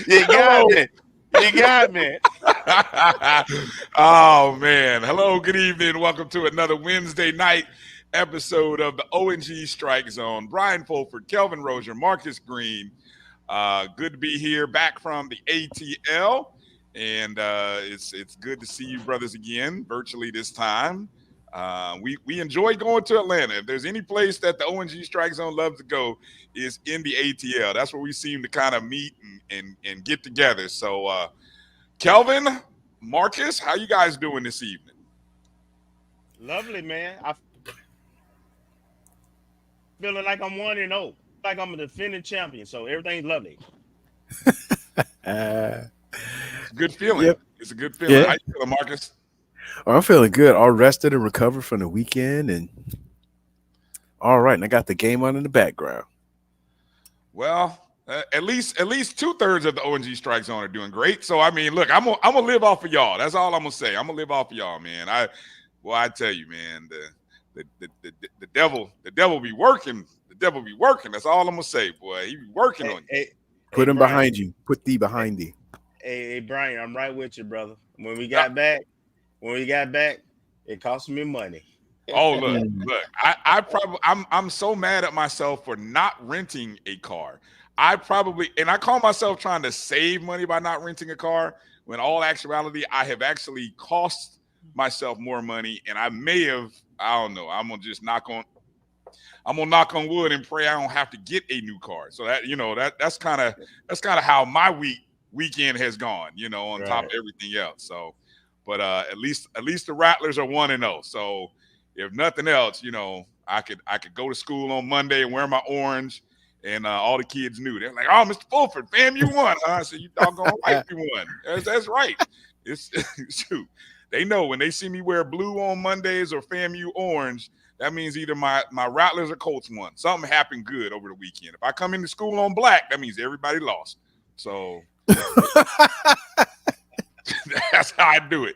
You got me. You got me. Oh, man. Hello, good evening. Welcome to another Wednesday night episode of the O&G StrikeZone. Bryan Fulford, Kelvin Rozier, Marcus Green. Good to be here, back from the ATL. And it's good to see you brothers again, virtually this time. We enjoy going to Atlanta. If there's any place that the O&G StrikeZone loves to go, is in the ATL. That's where we seem to kind of meet and get together. So, Kelvin, Marcus, how you guys doing this evening? Lovely, man. I feeling like I'm 1-0, like I'm a defending champion. So everything's lovely. Good feeling. Yep. It's a good feeling. Yeah. How you feeling, Marcus? I'm feeling good. All rested and recovered from the weekend, and all right. And I got the game on in the background. Well, at least 2/3 of the O&G StrikeZone are doing great. So I mean, look, I'm gonna live off of y'all. That's all I'm gonna say. I'm gonna live off of y'all, man. I tell you, man, the devil be working. The devil be working. That's all I'm gonna say, boy. He be working on you. Put him Bryan. behind you. Put thee behind thee. Hey, Bryan, I'm right with you, brother. When we got back, it cost me money. Oh, look. I'm so mad at myself for not renting a car. I call myself trying to save money by not renting a car, when all actuality, I have actually cost myself more money, and I may have, I don't know, I'm gonna knock on wood and pray I don't have to get a new car. So that's kind of how my weekend has gone, on top of everything else. So, but at least the Rattlers are 1-0. So if nothing else, I could go to school on Monday and wear my orange, and all the kids knew. They're like, "Oh, Mr. Fulford, FAMU won." I said, "You doggone right, you won." That's right. It's shoot. They know when they see me wear blue on Mondays or FAMU orange, that means either my Rattlers or Colts won. Something happened good over the weekend. If I come into school on black, that means everybody lost. So that's how I do it.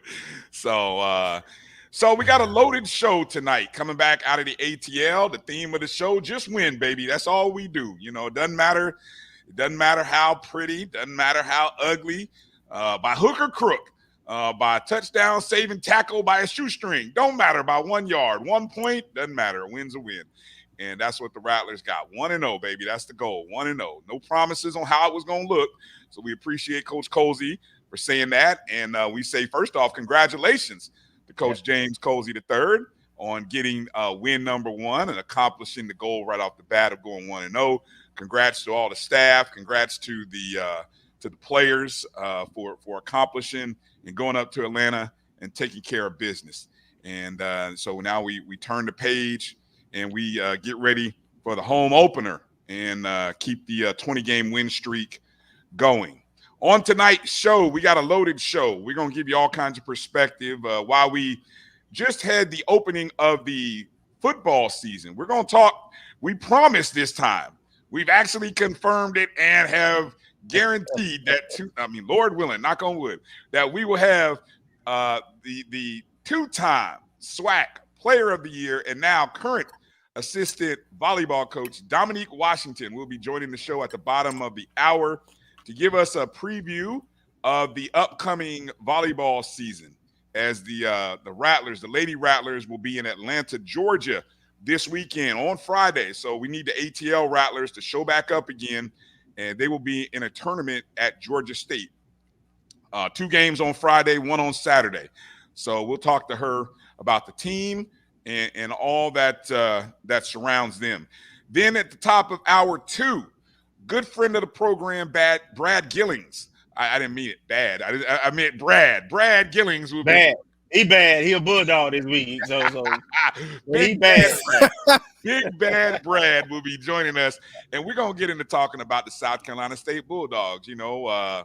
So we got a loaded show tonight coming back out of the ATL. The theme of the show, just win, baby. That's all we do. It doesn't matter. It doesn't matter how pretty, doesn't matter how ugly, by hook or crook, by a touchdown, saving tackle, by a shoestring. Don't matter, by 1 yard, 1 point, doesn't matter. A win's a win. And that's what the Rattlers got. 1-0, baby. That's the goal. 1-0. No promises on how it was going to look. So we appreciate Coach Colsey for saying that. And we say, first off, congratulations to Coach James Colsey III on getting win number 1 and accomplishing the goal right off the bat of going 1-0. Congrats to all the staff. Congrats to the players for accomplishing and going up to Atlanta and taking care of business. And so now we turn the page and we get ready for the home opener and keep the 20-game win streak going. On tonight's show, we got a loaded show. We're going to give you all kinds of perspective. While we just had the opening of the football season, we're going to talk, we promised this time. We've actually confirmed it and have guaranteed that, Lord willing, knock on wood, that we will have the two-time SWAC Player of the Year and now current assistant volleyball coach Dominique Washington will be joining the show at the bottom of the hour to give us a preview of the upcoming volleyball season, as the Rattlers, the Lady Rattlers, will be in Atlanta, Georgia this weekend on Friday. So we need the ATL Rattlers to show back up again, and they will be in a tournament at Georgia State. 2 games on Friday, 1 on Saturday. So we'll talk to her about the team and all that that surrounds them. Then at the top of hour 2, good friend of the program, Brad Gillens. I didn't mean it bad. I meant Brad. Brad Gillens will bad. He bad. He a bulldog this week. So he bad. Big Bad Brad will be joining us, and we're gonna get into talking about the South Carolina State Bulldogs. You know,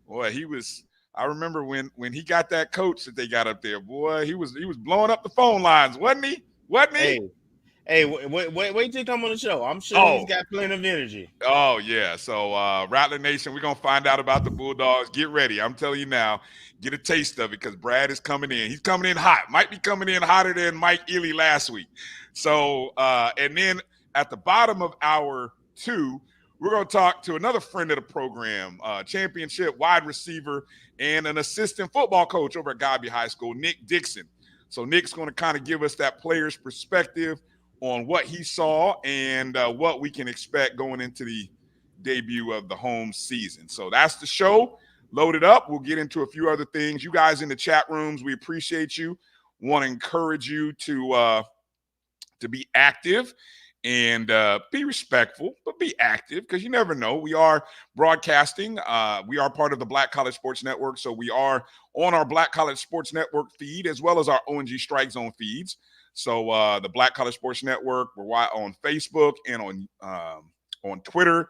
boy, he was. I remember when he got that coach that they got up there. Boy, he was blowing up the phone lines, wasn't he? Wasn't he? Hey, wait till you come on the show. I'm sure he's got plenty of energy. Oh, yeah. So, Rattler Nation, we're going to find out about the Bulldogs. Get ready. I'm telling you now, get a taste of it because Brad is coming in. He's coming in hot. Might be coming in hotter than Mike Ely last week. So, and then at the bottom of hour 2, we're going to talk to another friend of the program, championship wide receiver and an assistant football coach over at Godby High School, Nick Dixon. So, Nick's going to kind of give us that player's perspective on what he saw and what we can expect going into the debut of the home season. So that's the show. Load it up. We'll get into a few other things. You guys in the chat rooms, we appreciate you. Want to encourage you to be active and be respectful, but be active because you never know. We are broadcasting. We are part of the Black College Sports Network, so we are on our Black College Sports Network feed as well as our O&G StrikeZone feeds. So the Black College Sports Network, we're on Facebook and on Twitter.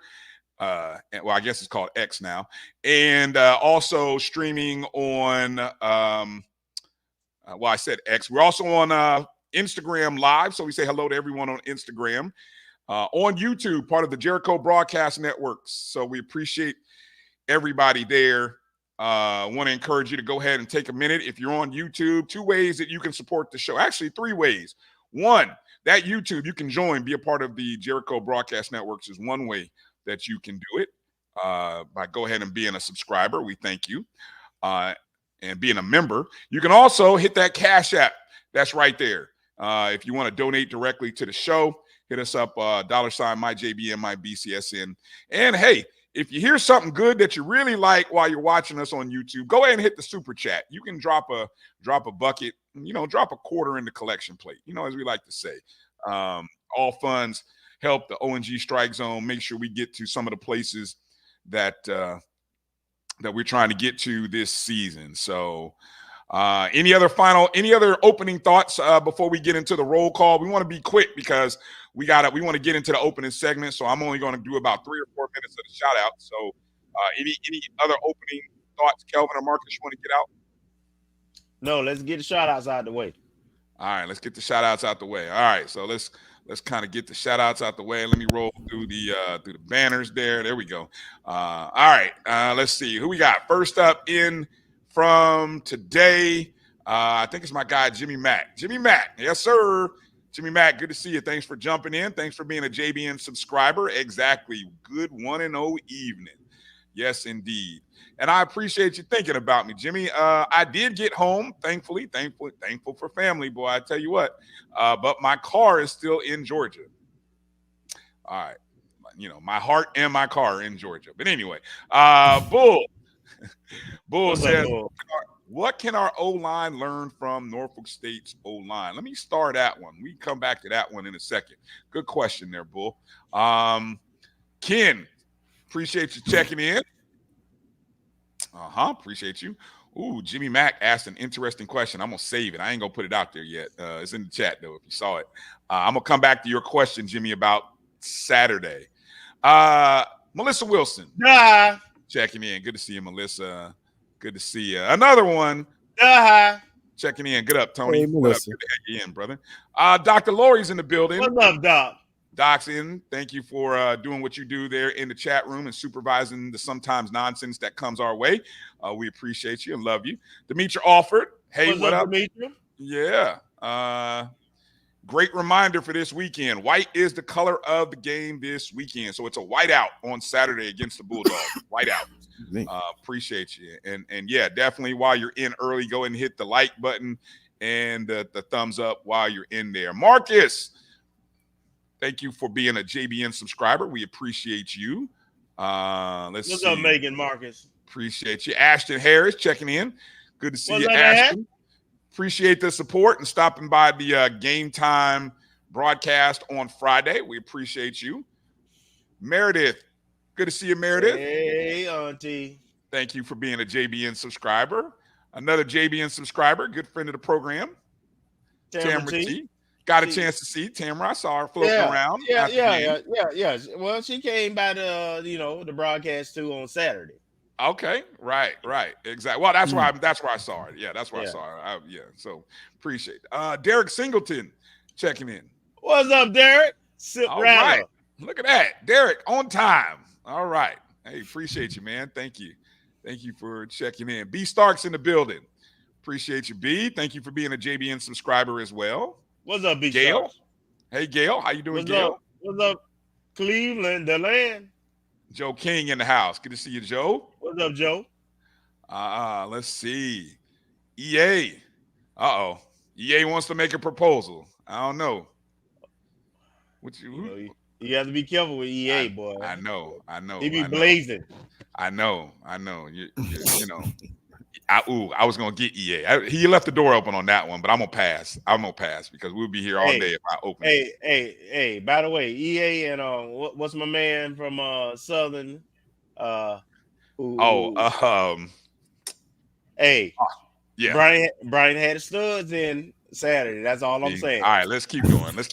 Well, I guess it's called X now. And also streaming on, I said X. We're also on Instagram Live. So we say hello to everyone on Instagram. On YouTube, part of the Jericho Broadcast Networks. So we appreciate everybody there. Want to encourage you to go ahead and take a minute. If you're on YouTube, 2 ways that you can support the show. Actually, 3 ways. 1, that YouTube, you can join, be a part of the Jericho Broadcast Networks is one way that you can do it by go ahead and being a subscriber. We thank you. And being a member. You can also hit that Cash App. That's right there. If you want to donate directly to the show, hit us up, $MyJBN, MyBCSN. And hey, if you hear something good that you really like while you're watching us on YouTube, go ahead and hit the super chat. You can drop a bucket, drop a quarter in the collection plate, as we like to say. All funds help the O&G StrikeZone make sure we get to some of the places that we're trying to get to this season. So any other opening thoughts before we get into the roll call? We want to be quick because we want to get into the opening segment. So I'm only going to do about 3 or 4 minutes of the shout out. So any other opening thoughts, Kelvin or Marcus, you want to get out? No, let's get the shout outs out the way. All right, let's get the shout outs out the way. All right, so let's kind of get the shout outs out the way. Let me roll through the banners there. There we go. All right, let's see who we got. First up in from today, I think it's my guy, Jimmy Mack. Jimmy Mack, yes, sir. Jimmy Mack, good to see you. Thanks for jumping in. Thanks for being a JBN subscriber. Exactly. Good 1-0 evening. Yes, indeed. And I appreciate you thinking about me, Jimmy. I did get home, thankful for family, boy. I tell you what. But my car is still in Georgia. All right. My heart and my car are in Georgia. But anyway, Bull says, what can our O-line learn from Norfolk State's O-line? Let me start that one. We can come back to that one in a second. Good question there, Bull. Ken, appreciate you checking in. Appreciate you. Ooh, Jimmy Mack asked an interesting question. I'm going to save it. I ain't going to put it out there yet. It's in the chat, though, if you saw it. I'm going to come back to your question, Jimmy, about Saturday. Melissa Wilson. Checking in. Good to see you, Melissa. Good to see you. Another one. Checking in. Good up, Tony. Hey, Melissa. Good to have you in, brother. Dr. Lori's in the building. What's up, Doc? Doc's in. Thank you for doing what you do there in the chat room and supervising the sometimes nonsense that comes our way. We appreciate you and love you. Demetri Alford. Hey, what up? Demetri? Yeah. Great reminder for this weekend. White is the color of the game this weekend. So it's a whiteout on Saturday against the Bulldogs. Whiteout. Appreciate you. And yeah, definitely while you're in early, go and hit the like button and the thumbs up while you're in there. Marcus, thank you for being a JBN subscriber. We appreciate you. What's up, Megan Marcus? Appreciate you. Ashton Harris checking in. Good to see you, Ashton. Appreciate the support and stopping by the Game Time broadcast on Friday. We appreciate you. Meredith, good to see you, Meredith. Hey, Auntie. Thank you for being a JBN subscriber. Another JBN subscriber, good friend of the program, Tamara T. Got a chance to see Tamara. I saw her floating around. Yeah. Well, she came by the broadcast too on Saturday. Okay, right, exactly. Well, that's why I saw it. Yeah, that's why I saw her. So appreciate it. Derek Singleton checking in. What's up, Derek? All right, look at that, Derek on time. All right, hey, appreciate you, man. Thank you for checking in. B Starks in the building. Appreciate you, B. Thank you for being a JBN subscriber as well. What's up, B Gail? Starks? Hey, Gail, how you doing, What's Gail? Up? What's up, Cleveland, the land? Joe King in the house. Good to see you, Joe. What's up, Joe? Let's see. EA. EA wants to make a proposal. I don't know. You have to be careful with EA, boy. I know. He be blazing. I know. You know. I was gonna get EA. He left the door open on that one, but I'm gonna pass. Because we'll be here all day if I open it. Hey, by the way, EA and what's my man from Southern? Yeah. Bryan had the studs in Saturday. That's all I'm saying. All right, let's keep going. Let's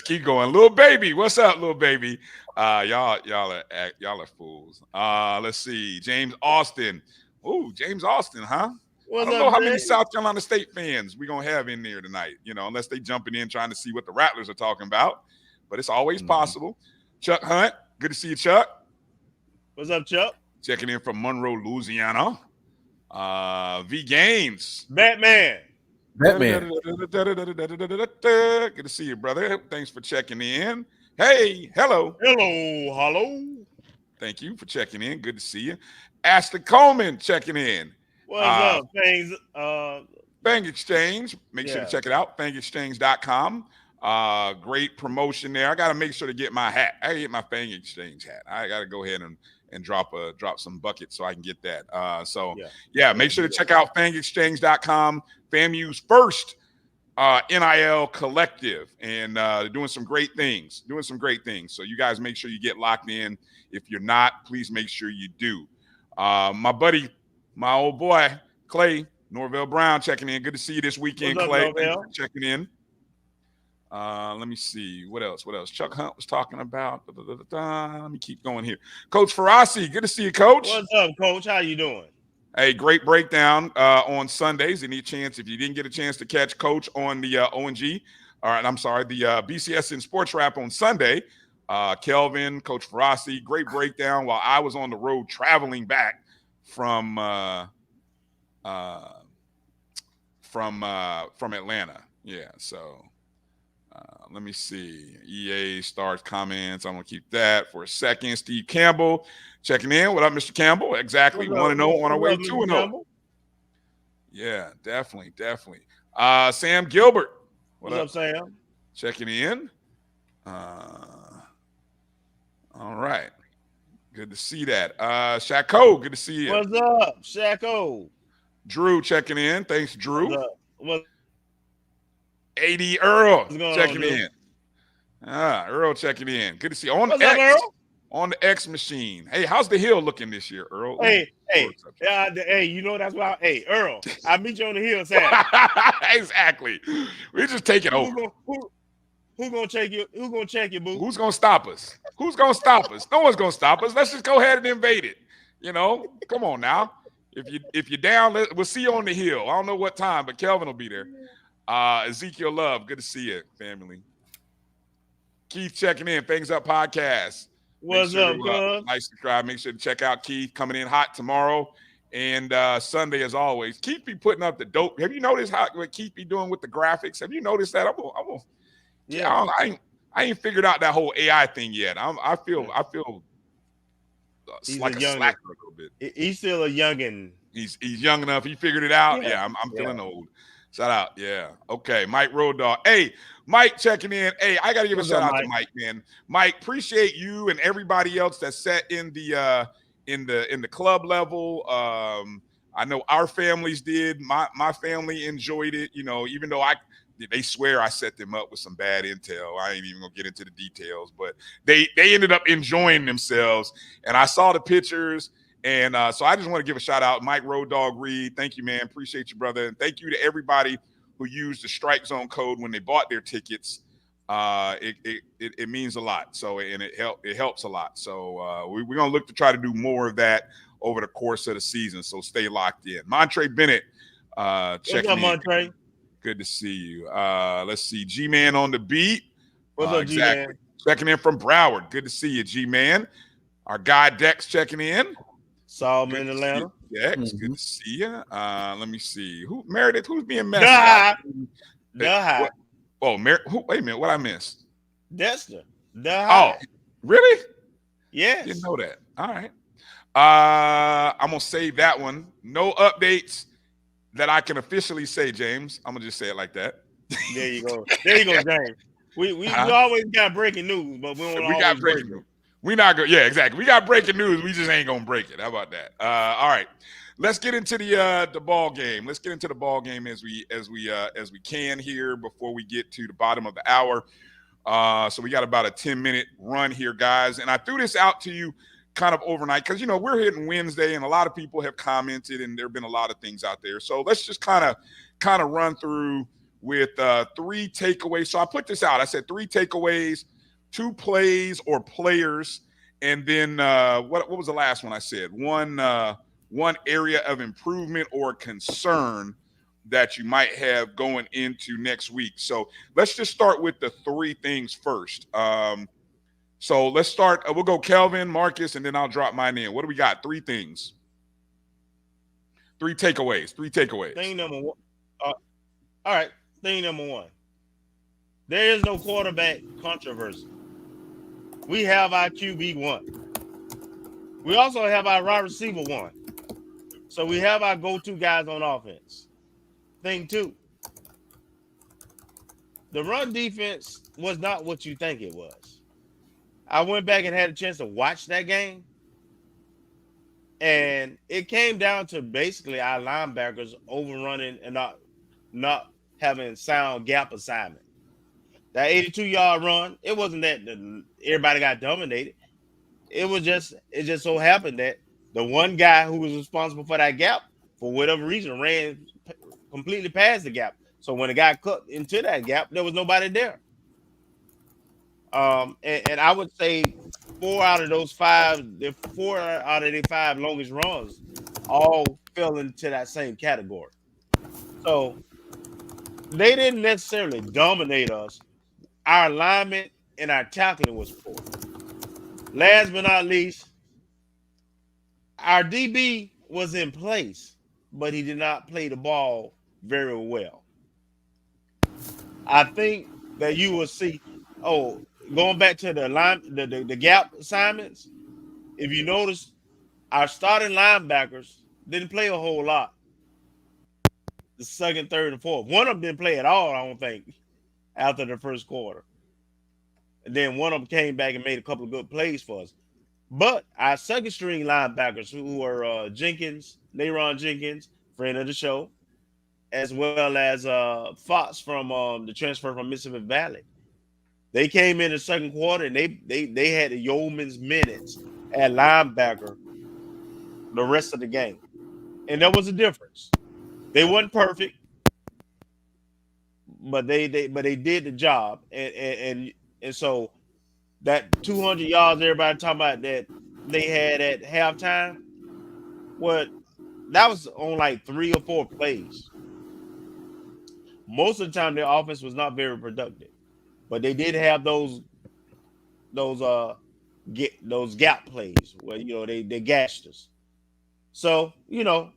keep going. Little baby, what's up, little baby? Y'all are fools. Let's see. James Austin. Ooh, James Austin, huh? I don't know how many South Carolina State fans we're gonna have in there tonight, unless they jumping in trying to see what the Rattlers are talking about. But it's always possible. Chuck Hunt, good to see you, Chuck. What's up, Chuck? Checking in from Monroe, Louisiana. V Games. Batman. Good to see you, brother. Thanks for checking in. Hey, hello. Thank you for checking in. Good to see you. Ashley Coleman checking in. What's up, things? Fang Exchange. Make sure to check it out. FangExchange.com. Great promotion there. I got to make sure to get my hat. I get my Fang Exchange hat. I got to go ahead and drop some buckets so I can get that. Make sure to check out FangExchange.com. FAMU's first NIL collective, and they're doing some great things. So you guys make sure you get locked in. If you're not, please make sure you do. My buddy, my old boy, Clay Norvell Brown checking in. Good to see you this weekend, Clay. Thanks for checking in. Let me see. What else? Chuck Hunt was talking about. Let me keep going here. Coach Ferrasi, good to see you, Coach. What's up, Coach? How you doing? Hey, great breakdown on Sundays. If you didn't get a chance to catch Coach on the O&G, the BCS in Sports Wrap on Sunday, Kelvin, Coach Ferrasi, great breakdown while I was on the road traveling back from Atlanta. Yeah, so let me see. EA starts comments. I'm going to keep that for a second. Steve Campbell checking in. What up, Mr. Campbell? Exactly. 1-0 on our way 2-0. Yeah, definitely. Sam Gilbert. What's up, Sam? Checking in. All right. Good to see that. Shako, good to see you. What's up, Shako? Drew checking in. Thanks, Drew. What's AD Earl checking on, in. Earl checking in. Good to see you. On What's X. Up, Earl? On the X machine. Hey, how's the hill looking this year, Earl? Hey, that's why. Hey, Earl, I'll meet you on the hill Saturday. Exactly. We just take it over. Who's gonna check you? Who's gonna check you, boo? Who's gonna stop us? No one's gonna stop us. Let's just go ahead and invade it. Come on now. If you're down, we'll see you on the hill. I don't know what time, but Kelvin will be there. Ezekiel Love, good to see you, family. Keith checking in. Fangs Up Podcast. What's up, cuz? Like, subscribe. Make sure to check out Keith coming in hot tomorrow and Sunday as always. Keith be putting up the dope. Have you noticed what Keith be doing with the graphics? Have you noticed that? I ain't figured out that whole AI thing yet. I feel like a slacker a little bit. He's still a youngin'. He's young enough. He figured it out. Yeah, I'm feeling old. Shout out. Yeah. Okay. Mike Road Dog. Hey, Mike checking in. Hey, I got to give a shout out to Mike, man. Mike, appreciate you and everybody else that sat in the club level. I know our families did. My family enjoyed it. You know, even though they swear I set them up with some bad intel. I ain't even gonna get into the details, but they ended up enjoying themselves. And I saw the pictures. And so I just want to give a shout out, Mike Road Dog Reed. Thank you, man. Appreciate you, brother. And thank you to everybody who used the StrikeZone code when they bought their tickets. It means a lot. So and it helps a lot. So we're gonna look to try to do more of that over the course of the season. So stay locked in. Montre Bennett, checking in. Montre? Good to see you. Let's see, G-Man on the beat. What's up, exactly. G-Man? Checking in from Broward. Good to see you, G-Man. Our guy Dex checking in. Saw him in Atlanta. Dex, good to see you. Let me see. Meredith, who's being messy? Wait a minute, what I missed? Dexter. Oh, really? Yes. Didn't know that. All right. I'm gonna save that one. No updates that I can officially say, James. I'm gonna just say it like that. There you go. There you go, James. We always got breaking news, but we got breaking news. We not go. Yeah, exactly. We got breaking news. We just ain't gonna break it. How about that? All right. Let's get into the ball game. Let's get into the ball game as we can here before we get to the bottom of the hour. So we got about a 10-minute run here, guys. And I threw this out to you kind of overnight because, you know, we're hitting Wednesday and a lot of people have commented and there have been a lot of things out there. So let's just kind of run through with 3 takeaways. So I put this out. I said 3 takeaways, 2 plays or players, and then what was the last one I said? One area of improvement or concern that you might have going into next week. So let's just start with the 3 things first. So let's start. We'll go Kelvin, Marcus, and then I'll drop mine in. What do we got? 3 things. 3 takeaways. 3 takeaways. Thing number 1. All right. Thing number 1. There is no quarterback controversy. We have our QB 1. We also have our wide receiver 1. So we have our go-to guys on offense. Thing 2. The run defense was not what you think it was. I went back and had a chance to watch that game. And it came down to basically our linebackers overrunning and not having sound gap assignment. That 82-yard run, it wasn't that everybody got dominated. It just so happened that the one guy who was responsible for that gap, for whatever reason, ran completely past the gap. So when it got cut into that gap, there was nobody there. And I would say 4 out of those 5, the 4 out of the 5 longest runs all fell into that same category. So they didn't necessarily dominate us. Our alignment and our tackling was poor. Last but not least, our DB was in place, but he did not play the ball very well. I think that you will see, going back to the gap assignments, if you notice, our starting linebackers didn't play a whole lot. The second, third, and fourth. One of them didn't play at all, I don't think, after the first quarter. And then one of them came back and made a couple of good plays for us. But our second string linebackers, who were Nayron Jenkins, friend of the show, as well as Fox from the transfer from Mississippi Valley, they came in the second quarter and they had the yeoman's minutes at linebacker the rest of the game. And there was a difference. They weren't perfect, but they did the job. And so that 200 yards everybody talking about that they had at halftime, that was on like 3 or 4 plays. Most of the time their offense was not very productive, but they did have those gap plays where, you know, they gashed us. So, you know,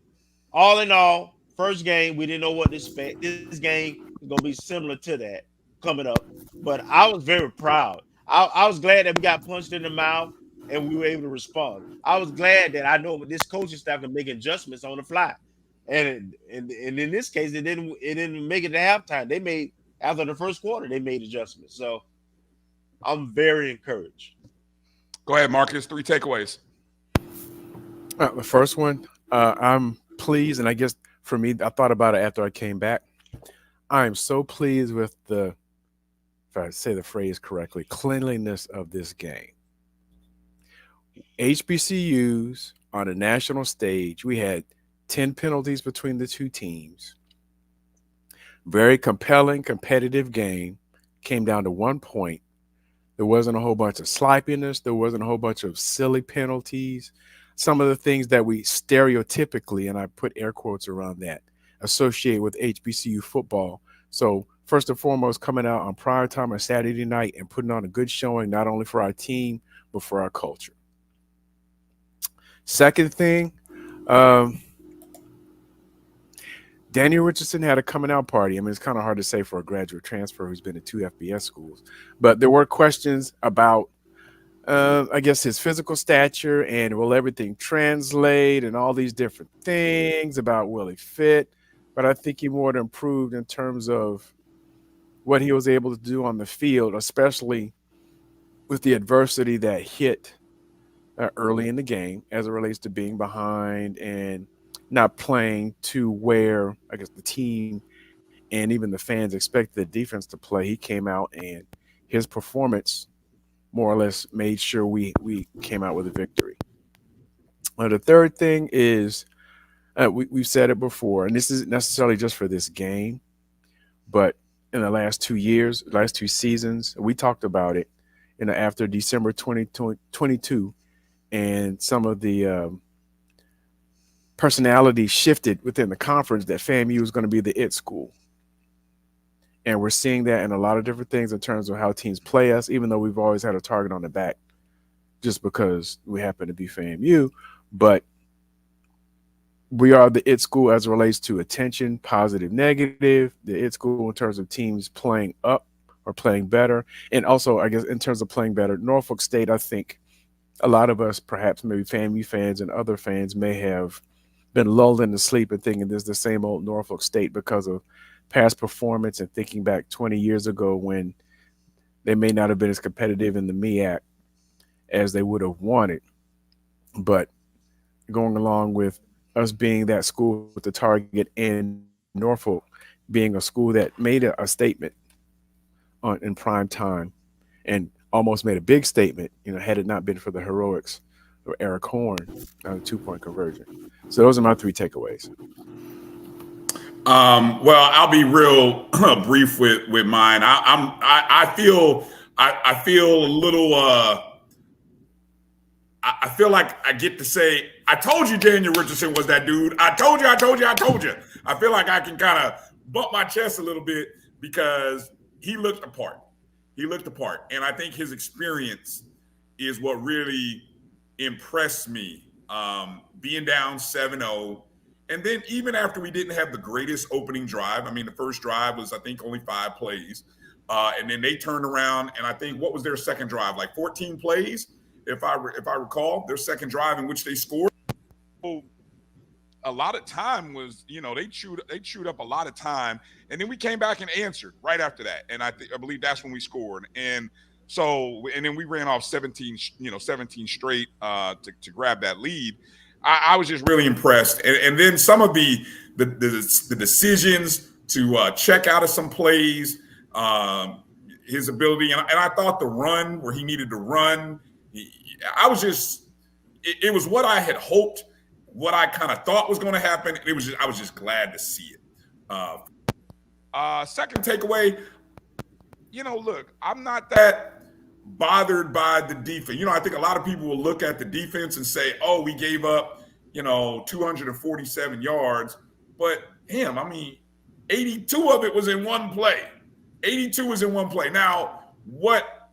all in all, first game, we didn't know what to expect. This game is going to be similar to that coming up. But I was very proud. I was glad that we got punched in the mouth and we were able to respond. I was glad that I know this coaching staff can make adjustments on the fly. And in this case, it didn't make it to halftime. They made, after the first quarter, they made adjustments. So I'm very encouraged. Go ahead, Marcus. 3 takeaways. The first one, I'm pleased, and I guess for me, I thought about it after I came back. I am so pleased with the, if I say the phrase correctly, cleanliness of this game. HBCUs on a national stage, we had 10 penalties between the two teams. Very compelling, competitive game. Came down to 1 point. There wasn't a whole bunch of sloppiness. There wasn't a whole bunch of silly penalties. Some of the things that we stereotypically, and I put air quotes around that, associate with HBCU football. So first and foremost, coming out on prime time on Saturday night and putting on a good showing, not only for our team, but for our culture. Second thing, Daniel Richardson had a coming out party. I mean, it's kind of hard to say for a graduate transfer who's been to 2 FBS schools, but there were questions about, I guess, his physical stature and will everything translate and all these different things about will he fit. But I think he more than improved in terms of what he was able to do on the field, especially with the adversity that hit early in the game as it relates to being behind and not playing to where I guess the team and even the fans expected the defense to play. He came out and his performance more or less made sure we came out with a victory. The third thing is we've said it before, and this isn't necessarily just for this game, but in the last 2 years, last 2 seasons, we talked about it after December 2022, and some of the personality shifted within the conference that FAMU was going to be the it school. And we're seeing that in a lot of different things in terms of how teams play us, even though we've always had a target on the back just because we happen to be FAMU. But we are the it school as it relates to attention, positive, negative, the it school in terms of teams playing up or playing better. And also, I guess, in terms of playing better, Norfolk State, I think a lot of us, perhaps maybe FAMU fans and other fans, may have been lulled into sleep and thinking this is the same old Norfolk State because of past performance and thinking back 20 years ago when they may not have been as competitive in the MEAC as they would have wanted. But going along with us being that school with the target and Norfolk being a school that made a statement in prime time and almost made a big statement, had it not been for the heroics of Eric Horn on a 2-point conversion. So those are my 3 takeaways. Well, I'll be real brief with mine. I feel a little. I feel like I get to say, I told you Daniel Richardson was that dude. I told you. I feel like I can kind of bump my chest a little bit because he looked the part. And I think his experience is what really impressed me. Being down 7-0. And then even after we didn't have the greatest opening drive, I mean, the first drive was, I think, only 5 plays. And then they turned around, and I think, what was their second drive? Like 14 plays, if I recall, their second drive in which they scored. So a lot of time was, they chewed up a lot of time. And then we came back and answered right after that. And I believe that's when we scored. And so, and then we ran off 17 straight to grab that lead. I was just really impressed. And then some of the decisions to check out of some plays, his ability. And I thought the run where he needed to run, it was what I had hoped, what I kind of thought was going to happen. I was just glad to see it. Second takeaway, look, I'm not that bothered by the defense. I think a lot of people will look at the defense and say, oh, we gave up, 247 yards. But him, 82 of it was in one play. 82 was in one play. Now, what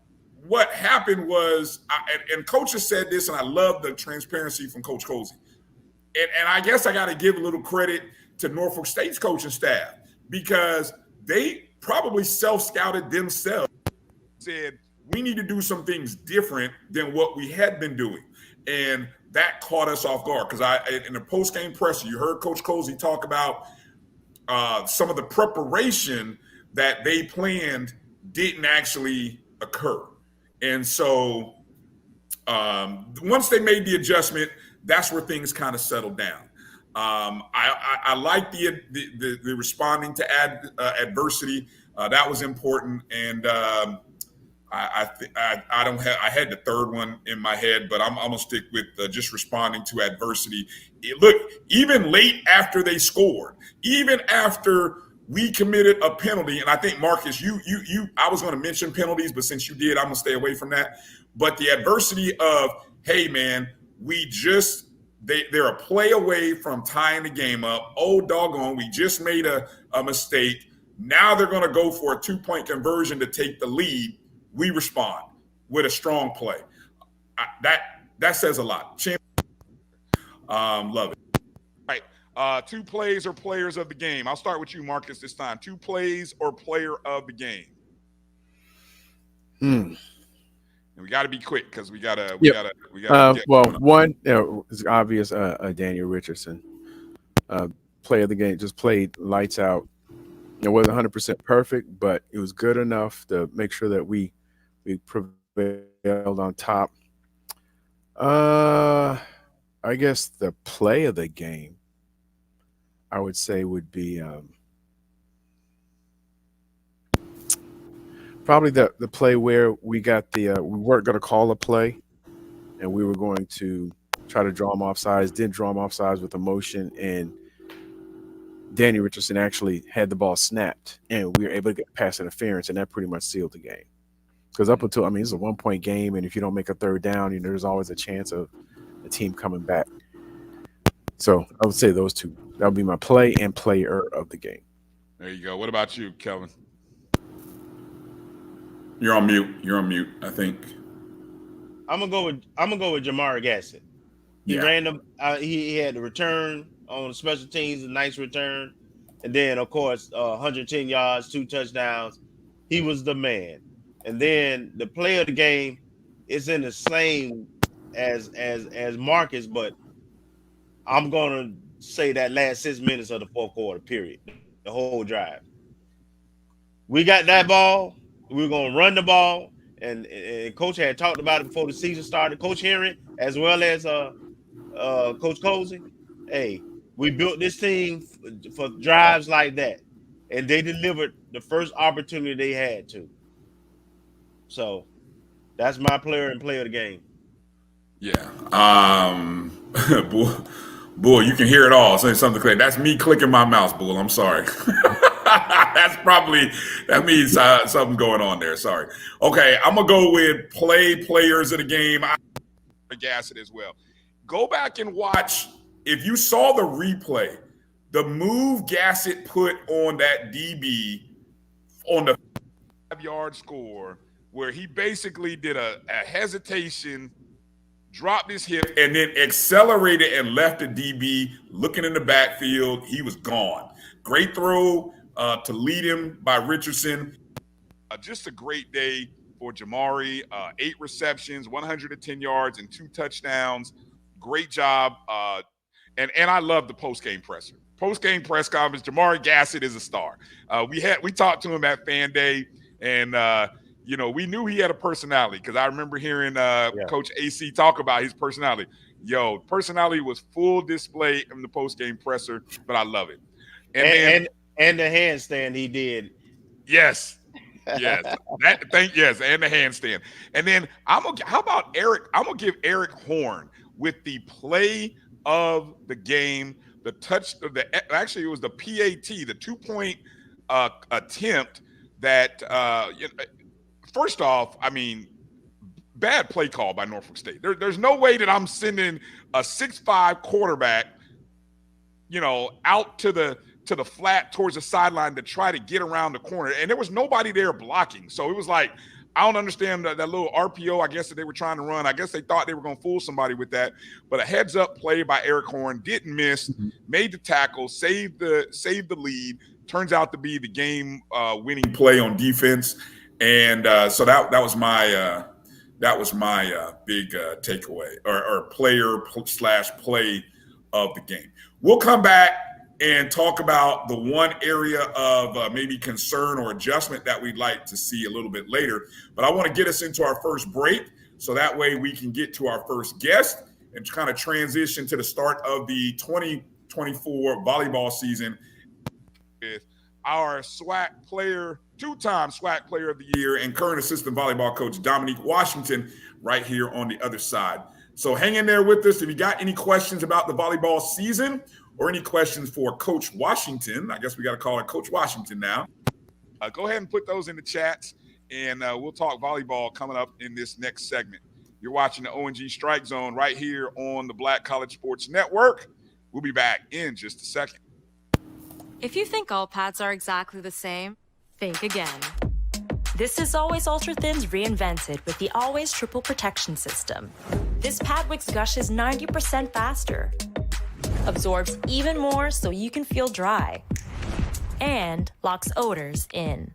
happened was, and Coach has said this, and I love the transparency from Coach Cozy. And I guess I got to give a little credit to Norfolk State's coaching staff because they probably self-scouted themselves. Said, we need to do some things different than what we had been doing. And that caught us off guard because in the post-game presser, you heard Coach Cozy talk about some of the preparation that they planned didn't actually occur. And so once they made the adjustment, that's where things kind of settled down. I like the responding to adversity. That was important, and I don't have. I had the third one in my head, but I'm gonna stick with just responding to adversity. Look, even late after they scored, even after we committed a penalty, and I think Marcus, I was going to mention penalties, but since you did, I'm gonna stay away from that. But the adversity of, hey man, they're a play away from tying the game up. Oh doggone, we just made a mistake. Now they're going to go for a 2-point conversion to take the lead. We respond with a strong play. That says a lot. Love it. All right. 2 plays or players of the game. I'll start with you, Marcus, this time. 2 plays or player of the game. And we got to be quick because we gotta. Well, one is obvious. Daniel Richardson, play of the game, just played lights out. It wasn't 100% perfect, but it was good enough to make sure that we prevailed on top. I guess the play of the game, I would say, would be probably the play where we got we weren't going to call a play, and we were going to try to draw them offsides. Didn't draw them offsides with emotion, and Danny Richardson actually had the ball snapped, and we were able to get pass interference, and that pretty much sealed the game. Because up until, it's a 1-point game, and if you don't make a third down, there's always a chance of the team coming back. So I would say those 2. That would be my play and player of the game. There you go. What about you, Kelvin? You're on mute. I think. I'm gonna go with Jamari Gassett. He ran them. He had the return on special teams, a nice return, and then of course 110 yards, 2 touchdowns. He was the man. And then the play of the game is in the same as Marcus, but I'm gonna say that last 6 minutes of the fourth quarter, period, the whole drive. We got that ball. We were gonna run the ball, and Coach had talked about it before the season started. Coach Henry, as well as Coach Cozy. Hey, we built this team for drives like that, and they delivered the first opportunity they had to. So that's my player and play of the game. Yeah. Bull, you can hear it all. Say something clear. That's me clicking my mouse, Bull. I'm sorry. That means something going on there. Sorry. Okay, I'm gonna go with players of the game. Gassett as well. Go back and watch. If you saw the replay, the move Gassett put on that DB on the 5-yard score, where he basically did a hesitation, dropped his hip, and then accelerated and left the DB looking in the backfield. He was gone. Great throw to lead him by Richardson. Just a great day for Jamari. 8 receptions, 110 yards, and 2 touchdowns. Great job. And I love the post-game presser. Post-game press conference, Jamari Gassett is a star. We talked to him at Fan Day, and we knew he had a personality because I remember hearing Coach AC talk about his personality. Personality was full display in the post-game presser, but I love it. And the handstand he did. Yes. And the handstand. And then how about Eric? I'm gonna give Eric Horn with the play of the game, the touch of actually it was the PAT, the 2-point attempt that first off, bad play call by Norfolk State. There's no way that I'm sending a 6'5" quarterback, out to the flat towards the sideline to try to get around the corner. And there was nobody there blocking. So it was like, I don't understand that little RPO, I guess, that they were trying to run. I guess they thought they were going to fool somebody with that. But a heads-up play by Eric Horn, didn't miss, made the tackle, saved the lead. Turns out to be the game winning play on defense. And so that was my big takeaway or player/play of the game. We'll come back and talk about the one area of maybe concern or adjustment that we'd like to see a little bit later. But I want to get us into our first break so that way we can get to our first guest and kind of transition to the start of the 23-24 volleyball season with our SWAC player, two-time SWAC player of the year and current assistant volleyball coach Dominique Washington right here on the other side. So hang in there with us. If you got any questions about the volleyball season or any questions for Coach Washington, I guess we got to call it Coach Washington now. Go ahead and put those in the chats, and we'll talk volleyball coming up in this next segment. You're watching the O&G StrikeZone right here on the Black College Sports Network. We'll be back in just a second. If you think all pads are exactly the same, think again. This is Always Ultra Thins reinvented with the Always Triple Protection System. This pad wicks gushes 90% faster, absorbs even more so you can feel dry, and locks odors in.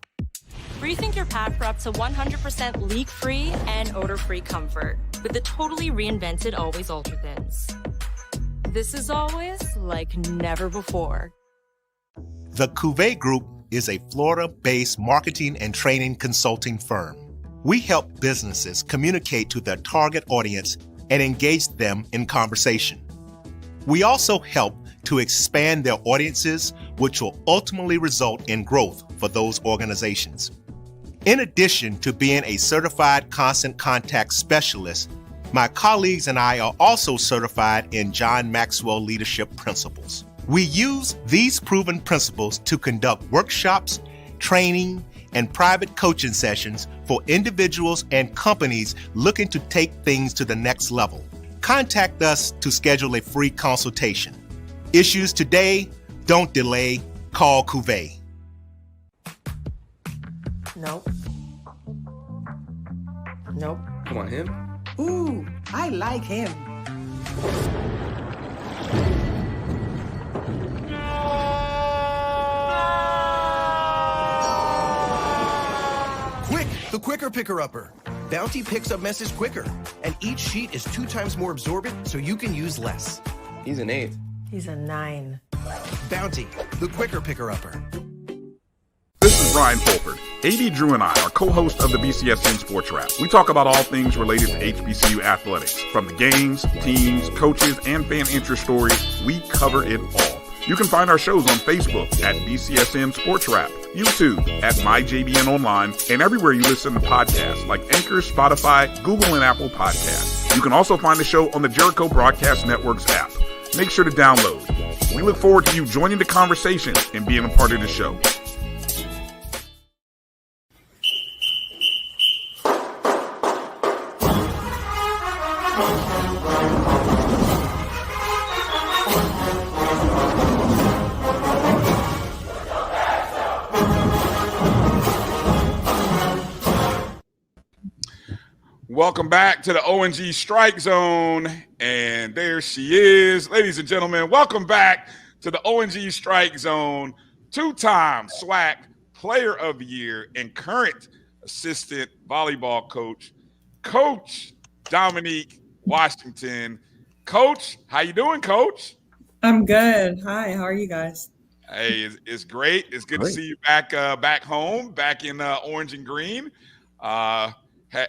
Rethink your pad for up to 100% leak-free and odor-free comfort with the totally reinvented Always Ultra Thins. This is always like never before. The Cuvée Group is a Florida-based marketing and training consulting firm. We help businesses communicate to their target audience and engage them in conversation. We also help to expand their audiences, which will ultimately result in growth for those organizations. In addition to being a certified constant contact specialist, my colleagues and I are also certified in John Maxwell Leadership Principles. We use these proven principles to conduct workshops, training, and private coaching sessions for individuals and companies looking to take things to the next level. Contact us to schedule a free consultation. Issues today, don't delay, call Cuvée. Nope. Nope. Come on, him? Ooh, I like him. Quick, the quicker picker-upper. Bounty picks up messages quicker, and each sheet is 2 times more absorbent, so you can use less. He's an 8. He's a 9. Bounty, the quicker picker-upper. This is Bryan Fulford. AD Drew and I are co-hosts of the BCSN Sports Wrap. We talk about all things related to HBCU athletics. From the games, teams, coaches, and fan interest stories, we cover it all. You can find our shows on Facebook at BCSN Sports Wrap, YouTube at MyJBN Online, and everywhere you listen to podcasts like Anchor, Spotify, Google, and Apple Podcasts. You can also find the show on the Jericho Broadcast Network's app. Make sure to download. We look forward to you joining the conversation and being a part of the show. Welcome back to the O&G StrikeZone, and there she is. Ladies and gentlemen, welcome back to the O&G StrikeZone, two-time SWAC Player of the Year and current assistant volleyball coach, Coach Dominique Washington. Coach, how you doing, Coach? I'm good. Hi, how are you guys? Hey, it's great. It's good to see you back home, back in Orange and Green.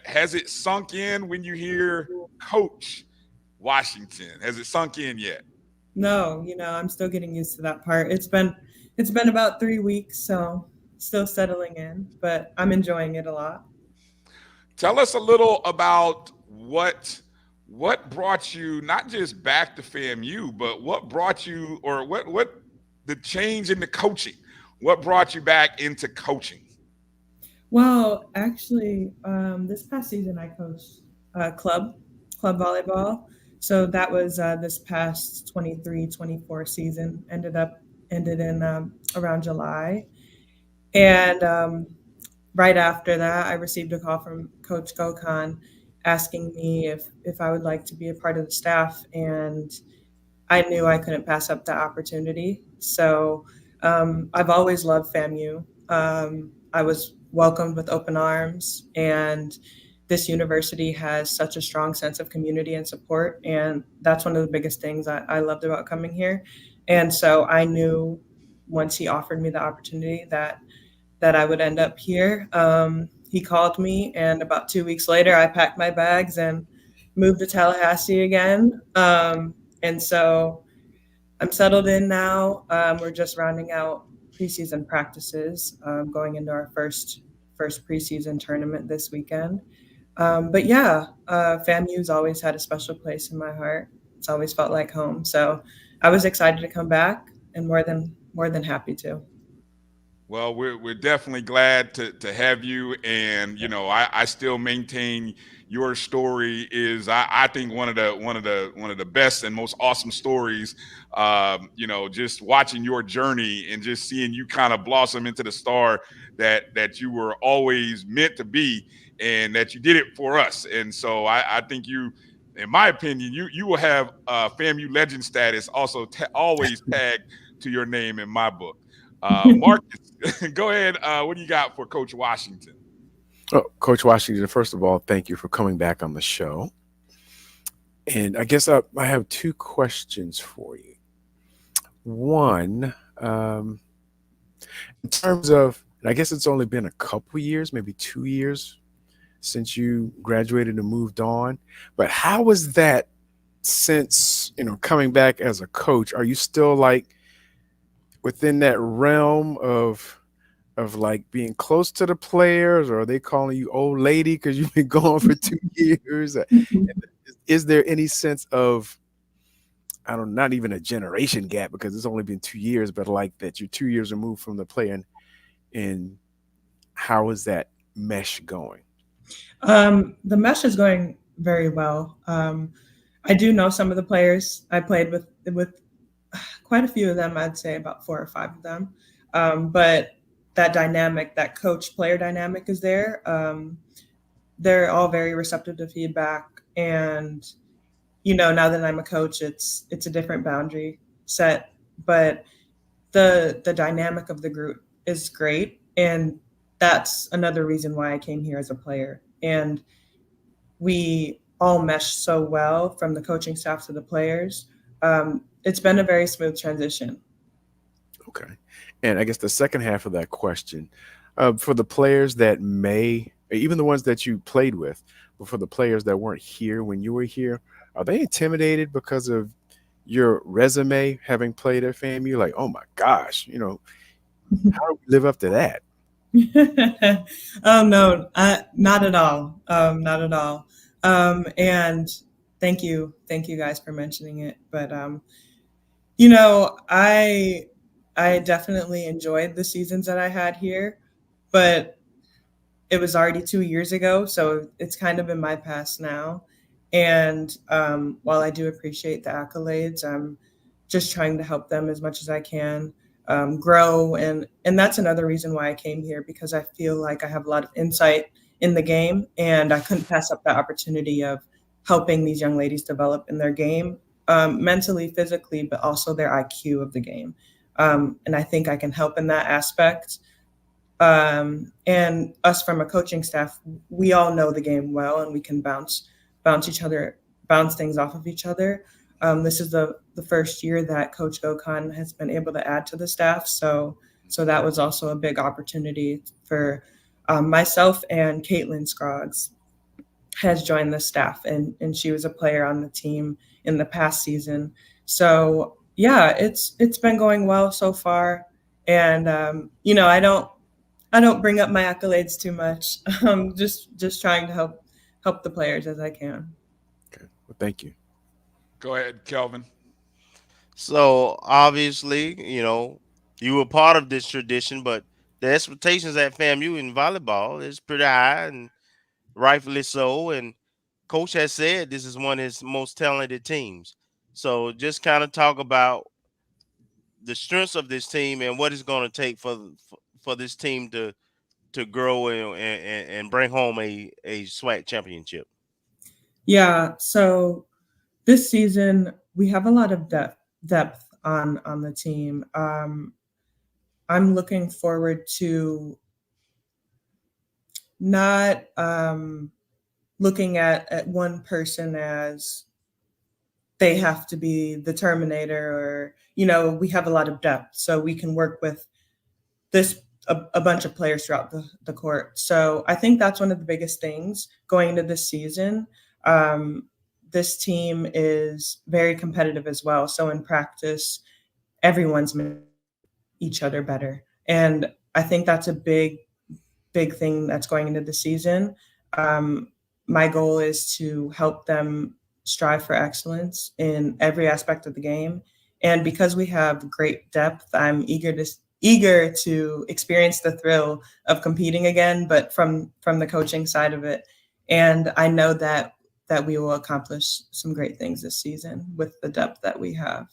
Has it sunk in when you hear Coach Washington? Has it sunk in yet? No, I'm still getting used to that part. It's been about 3 weeks, so still settling in, but I'm enjoying it a lot. Tell us a little about what brought you not just back to FAMU, but what brought you, or what the change in the coaching? What brought you back into coaching? Well, actually, this past season I coached club volleyball. So that was this past 23-24 season. Ended in around July. And right after that, I received a call from Coach Gokhan asking me if I would like to be a part of the staff. And I knew I couldn't pass up the opportunity. So I've always loved FAMU. I was welcomed with open arms, and this university has such a strong sense of community and support, and that's one of the biggest things I loved about coming here. And so I knew once he offered me the opportunity that I would end up here. He called me, and about 2 weeks later I packed my bags and moved to Tallahassee again. And so I'm settled in now. We're just rounding out preseason practices, going into our first preseason tournament this weekend. But yeah, FAMU's always had a special place in my heart. It's always felt like home. So I was excited to come back, and more than happy to. Well, we're definitely glad to have you, and I still maintain your story is I think one of the best and most awesome stories. Just watching your journey and just seeing you kind of blossom into the star that you were always meant to be, and that you did it for us. And so I think you, in my opinion, you will have FAMU legend status also always tagged to your name in my book. Marcus, go ahead. What do you got for Coach Washington? Oh, Coach Washington, first of all, thank you for coming back on the show. And I guess I have two questions for you. One, in terms of, and I guess it's only been a couple years, maybe 2 years since you graduated and moved on. But how was that since, coming back as a coach? Are you still like within that realm of like being close to the players, or are they calling you old lady because you've been gone for 2 years? Is there any sense of, I don't know, not even a generation gap because it's only been 2 years, but like that you're 2 years removed from the player, and how is that mesh going? The mesh is going very well. I do know some of the players. I played with quite a few of them. I'd say about 4 or 5 of them. But that dynamic, that coach-player dynamic is there. They're all very receptive to feedback. And, now that I'm a coach, it's a different boundary set. But the dynamic of the group is great. And that's another reason why I came here as a player. And we all mesh so well from the coaching staff to the players. It's been a very smooth transition. Okay. And I guess the second half of that question, for the players that may, even the ones that you played with, but for the players that weren't here when you were here, are they intimidated because of your resume having played at FAMU? Like, oh my gosh, how do we live up to that? Oh no, not at all. Not at all. And thank you guys for mentioning it. But I definitely enjoyed the seasons that I had here, but it was already 2 years ago, so it's kind of in my past now. And while I do appreciate the accolades, I'm just trying to help them as much as I can grow. And that's another reason why I came here, because I feel like I have a lot of insight in the game, and I couldn't pass up the opportunity of helping these young ladies develop in their game, mentally, physically, but also their IQ of the game. And I think I can help in that aspect. And us from a coaching staff, we all know the game well, and we can bounce things off of each other. This is the first year that Coach Gokhan has been able to add to the staff. So that was also a big opportunity for myself. And Caitlin Scroggs has joined the staff, and she was a player on the team in the past season. So yeah, it's been going well so far. And I don't bring up my accolades too much. Just trying to help the players as I can. Okay. Well, thank you. Go ahead, Kelvin. So obviously, you were part of this tradition, but the expectations at FAMU in volleyball is pretty high, and rightfully so. And Coach has said this is one of his most talented teams. So just kind of talk about the strengths of this team and what it's going to take for this team to grow and bring home a SWAC championship. Yeah. So this season we have a lot of depth on the team. I'm looking forward to not looking at one person as they have to be the Terminator, or we have a lot of depth, so we can work with a bunch of players throughout the court. So I think that's one of the biggest things going into this season. this team is very competitive as well. So in practice, everyone's making each other better. And I think that's a big thing that's going into the season. My goal is to help them strive for excellence in every aspect of the game. And because we have great depth, I'm eager to experience the thrill of competing again, but from the coaching side of it. And I know that we will accomplish some great things this season with the depth that we have.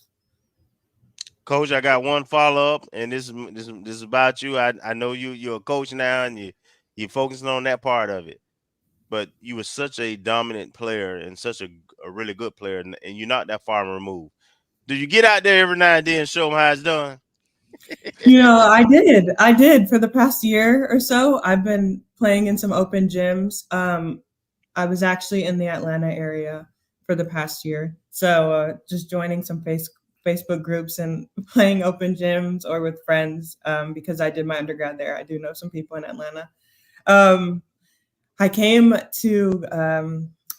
Coach, I got one follow up, and this is about you. I know you're a coach now, and you're focusing on that part of it. But you were such a dominant player and such a really good player, and you're not that far removed. Do you get out there every now and then and show them how it's done? I did for the past year or so. I've been playing in some open gyms. I was actually in the Atlanta area for the past year. So just joining some Facebook groups and playing open gyms or with friends because I did my undergrad there. I do know some people in Atlanta. I came to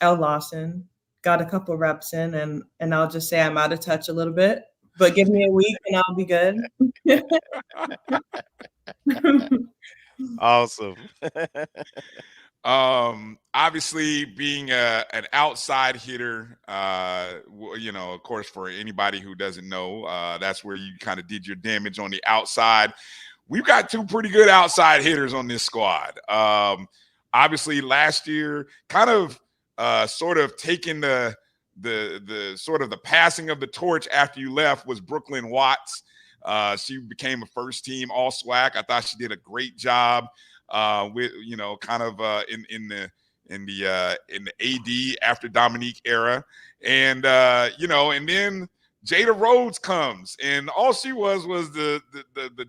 L. Lawson, got a couple reps in, and I'll just say I'm out of touch a little bit, but give me a week and I'll be good. Awesome. Obviously being an outside hitter, of course, for anybody who doesn't know, that's where you kind of did your damage on the outside. We've got two pretty good outside hitters on this squad. Obviously last year, kind of sort of taking the sort of the passing of the torch after you left was Brooklyn Watts. She became a first team all SWAC. I thought she did a great job with kind of in the AD after Dominique era, and and then Jada Rhodes comes, and all she was the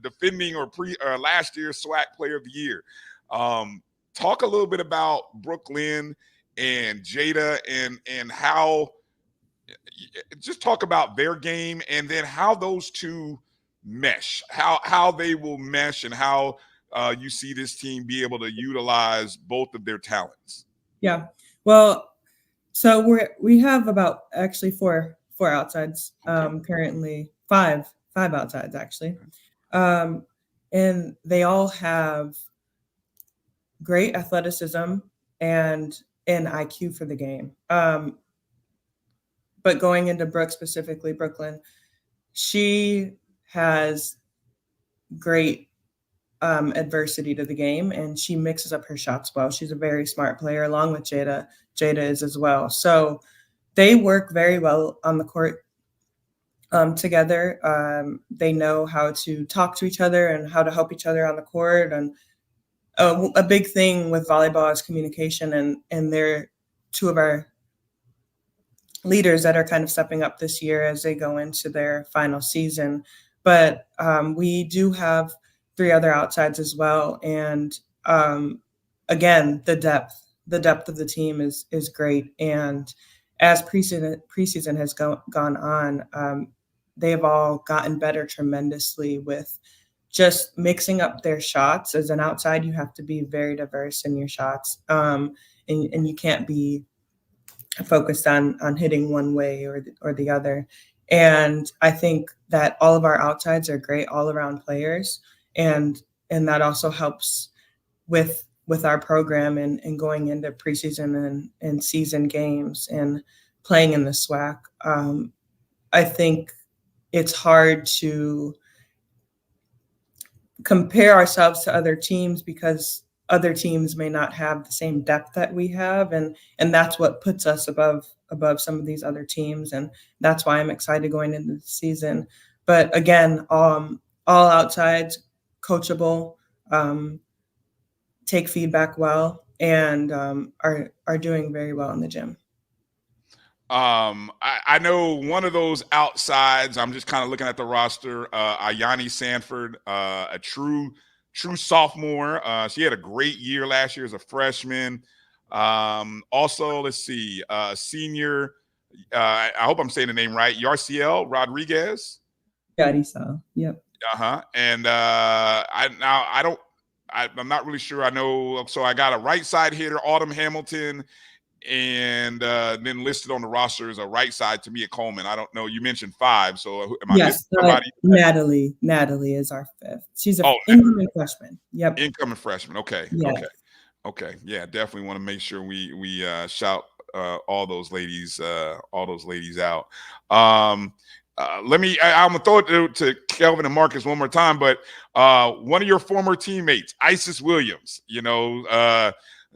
defending or last year's SWAC Player of the Year. Talk a little bit about Brooklyn and Jada and how. Just talk about their game and then how those two mesh, how they will mesh, and how you see this team be able to utilize both of their talents. Yeah, well, so we have about actually four outsides currently, five outsides actually, and they all have great athleticism and an IQ for the game. But going into Brooke specifically, Brooklyn, she has great adversity to the game, and she mixes up her shots well. She's a very smart player, along with Jada. Jada is as well. So they work very well on the court together. They know how to talk to each other and how to help each other on the court. And a big thing with volleyball is communication, and they're two of our leaders that are kind of stepping up this year as they go into their final season. But we do have three other outsides as well. And again, the depth of the team is great. And as preseason has gone on, they have all gotten better tremendously with just mixing up their shots. As an outside, you have to be very diverse in your shots. And you can't be focused on hitting one way or the other. And I think that all of our outsides are great all-around players. And that also helps with our program and going into preseason and season games and playing in the SWAC. I think it's hard to compare ourselves to other teams because other teams may not have the same depth that we have, and that's what puts us above some of these other teams, and that's why I'm excited going into the season. But again, all outsides, coachable, take feedback well, and are doing very well in the gym. I know one of those outsides. I'm just kind of looking at the roster. Ayani Sanford, a true sophomore. She had a great year last year as a freshman. Also, let's see, senior. I hope I'm saying the name right. Yarciel Rodriguez. Yarciel, yep. And I'm not really sure. I know. So I got a right side hitter, Autumn Hamilton, and then listed on the roster is a right side to me at Coleman. I don't know. You mentioned 5, so am I Yes, missing somebody? Natalie is our 5th. She's an incoming freshman. Yep. Incoming freshman. Okay. Yes. Okay. Yeah, definitely want to make sure we shout all those ladies out. I'm gonna throw it to Kelvin and Marcus one more time, but one of your former teammates, Isis Williams,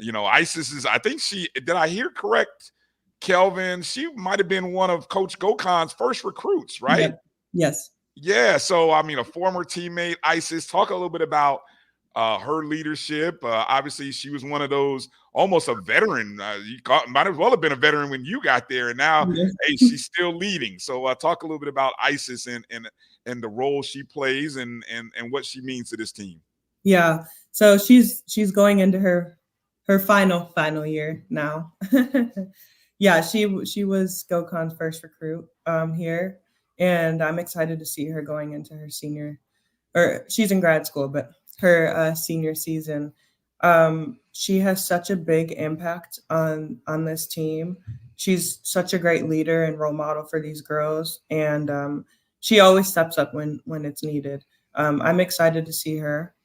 Isis is, I think did I hear correct, Kelvin? She might have been one of Coach Gokon's first recruits, right? Yep. Yes. Yeah. So, I mean, a former teammate, Isis, talk a little bit about her leadership. Obviously, she was one of those, almost a veteran. Might as well have been a veteran when you got there, and now, hey, she's still leading. So, talk a little bit about Isis and the role she plays and what she means to this team. Yeah. So she's going into her final year now. Yeah, she was Gokon's first recruit here, and I'm excited to see her going into her she's in grad school, but her senior season. She has such a big impact on this team. She's such a great leader and role model for these girls, and she always steps up when it's needed. I'm excited to see her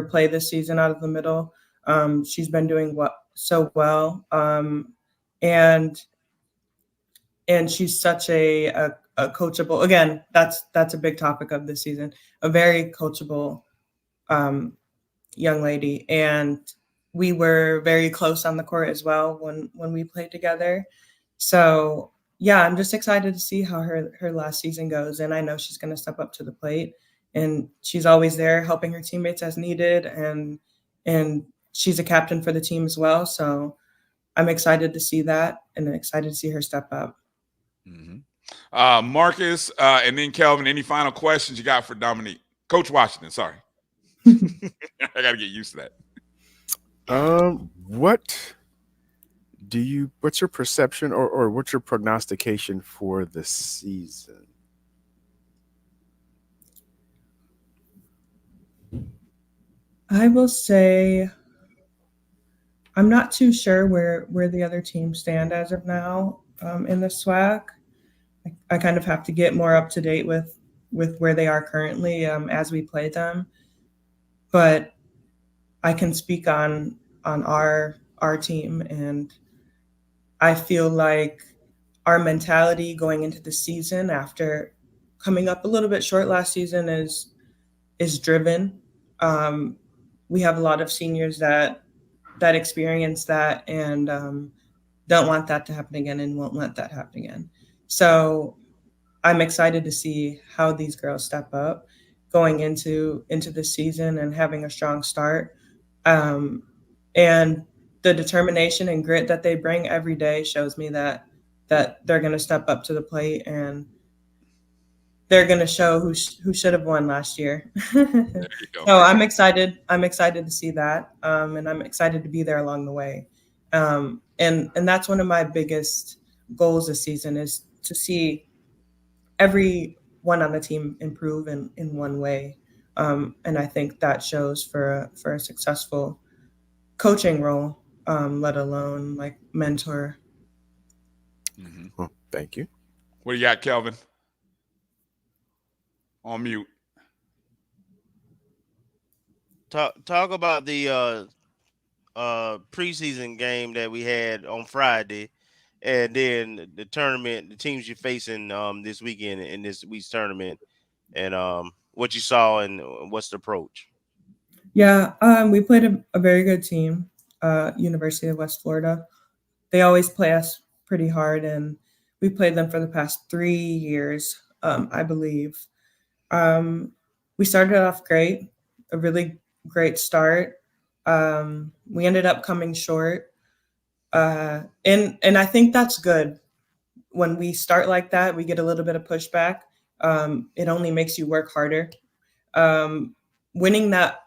play this season out of the middle. She's been doing so well, and she's such a coachable. Again, that's a big topic of this season. A very coachable young lady, and we were very close on the court as well when we played together. So yeah, I'm just excited to see how her last season goes, and I know she's going to step up to the plate. And she's always there helping her teammates as needed. And she's a captain for the team as well. So I'm excited to see that and excited to see her step up. Mm-hmm. Marcus, and then Kelvin, any final questions you got for Dominique? Coach Washington, sorry. I got to get used to that. What's your perception or what's your prognostication for the season? I will say I'm not too sure where the other teams stand as of now in the SWAC. I kind of have to get more up to date with where they are currently as we play them. But I can speak on our team, and I feel like our mentality going into the season after coming up a little bit short last season is driven. We have a lot of seniors that experience that and don't want that to happen again and won't let that happen again. So I'm excited to see how these girls step up going into the season and having a strong start. And the determination and grit that they bring every day shows me that they're going to step up to the plate and they're going to show who should have won last year. So I'm excited. I'm excited to see that. And I'm excited to be there along the way. And that's one of my biggest goals this season is to see everyone on the team improve in one way. And I think that shows for a successful coaching role, let alone like mentor. Mm-hmm. Well, thank you. What do you got, Kelvin? On mute. Talk about the preseason game that we had on Friday, and then the tournament, the teams you're facing this weekend in this week's tournament, and what you saw and what's the approach. Yeah, we played a very good team, University of West Florida. They always play us pretty hard, and we played them for the past 3 years, I believe. We started off great, a really great start. We ended up coming short. And I think that's good. When we start like that, we get a little bit of pushback. It only makes you work harder. Winning that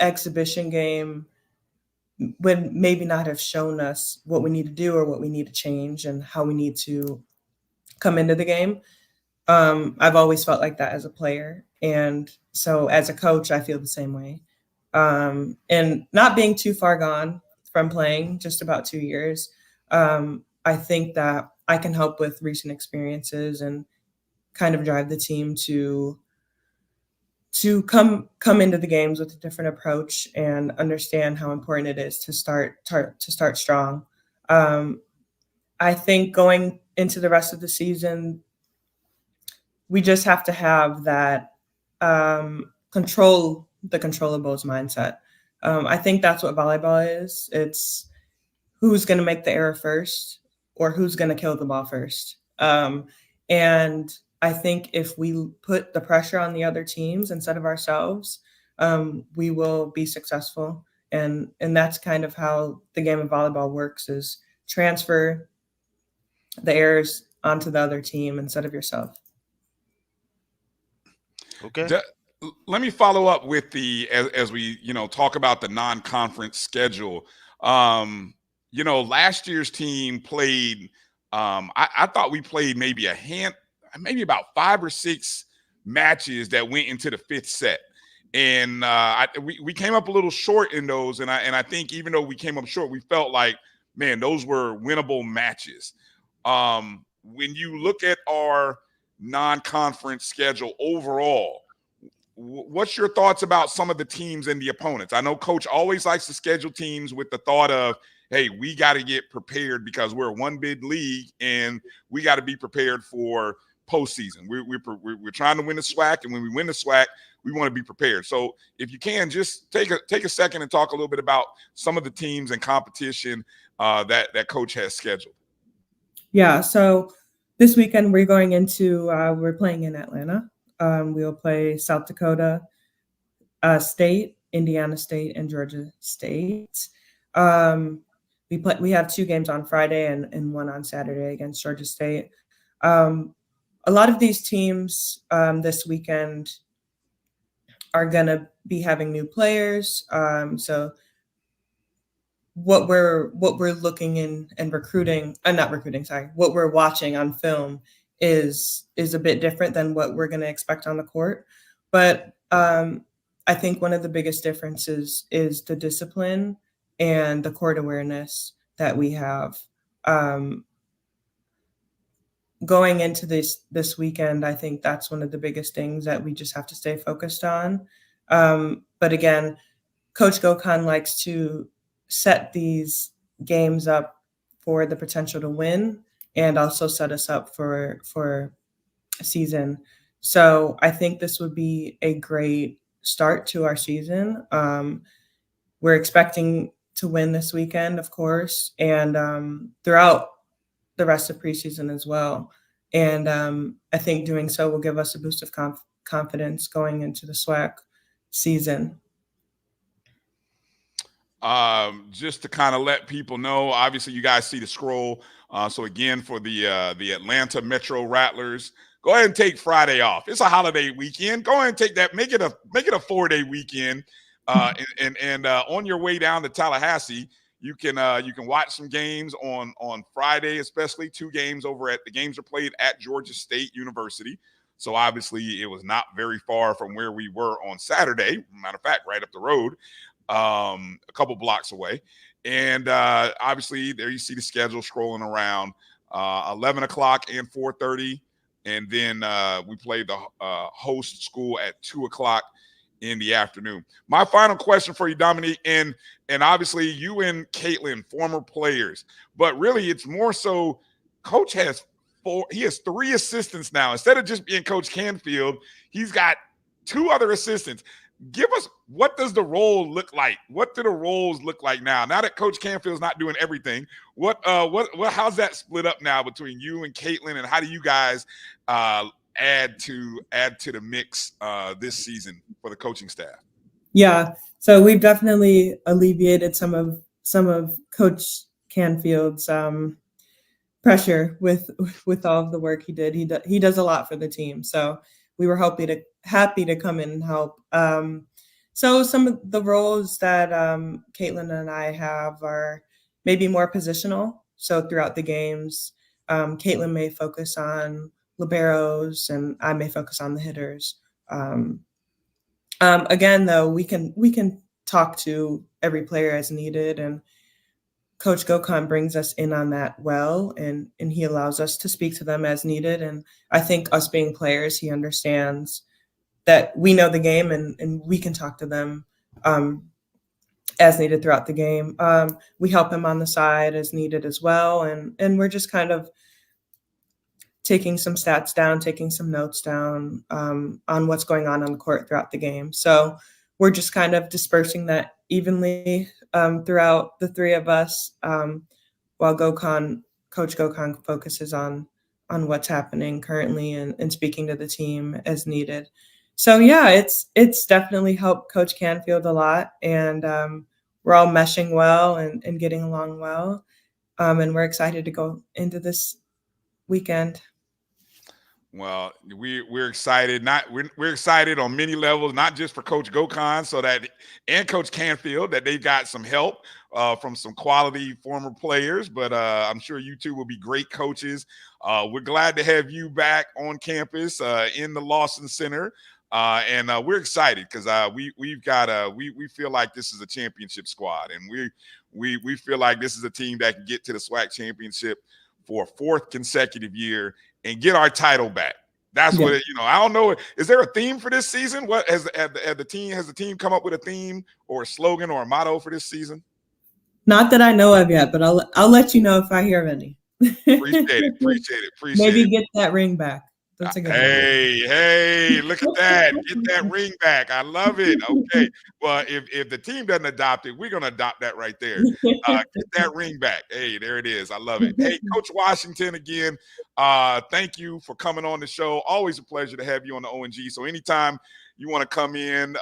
exhibition game would maybe not have shown us what we need to do or what we need to change and how we need to come into the game. I've always felt like that as a player. And so as a coach, I feel the same way. And not being too far gone from playing, just about 2 years, I think that I can help with recent experiences and kind of drive the team to come into the games with a different approach and understand how important it is to start strong. I think going into the rest of the season, we just have to have that controllables mindset. I think that's what volleyball is. It's who's going to make the error first or who's going to kill the ball first. And I think if we put the pressure on the other teams instead of ourselves, we will be successful. And that's kind of how the game of volleyball works, is transfer the errors onto the other team instead of yourself. Okay. Let me follow up with as we talk about the non-conference schedule. Last year's team played. I thought we played maybe about 5 or 6 matches that went into the 5th set, and we came up a little short in those. And I think even though we came up short, we felt like, man, those were winnable matches. When you look at our non-conference schedule overall, what's your thoughts about some of the teams and the opponents? I know Coach always likes to schedule teams with the thought of, hey, we got to get prepared because we're a one-bid league and we got to be prepared for postseason. We're trying to win the SWAC, and when we win the SWAC, we want to be prepared. So if you can, just take a second and talk a little bit about some of the teams and competition that Coach has scheduled. Yeah, so this weekend we're going into we're playing in Atlanta. We'll play South Dakota State, Indiana State, and Georgia State. We have 2 games on Friday and 1 on Saturday against Georgia State. A lot of these teams this weekend are going to be having new players. So what we're looking in and recruiting, what we're watching on film is a bit different than what we're going to expect on the court. But I think one of the biggest differences is the discipline and the court awareness that we have. Going into this weekend, I think that's one of the biggest things that we just have to stay focused on. But again, Coach Gokhan likes to set these games up for the potential to win and also set us up for a season. So I think this would be a great start to our season. We're expecting to win this weekend, of course, and throughout the rest of preseason as well. And I think doing so will give us a boost of confidence going into the SWAC season. Just to kind of let people know, obviously you guys see the scroll. So again, for the Atlanta Metro Rattlers, go ahead and take Friday off. It's a holiday weekend. Go ahead and take that. Make it a 4-day weekend. And on your way down to Tallahassee, you can watch some games on Friday, especially 2 games the games are played at Georgia State University. So obviously it was not very far from where we were on Saturday. Matter of fact, right up the road, a couple blocks away. And obviously there you see the schedule scrolling around, 11 o'clock and 4:30. And then we play the host school at 2 o'clock in the afternoon. My final question for you, Dominique, and obviously you and Caitlin, former players, but really it's more so Coach has 3 assistants now. Instead of just being Coach Canfield, he's got 2 other assistants. Give us, what does the role look like? What do the roles look like now? Now that Coach Canfield's not doing everything, how's that split up now between you and Caitlin, and how do you guys add to the mix this season for the coaching staff? Yeah, so we've definitely alleviated some of Coach Canfield's pressure with all of the work he did. He does a lot for the team, so we were happy to come in and help. So some of the roles that Caitlin and I have are maybe more positional. So throughout the games, Caitlin may focus on liberos and I may focus on the hitters. Again, though, we can talk to every player as needed, and Coach Gokhan brings us in on that well, and he allows us to speak to them as needed. And I think us being players, he understands that we know the game and we can talk to them as needed throughout the game. We help him on the side as needed as well. And we're just kind of taking some stats down, taking some notes down on what's going on the court throughout the game. So we're just kind of dispersing that evenly throughout the three of us, while Coach Gokhan focuses on what's happening currently and speaking to the team as needed. So yeah, it's definitely helped Coach Canfield a lot, and we're all meshing well and getting along well, and we're excited to go into this weekend. Well, we're excited. We're excited on many levels, not just for Coach Gokhan, and Coach Canfield, that they've got some help from some quality former players. But I'm sure you two will be great coaches. We're glad to have you back on campus in the Lawson Center, and we're excited because we feel like this is a championship squad, and we feel like this is a team that can get to the SWAC championship for a fourth consecutive year and get our title back. That's what I don't know. Is there a theme for this season? What has the team come up with a theme or a slogan or a motto for this season? Not that I know of yet, but I'll let you know if I hear of any. Appreciate it. Maybe get that ring back. That's a good one. Hey, look at that. Get that ring back. I love it. Okay. Well, if the team doesn't adopt it, we're going to adopt that right there. Get that ring back. Hey, there it is. I love it. Hey, Coach Washington, again, thank you for coming on the show. Always a pleasure to have you on the O&G. So anytime you want to come in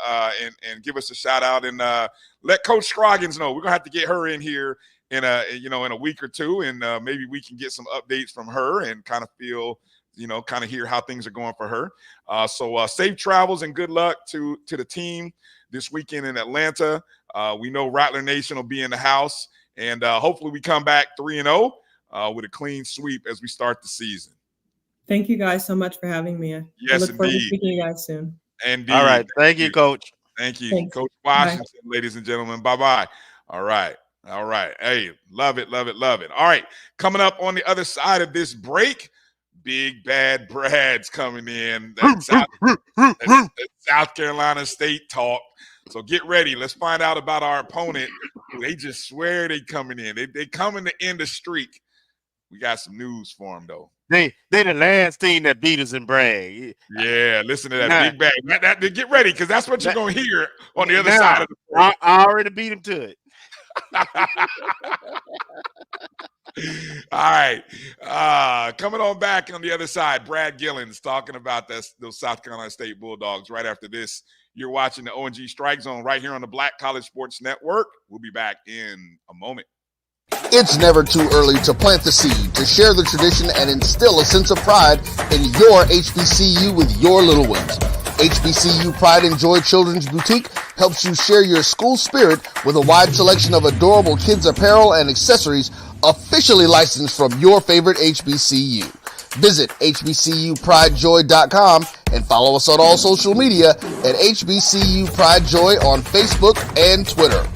and give us a shout out and let Coach Scroggins know. We're going to have to get her in here in a week or two, and maybe we can get some updates from her and kind of hear how things are going for her. So safe travels and good luck to the team this weekend in Atlanta. We know Rattler Nation will be in the house, and hopefully we come back 3-0 with a clean sweep as we start the season. Thank you guys so much for having me. Yes, I look forward to indeed. speaking to you guys soon. Indeed. All right. Thank you, Coach. Thank you. Thanks. Coach Washington, ladies and gentlemen. Bye-bye. All right. Hey, love it. All right. Coming up on the other side of this break, Big Bad Brad's coming in. That's South Carolina State talk. So get ready. Let's find out about our opponent. They just swear they coming in. They coming to end the streak. We got some news for them, though. They the last team that beat us in Bryan. Yeah, listen to that Big Bad. Get ready, because that's what you're going to hear on the other side of the break. I already beat him to it. All right. Coming on back on the other side, Brad Gillens talking about those South Carolina State Bulldogs. Right after this, you're watching the O&G Strike Zone right here on the Black College Sports Network. We'll be back in a moment. It's never too early to plant the seed, to share the tradition, and instill a sense of pride in your HBCU with your little ones. HBCU Pride and Joy Children's Boutique helps you share your school spirit with a wide selection of adorable kids apparel and accessories officially licensed from your favorite HBCU. Visit hbcupridejoy.com and follow us on all social media at HBCU Pride Joy on Facebook and Twitter.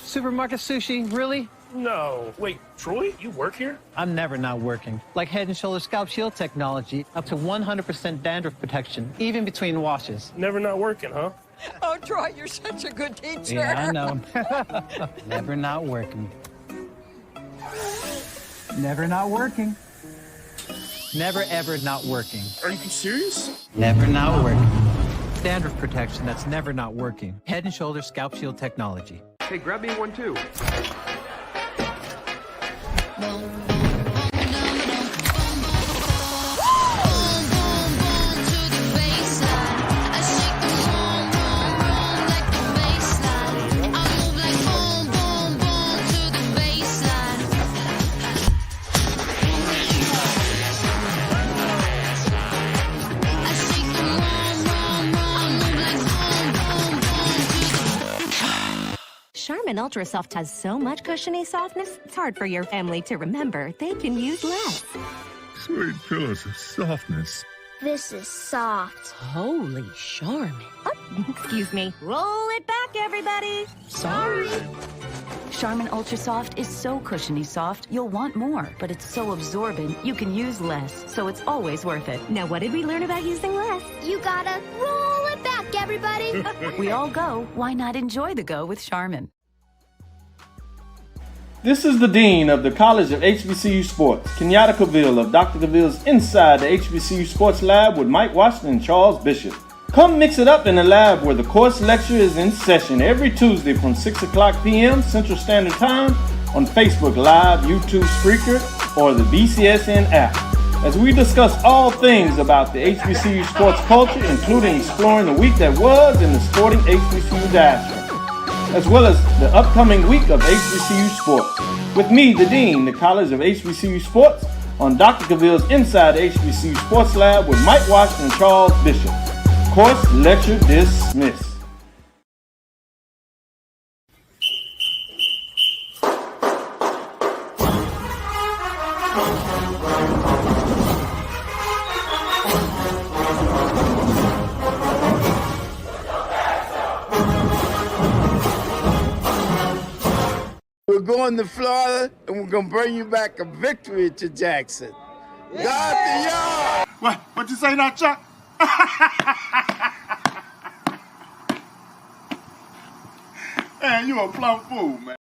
Supermarket sushi, really? No. Wait, Troy, you work here? I'm never not working. Like Head & Shoulders Scalp Shield technology, up to 100% dandruff protection, even between washes. Never not working, huh? Oh, Troy, you're such a good teacher. Yeah, I know. Never not working. Never not working. Never, ever not working. Are you serious? Never not working. Dandruff protection that's never not working. Head & Shoulders Scalp Shield technology. Hey, grab me one too. Charmin Ultra Soft has so much cushiony softness, it's hard for your family to remember they can use less. Sweet pillows of softness. This is soft. Holy Charmin. Oh, excuse me. Roll it back, everybody. Sorry. Charmin Ultra Soft is so cushiony soft, you'll want more, but it's so absorbent, you can use less, so it's always worth it. Now, what did we learn about using less? You gotta roll it back, everybody. We all go. Why not enjoy the go with Charmin? This is the Dean of the College of HBCU Sports, Kenyatta Cavill of Dr. Cavill's Inside the HBCU Sports Lab with Mike Washington and Charles Bishop. Come mix it up in the lab where the course lecture is in session every Tuesday from 6 o'clock p.m. Central Standard Time on Facebook Live, YouTube Spreaker, or the BCSN app. As we discuss all things about the HBCU sports culture, including exploring the week that was in the sporting HBCU diaspora, as well as the upcoming week of HBCU sports. With me, the Dean, the College of HBCU Sports, on Dr. Cavill's Inside the HBCU Sports Lab with Mike Washington and Charles Bishop. Course lecture dismissed. We're going to Florida, and we're going to bring you back a victory to Jackson. God the yard! What you say now, Chuck? Man, you a plum fool, man.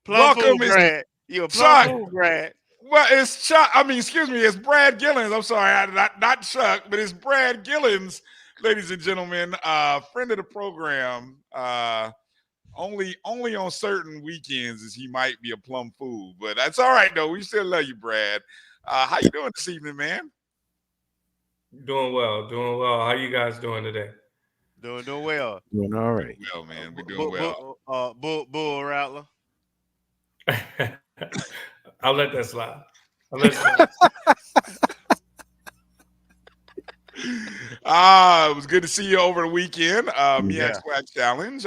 Plum fool, Brad. You a plum fool, Brad. Well, it's Chuck. It's Brad Gillens. I'm sorry, not Chuck, but it's Brad Gillens, ladies and gentlemen. Friend of the program. Only on certain weekends is he might be a plum fool, but that's all right though. We still love you, Brad. How you doing this evening, man? Doing well. How you guys doing today? Doing well. Doing all right. Well, man, we're doing well. Bull Rattler. I'll let that slide. It was good to see you over the weekend. MEAC-SWAC Challenge.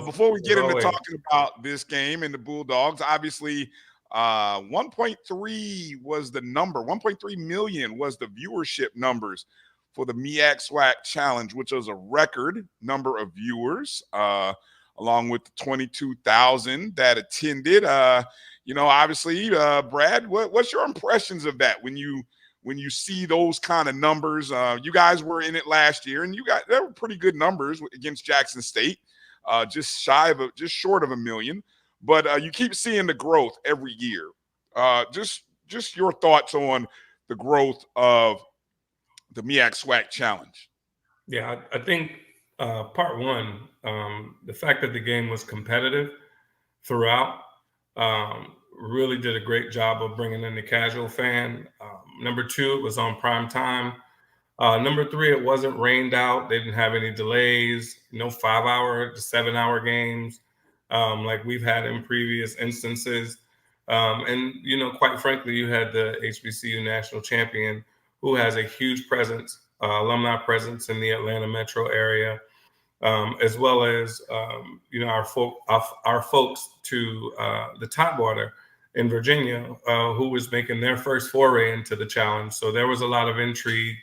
Before we get into talking about this game and the Bulldogs, obviously 1.3 was the number. 1.3 million was the viewership numbers for the MEAC-SWAC Challenge, which was a record number of viewers, along with the 22,000 that attended. Obviously, Brad, what's your impressions of that when you see those kind of numbers? You guys were in it last year, and there were pretty good numbers against Jackson State, just short of a million. But you keep seeing the growth every year. Just your thoughts on the growth of the MEAC-SWAC Challenge. Yeah, I think part one, the fact that the game was competitive throughout, really did a great job of bringing in the casual fan. Number two, it was on prime time. Number three, it wasn't rained out. They didn't have any delays, no 5-hour to 7-hour games like we've had in previous instances. And, quite frankly, you had the HBCU national champion who has a huge presence, alumni presence in the Atlanta metro area, as well as, our folks to the Tidewater in Virginia, who was making their first foray into the challenge. So there was a lot of intrigue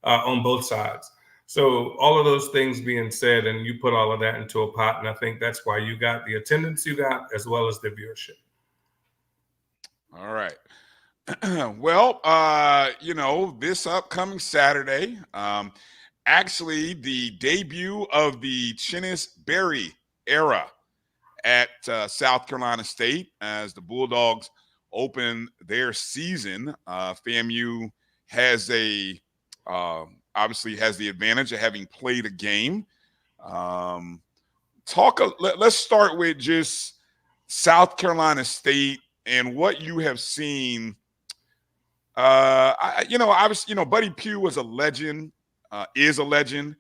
on both sides. So all of those things being said, and you put all of that into a pot, and I think that's why you got the attendance you got, as well as the viewership. All right. Well, this upcoming Saturday, actually the debut of the Chinnis Berry era at South Carolina State as the Bulldogs open their season. FAMU has obviously has the advantage of having played a game. Let's start with just South Carolina State and what you have seen. Obviously, Buddy Pugh was a legend, is a legend.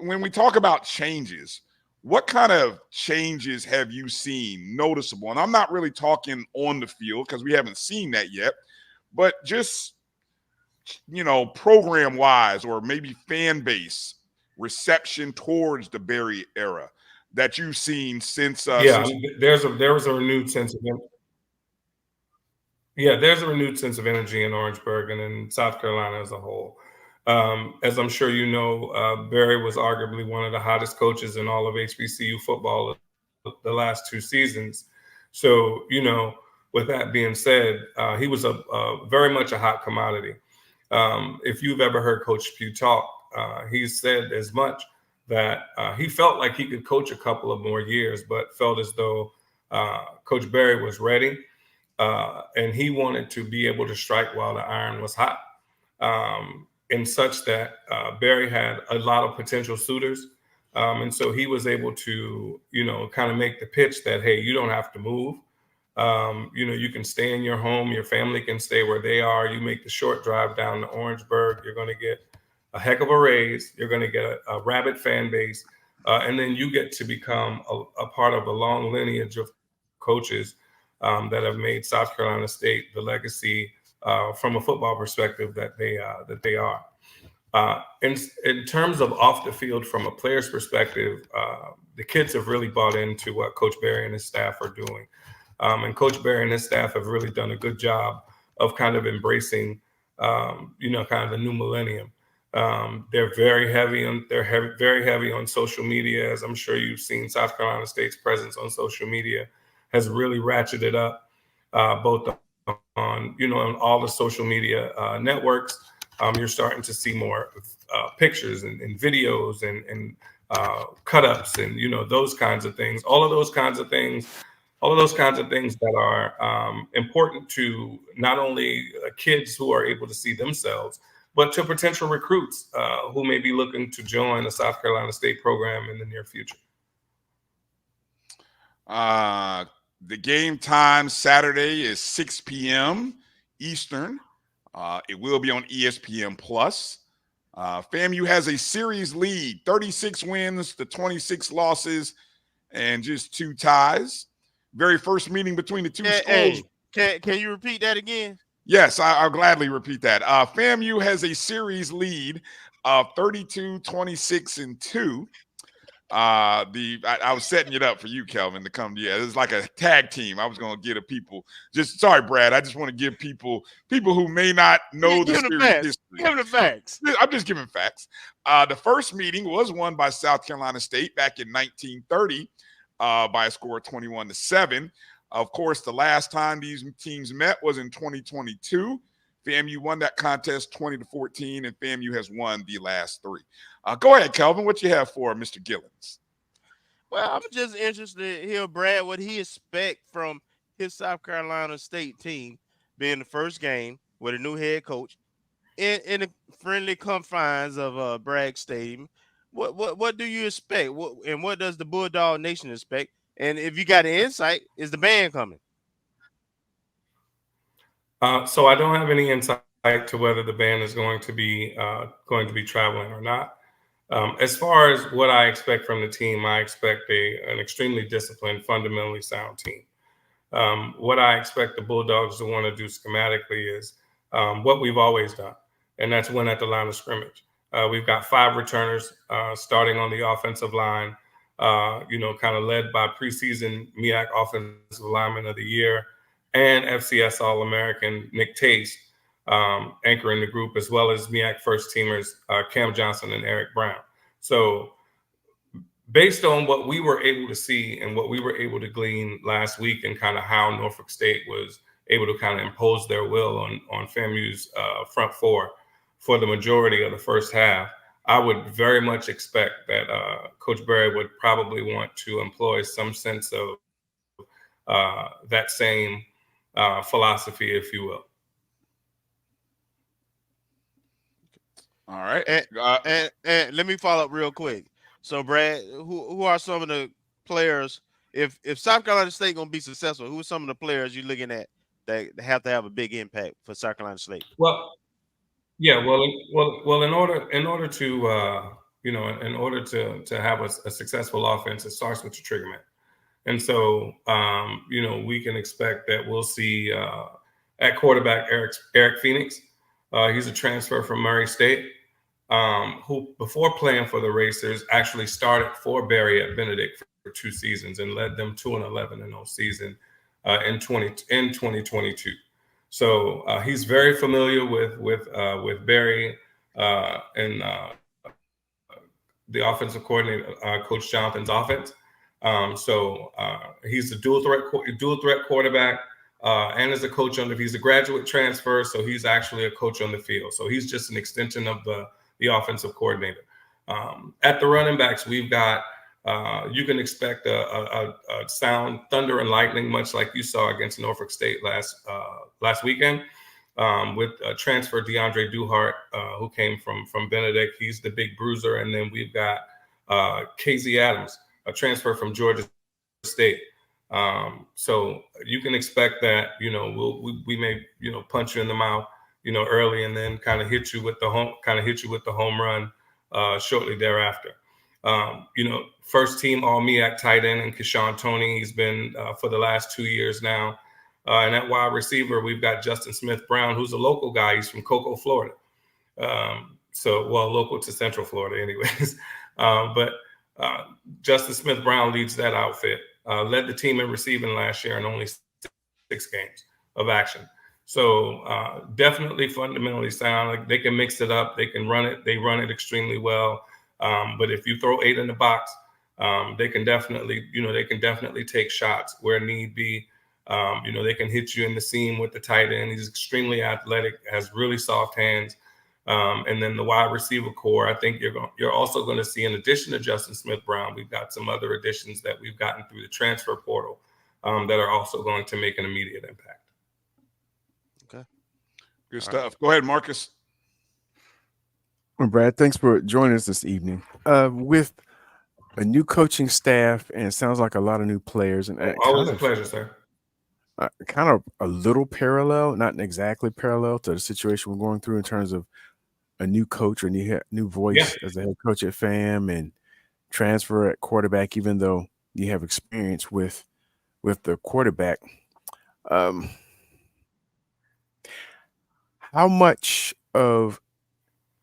When we talk about changes, what kind of changes have you seen noticeable? And I'm not really talking on the field because we haven't seen that yet, but just, program-wise or maybe fan base reception towards the Berry era that you've seen since. There was a renewed sense of Yeah, there's a renewed sense of energy in Orangeburg and in South Carolina as a whole. As I'm sure you know, Barry was arguably one of the hottest coaches in all of HBCU football the last 2 seasons. So, you know, with that being said, he was a very much a hot commodity. If you've ever heard Coach Pugh talk, he said as much that he felt like he could coach a couple of more years, but felt as though Coach Barry was ready. And he wanted to be able to strike while the iron was hot, in such that Barry had a lot of potential suitors. And so he was able to, you know, kind of make the pitch that, hey, you don't have to move. You know, you can stay in your home. Your family can stay where they are. You make the short drive down to Orangeburg. You're going to get a heck of a raise. You're going to get a rabid fan base. And then you get to become a part of a long lineage of coaches that have made South Carolina State the legacy from a football perspective that they are. In terms of off the field, from a player's perspective, the kids have really bought into what Coach Barry and his staff are doing. And Coach Barry and his staff have really done a good job of kind of embracing, you know, kind of the new millennium. They're very heavy on social media. As I'm sure you've seen, South Carolina State's presence on social media has really ratcheted up, both on, you know, on all the social media networks. You're starting to see more pictures and videos and cut-ups and, you know, those kinds of things. All of those kinds of things that are important to not only kids who are able to see themselves, but to potential recruits who may be looking to join the South Carolina State program in the near future. The game time Saturday is 6 p.m. Eastern. It will be on ESPN Plus. FAMU has a series lead, 36 wins to 26 losses and just 2 ties. Very first meeting between the two schools. Hey, can you repeat that again? Yes, I'll gladly repeat that. FAMU has a series lead of 32, 26, and 2. I was setting it up for you, Kelvin, to come. Yeah, it's like a tag team. I was going to give people. Sorry, Brad. I just want to give people who may not know the series history. Give them the facts. I'm just giving facts. The first meeting was won by South Carolina State back in 1930 by a score of 21-7. Of course, the last time these teams met was in 2022. FAMU won that contest 20-14, and FAMU has won the last 3. Go ahead, Kelvin. What you have for Mr. Gillens? Well, I'm just interested to hear Brad what he expect from his South Carolina State team being the first game with a new head coach in the friendly confines of Bragg Stadium. What do you expect? What does the Bulldog Nation expect? And if you got an insight, is the band coming? So I don't have any insight to whether the band is going to be traveling or not. As far as what I expect from the team, I expect an extremely disciplined, fundamentally sound team. What I expect the Bulldogs to want to do schematically is what we've always done, and that's win at the line of scrimmage. We've got 5 returners starting on the offensive line, you know, kind of led by preseason MEAC Offensive Lineman of the Year and FCS All-American Nick Tace anchoring the group, as well as MEAC first teamers Cam Johnson and Eric Brown. So based on what we were able to see and what we were able to glean last week and kind of how Norfolk State was able to kind of impose their will on FAMU's front four for the majority of the first half, I would very much expect that Coach Barry would probably want to employ some sense of that same philosophy, if you will. All right. And let me follow up real quick. So, Brad, who are some of the players? If South Carolina State gonna be successful, who are some of the players you're looking at that have to have a big impact for South Carolina State? Well, yeah. Well. In order to in order to have a successful offense, it starts with your trigger man. And so, we can expect that we'll see at quarterback Eric Phoenix. He's a transfer from Murray State, who before playing for the Racers actually started for Barry at Benedict for 2 seasons and led them to an 11-0 season in 2022. So he's very familiar with Barry and the offensive coordinator, Coach Jonathan's offense. So he's a dual threat quarterback, and as a coach he's a graduate transfer, so he's actually a coach on the field. So he's just an extension of the offensive coordinator. At the running backs, we've got you can expect a sound thunder and lightning, much like you saw against Norfolk State last weekend. With transfer DeAndre Duhart, who came from Benedict. He's the big bruiser. And then we've got KZ Adams, a transfer from Georgia State. So you can expect that, we may, punch you in the mouth, early, and then kind of hit you with the home run shortly thereafter. First team all MEAC tight end and Keshawn Toney. He's been for the last 2 years now. And at wide receiver, we've got Justin Smith-Brown, who's a local guy. He's from Cocoa, Florida. Local to Central Florida anyways. But Justin Smith-Brown leads that outfit. Led the team in receiving last year in only 6 games of action. So definitely fundamentally sound. Like they can mix it up. They can run it. They run it extremely well. But if you throw 8 in the box, they can definitely take shots where need be. They can hit you in the seam with the tight end. He's extremely athletic, has really soft hands. And then the wide receiver core, I think you're also going to see, in addition to Justin Smith-Brown, we've got some other additions that we've gotten through the transfer portal that are also going to make an immediate impact. Okay. Good stuff. Go ahead, Marcus. Well, Brad, thanks for joining us this evening. With a new coaching staff, and it sounds like a lot of new players. And always a pleasure, sir. Kind of a little parallel, not exactly parallel to the situation we're going through in terms of a new coach or new voice as a head coach at FAM and transfer at quarterback, even though you have experience with the quarterback. How much of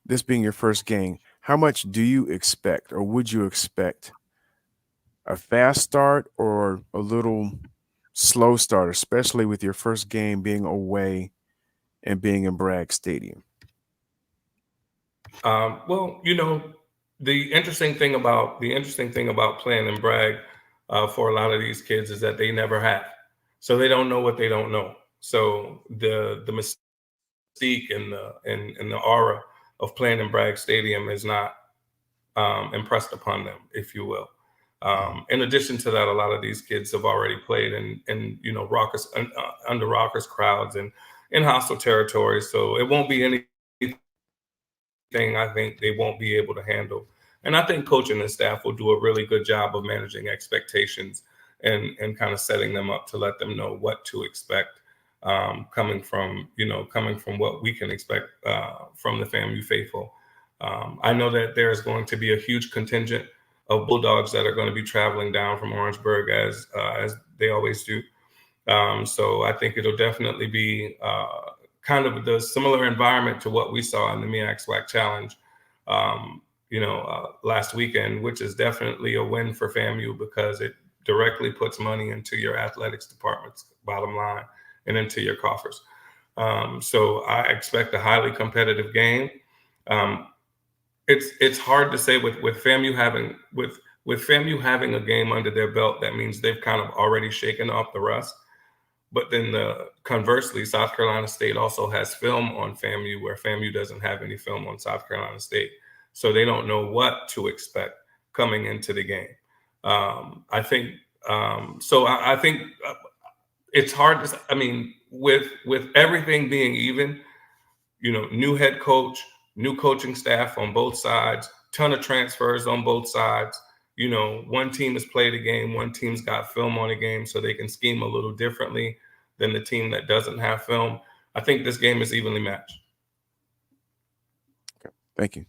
this being your first game, how much do you expect, or would you expect, a fast start or a little slow start, especially with your first game being away and being in Bragg Stadium? The interesting thing about playing in Bragg for a lot of these kids is that they never have, so they don't know what they don't know. So the mystique and the aura of playing in Bragg Stadium is not impressed upon them, if you will. In addition to that, a lot of these kids have already played in raucous under raucous crowds and in hostile territories, so it won't be anything I think they won't be able to handle. And I think coaching and staff will do a really good job of managing expectations and kind of setting them up to let them know what to expect, coming from what we can expect from the FAMU faithful. I know that there is going to be a huge contingent of Bulldogs that are going to be traveling down from Orangeburg as they always do. So I think it'll definitely be kind of the similar environment to what we saw in the MEAC-SWAC Challenge, last weekend, which is definitely a win for FAMU because it directly puts money into your athletics department's bottom line and into your coffers. So I expect a highly competitive game. It's hard to say with FAMU having a game under their belt. That means they've kind of already shaken off the rust. But then conversely, South Carolina State also has film on FAMU where FAMU doesn't have any film on South Carolina State. So they don't know what to expect coming into the game. I think it's hard to, with everything being even, new head coach, new coaching staff on both sides, ton of transfers on both sides. One team has played a game, one team's got film on a game, so they can scheme a little differently than the team that doesn't have film. I think this game is evenly matched. Okay, thank you.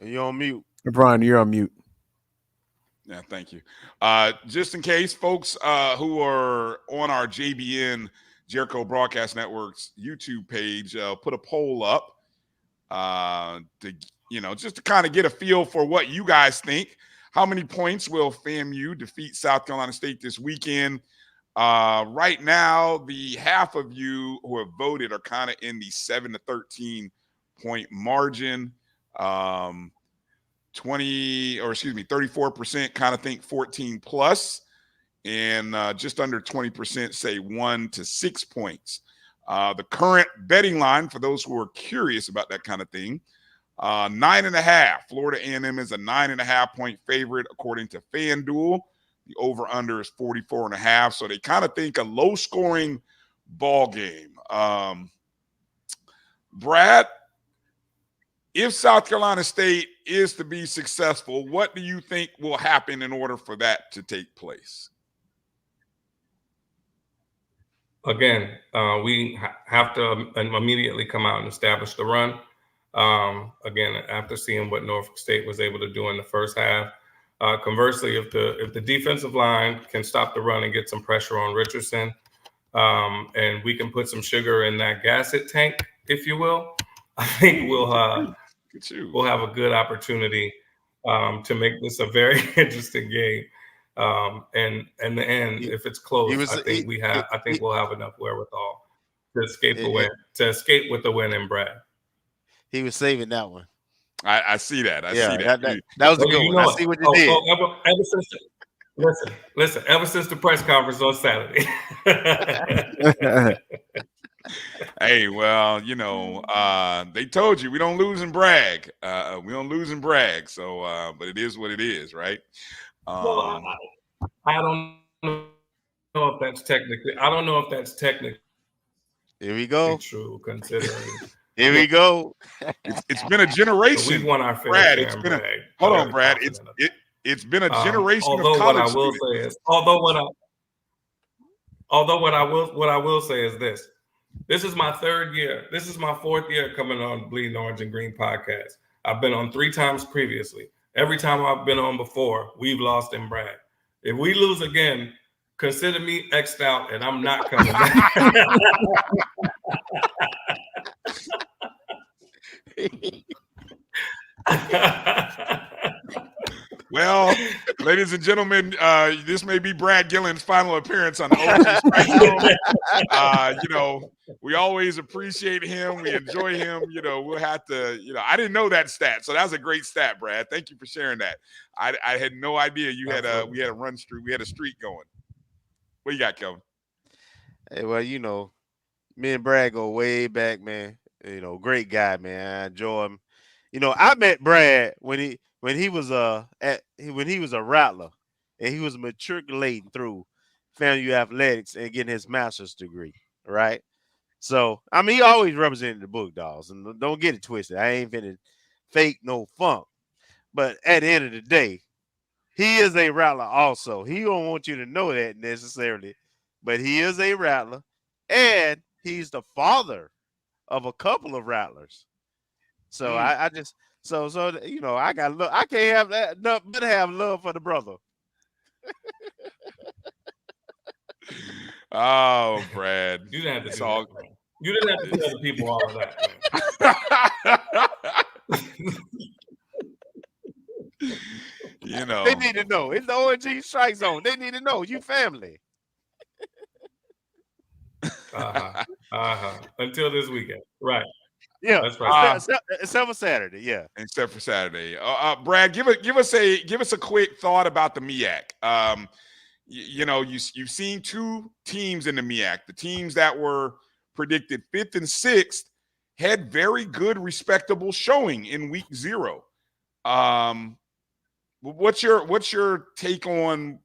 You're on mute. Bryan, you're on mute. Yeah, thank you. Just in case folks who are on our JBN Jericho Broadcast Network's YouTube page, put a poll up to just to kind of get a feel for what you guys think. How many points will FAMU defeat South Carolina State this weekend? Right now, the half of you who have voted are kind of in the 7 to 13 point margin. 34% kind of think 14 plus, and just under 20% say 1 to 6 points. The current betting line, for those who are curious about that kind of thing, 9.5. Florida A&M is a 9.5 point favorite according to FanDuel. The over/under is 44.5. So they kind of think a low-scoring ball game. Brad, if South Carolina State is to be successful, what do you think will happen in order for that to take place? Again, we have to immediately come out and establish the run. Again, after seeing what Norfolk State was able to do in the first half. Conversely, if the defensive line can stop the run and get some pressure on Richardson, and we can put some sugar in that gasset tank, if you will, I think we'll have a good opportunity to make this a very interesting game. And in the end, if it's close, I think we'll have enough wherewithal to escape with the win in Brad. He was saving that one. I see that. I see that. That was a good one. I see what you did. Listen, ever since the press conference on Saturday. Hey, well, they told you we don't lose and brag. We don't lose and brag. So, but it is what it is, right? Well, I don't know if that's technically. I don't know if that's technically. Here we go. True, considering. Here we go. It's been a generation. We've won our fair Brad, share. It's been hold on, Brad. It's been a generation of although college what I will students. say is, what I will say is this. This is my third year. This is my fourth year coming on Bleeding Orange and Green podcast. I've been on 3 times previously. Every time I've been on before, we've lost in Brad. If we lose again, consider me X'd out, and I'm not coming back. Well, ladies and gentlemen, this may be Brad Gillens' final appearance on the O&G StrikeZone. We always appreciate him. We enjoy him. We'll have to, I didn't know that stat. So that was a great stat, Brad. Thank you for sharing that. I had no idea we had a run streak. We had a streak going. What you got, Kelvin? Hey, well, me and Brad go way back, man. Great guy, man. I enjoy him. I met Brad when he was a rattler, and he was matriculating through FAMU Athletics and getting his master's degree, right? So, he always represented the Bulldogs, and don't get it twisted. I ain't finna fake no funk. But at the end of the day, he is a rattler also. He don't want you to know that necessarily, but he is a rattler, and he's the father of a couple of rattlers. So I just I got love. I can't have that, but have love for the brother. Oh, Brad, you didn't have to tell the people all of that. They need to know. It's the O&G StrikeZone. They need to know you family. Until this weekend, right? Yeah, that's right. Except for Saturday, yeah. Except for Saturday. Brad, give us a quick thought about the MEAC. You've seen 2 teams in the MEAC. The teams that were predicted 5th and 6th had very good, respectable showing in week 0. What's your take on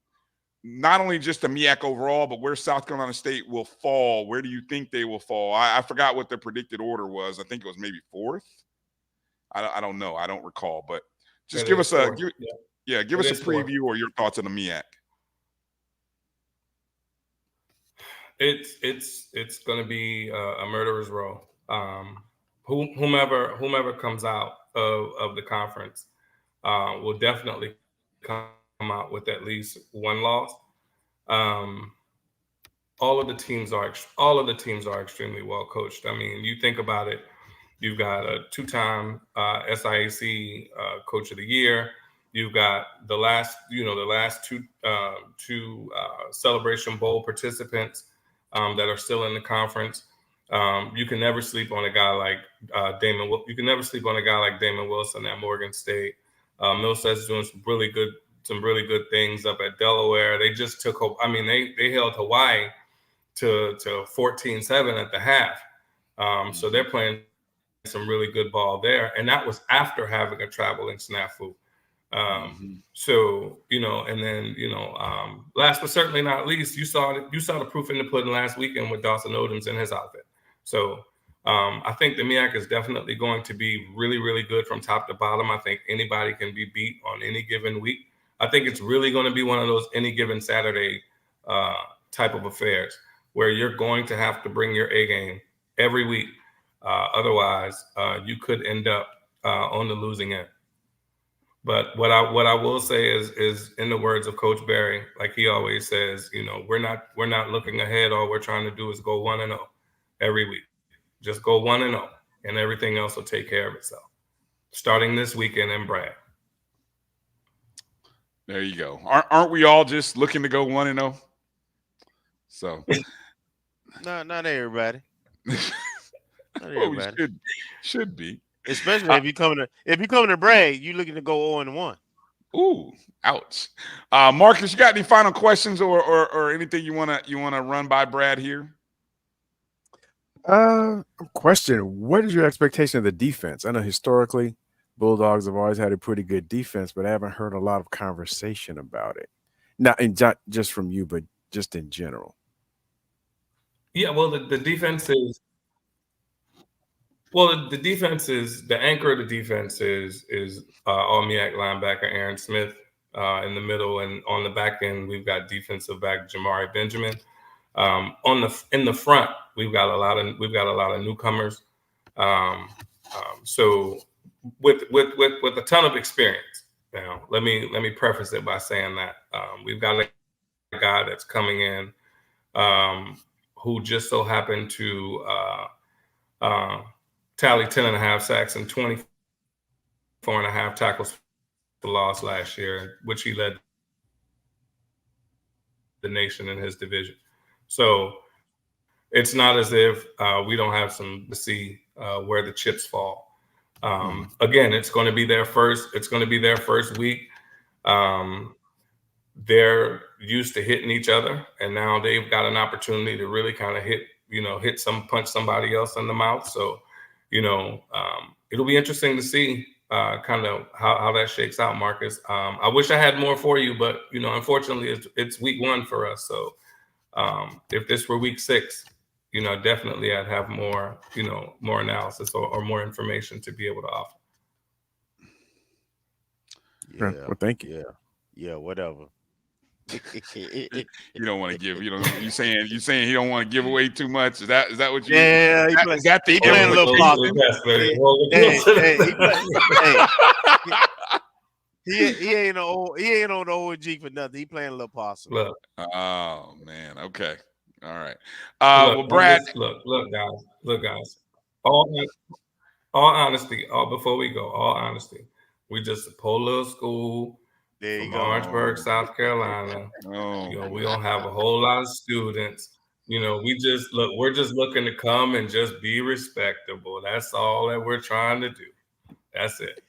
not only just the MEAC overall, but where South Carolina State will fall? Where do you think they will fall? I forgot what the predicted order was. I think it was maybe 4th. I don't know. I don't recall. But just give us a preview or your thoughts on the MEAC. It's going to be a murderer's row. Whomever comes out of the conference will definitely come out with at least 1 loss. All of the teams are extremely well coached. You think about it. You've got a 2-time SIAC Coach of the Year. You've got the last two Celebration Bowl participants that are still in the conference. You can never sleep on a guy like Damon. You can never sleep on a guy like Damon Wilson at Morgan State. Millset's doing some really good things up at Delaware. They just took. They held Hawaii to 14-7 at the half. So they're playing some really good ball there, and that was after having a traveling snafu. So, and then, last but certainly not least, you saw the proof in the pudding last weekend with Dawson Odoms in his outfit. So I think the MEAC is definitely going to be really, really good from top to bottom. I think anybody can be beat on any given week. I think it's really going to be one of those any given Saturday type of affairs where you're going to have to bring your A game every week. Otherwise, you could end up on the losing end. But what I will say is in the words of Coach Barry, like he always says, we're not looking ahead. All we're trying to do is go 1-0 every week. Just go 1-0, and everything else will take care of itself. Starting this weekend in Bryan. There you go. Aren't we all just looking to go 1-0? So, no, not everybody. Well, we should be. Especially if you come to Bragg, you looking to go 0-1. Ooh, ouch. Marcus, you got any final questions or anything you wanna run by Brad here? Question: what is your expectation of the defense? I know historically Bulldogs have always had a pretty good defense, but I haven't heard a lot of conversation about it. Not just from you, but just in general. Yeah, well, the defense is. Well, the defense is the anchor of the defense is all MEAC linebacker Aaron Smith in the middle, and on the back end we've got defensive back Jamari Benjamin. In the front we've got a lot of newcomers. So with a ton of experience. Now let me preface it by saying that we've got a guy that's coming in who just so happened to tally 10.5 sacks and 24.5 tackles for loss last year, which he led the nation in his division. So it's not as if we don't have some to see where the chips fall. Again, it's going to be their first. It's going to be their first week. They're used to hitting each other, and now they've got an opportunity to really kind of punch somebody else in the mouth. So. It'll be interesting to see kind of how that shakes out, Marcus. I wish I had more for you, but unfortunately, it's week 1 for us. So if this were week 6, definitely I'd have more analysis or more information to be able to offer. Yeah. Well, thank you. Yeah, whatever. You don't want to give. You saying he don't want to give away too much. Is that what you? Yeah, is that the playing a little possum. He ain't on the O&G for nothing. He playing a little possum. Look. Oh man. Okay. All right. Well, Brad. Look, guys. All honesty. Before we go, all honesty. We just a poor little school. There you from go. Orangeburg, South Carolina. We don't have a whole lot of students. We're just looking to come and just be respectable. That's all that we're trying to do. That's it.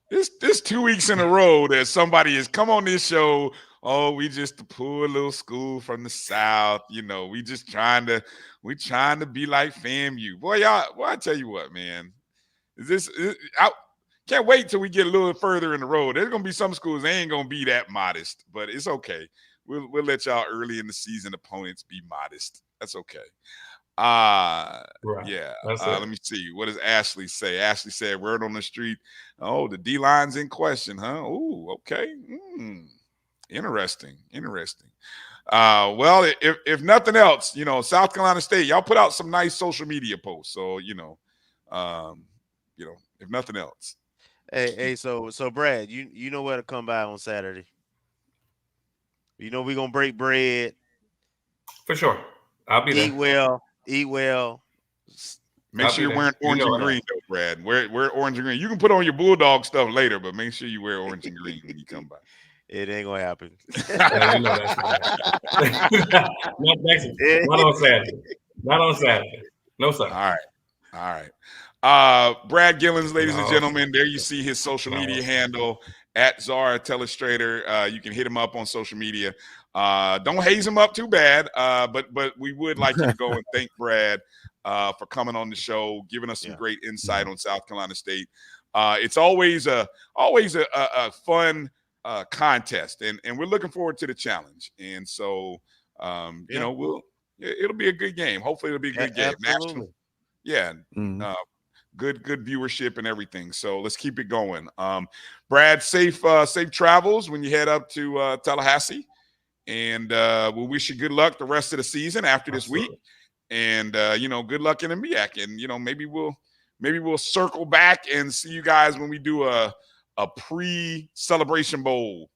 This 2 weeks in a row that somebody has come on this show. Oh, we just a poor little school from the South. We just trying to be like FAMU. Boy, I tell you what, man. Can't wait till we get a little further in the road. There's gonna be some schools they ain't gonna be that modest, but it's okay. We'll let y'all early in the season opponents be modest. That's okay. Right. Yeah. Let me see. What does Ashley say? Ashley said, "Word on the street. Oh, the D line's in question, huh? Ooh, okay. Interesting. Well, if nothing else, South Carolina State, y'all put out some nice social media posts. So if nothing else." Hey, so Brad, you know where to come by on Saturday. We're gonna break bread. For sure. I'll be there. Eat well. Make sure you're wearing orange and green, though, Brad. Wear orange and green. You can put on your Bulldog stuff later, but make sure you wear orange and green when you come by. It ain't gonna happen. Yeah, you know that's not not on Saturday. Not on Saturday. No, sir. All right. Brad Gillens, ladies and gentlemen, there you see his social media handle at Zara Telestrator. You can hit him up on social media. Don't haze him up too bad, but we would like you to go and thank Brad for coming on the show, giving us some great insight on South Carolina State. It's always a fun contest, and we're looking forward to the challenge. And so, you know, it'll be a good game. Hopefully, it'll be a good game. Absolutely. Good viewership and everything. So let's keep it going. Brad, safe travels when you head up to Tallahassee, and we'll wish you good luck the rest of the season after this week. And you know, good luck in the MEAC. And you know, maybe we'll circle back and see you guys when we do a pre-celebration bowl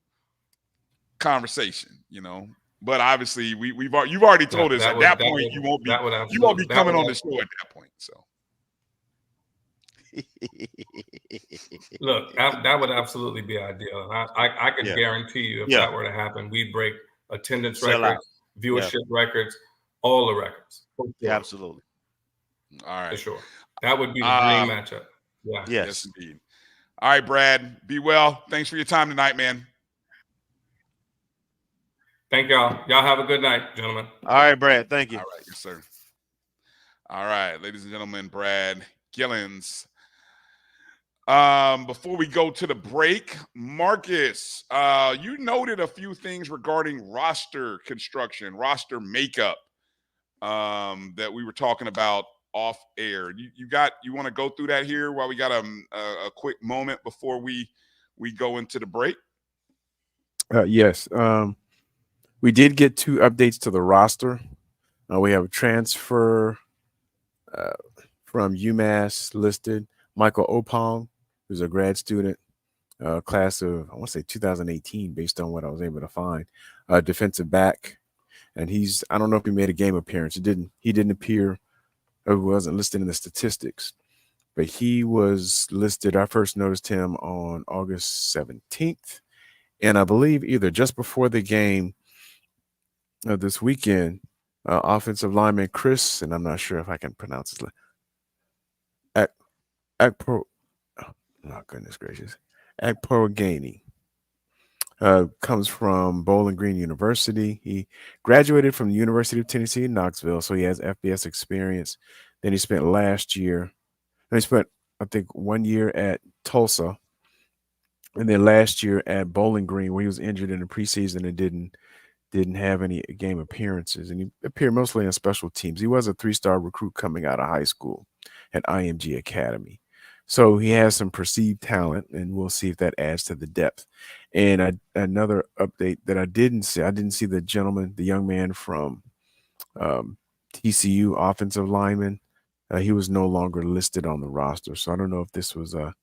conversation. You know, but obviously you've already told us at that point you won't be coming on the show at that point. So. Look, that would absolutely be ideal. I could guarantee you if that were to happen, we'd break attendance records, viewership records, all the records. Yeah, absolutely. All right. For sure. That would be the dream matchup. Yeah. Yes, indeed. All right, Brad. Be well. Thanks for your time tonight, man. Thank y'all. Y'all have a good night, gentlemen. All right, Brad. Thank you. All right, yes, sir. All right, ladies and gentlemen, Brad Gillens. Before we go to the break, Marcus, you noted a few things regarding roster construction, roster makeup, that we were talking about off air. You want to go through that here while we got a quick moment before we go into the break? Yes. We did get 2 updates to the roster. We have a transfer from UMass listed, Michael Opong, who's a grad student, class of, I want to say 2018, based on what I was able to find, defensive back. And I don't know if he made a game appearance. He didn't appear, or wasn't listed in the statistics, but he was listed. I first noticed him on August 17th. And I believe either just before the game this weekend, offensive lineman Chris, and I'm not sure if I can pronounce his name, oh, goodness gracious. Akporogani comes from Bowling Green University. He graduated from the University of Tennessee in Knoxville, so he has FBS experience. Then he spent I think 1 year at Tulsa, and then last year at Bowling Green, where he was injured in the preseason and didn't have any game appearances. And he appeared mostly on special teams. He was a 3-star recruit coming out of high school at IMG Academy. So he has some perceived talent, and we'll see if that adds to the depth. And another update that I didn't see the young man from TCU, offensive lineman. He was no longer listed on the roster. So I don't know if this was a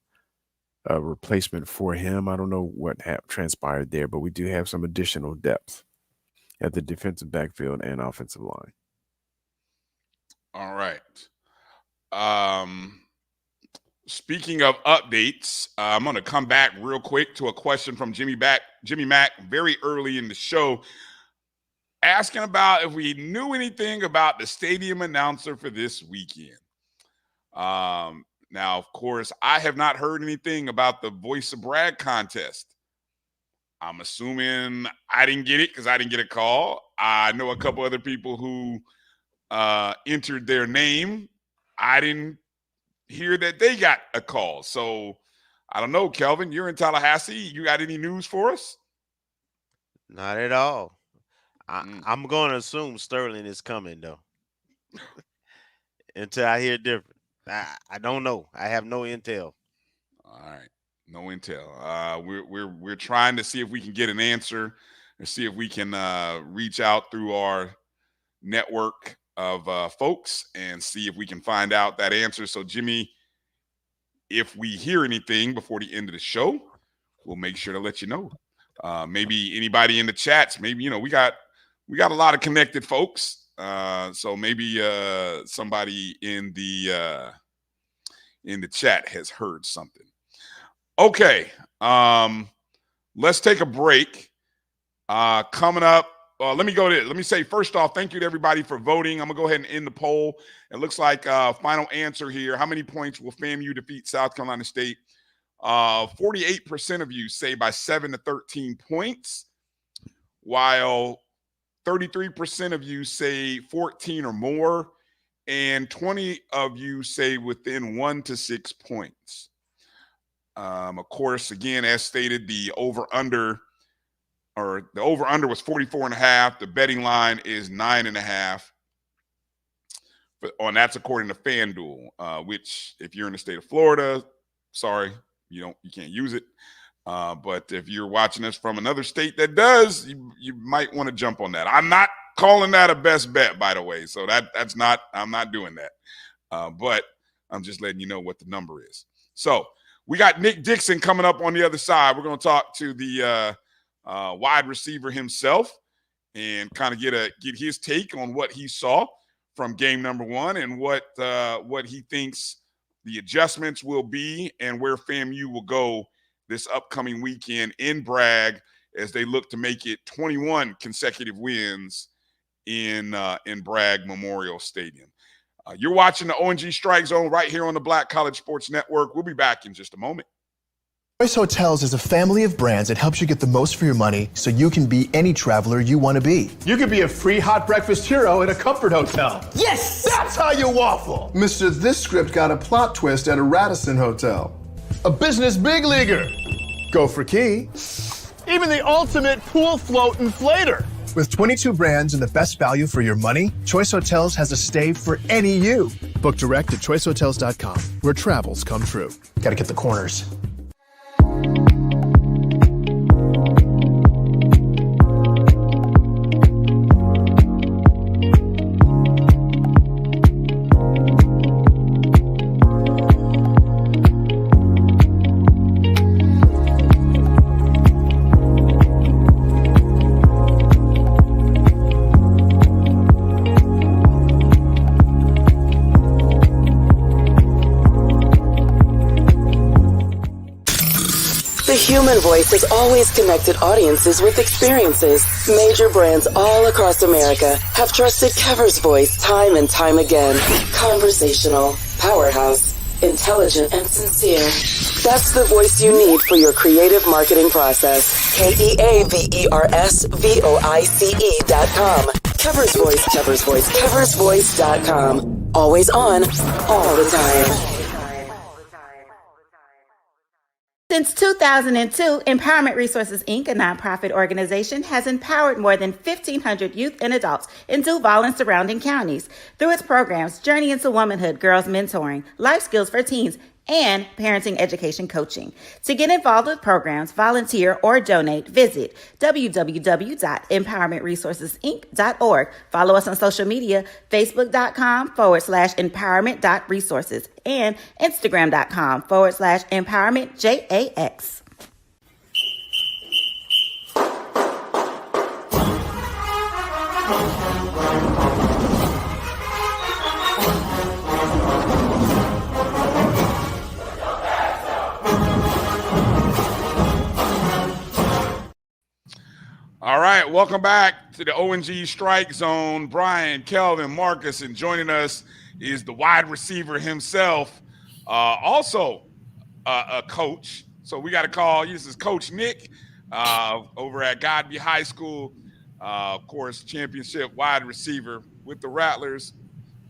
replacement for him. I don't know what transpired there, but we do have some additional depth at the defensive backfield and offensive line. All right. Speaking of updates, I'm going to come back real quick to a question from Jimmy Mack very early in the show, asking about if we knew anything about the stadium announcer for this weekend. Now, of course, I have not heard anything about the Voice of Brad contest. I'm assuming I didn't get it because I didn't get a call. I know a couple other people who entered their name. I didn't hear that they got a call. So I don't know, Kelvin, you're in Tallahassee. You got any news for us? Not at all. I'm going to assume Sterling is coming, though, until I hear different. I don't know. I have no intel. All right. No intel. We're trying to see if we can get an answer and see if we can reach out through our network of folks and see if we can find out that answer. So, Jimmy, if we hear anything before the end of the show, we'll make sure to let you know. Maybe anybody in the chats. Maybe we got a lot of connected folks, So maybe somebody in the chat has heard something. Okay. Let's take a break. Coming up, let me say first off, thank you to everybody for voting. I'm gonna go ahead and end the poll. It looks like final answer here. How many points will FAMU defeat South Carolina State? 48% of you say by 7 to 13 points, while 33% of you say 14 or more, and 20 of you say within 1 to 6 points. Of course, again, as stated, the over-under was 44.5. The betting line is 9.5. And that's according to FanDuel, which if you're in the state of Florida, sorry, you can't use it. But if you're watching us from another state that does, you might want to jump on that. I'm not calling that a best bet, by the way. So I'm not doing that. But I'm just letting you know what the number is. So we got Nick Dixon coming up on the other side. We're going to talk to the wide receiver himself and kind of get his take on what he saw from game number 1 and what he thinks the adjustments will be and where FAMU will go this upcoming weekend in Bragg as they look to make it 21 consecutive wins in Bragg Memorial Stadium. You're watching the O&G StrikeZone right here on the Black College Sports Network. We'll be back in just a moment. Choice Hotels is a family of brands that helps you get the most for your money so you can be any traveler you want to be. You could be a free hot breakfast hero at a comfort hotel. Yes! That's how you waffle! Mr. This Script got a plot twist at a Radisson hotel. A business big leaguer. Go for key. Even the ultimate pool float inflator. With 22 brands and the best value for your money, Choice Hotels has a stay for any you. Book direct at choicehotels.com, where travels come true. Gotta get the corners. Human Voice has always connected audiences with experiences. Major brands all across America have trusted Kever's voice time and time again. Conversational, powerhouse, intelligent, and sincere. That's the voice you need for your creative marketing process. KEAVERSVOICE.com. Kever's Voice, Kever's Voice, KeversVoice.com. Always on, all the time. Since 2002, Empowerment Resources, Inc., a nonprofit organization, has empowered more than 1,500 youth and adults in Duval and surrounding counties through its programs Journey into Womanhood, Girls Mentoring, Life Skills for Teens, and Parenting Education Coaching. To get involved with programs, volunteer, or donate, visit www.empowermentresourcesinc.org. Follow us on social media, facebook.com/empowerment.resources and instagram.com/empowermentJAX. All right, welcome back to the O&G StrikeZone. Bryan, Kelvin, Marcus, and joining us is the wide receiver himself, also a coach. So we got to call, this is Coach Nick over at Godby High School, of course, championship wide receiver with the Rattlers.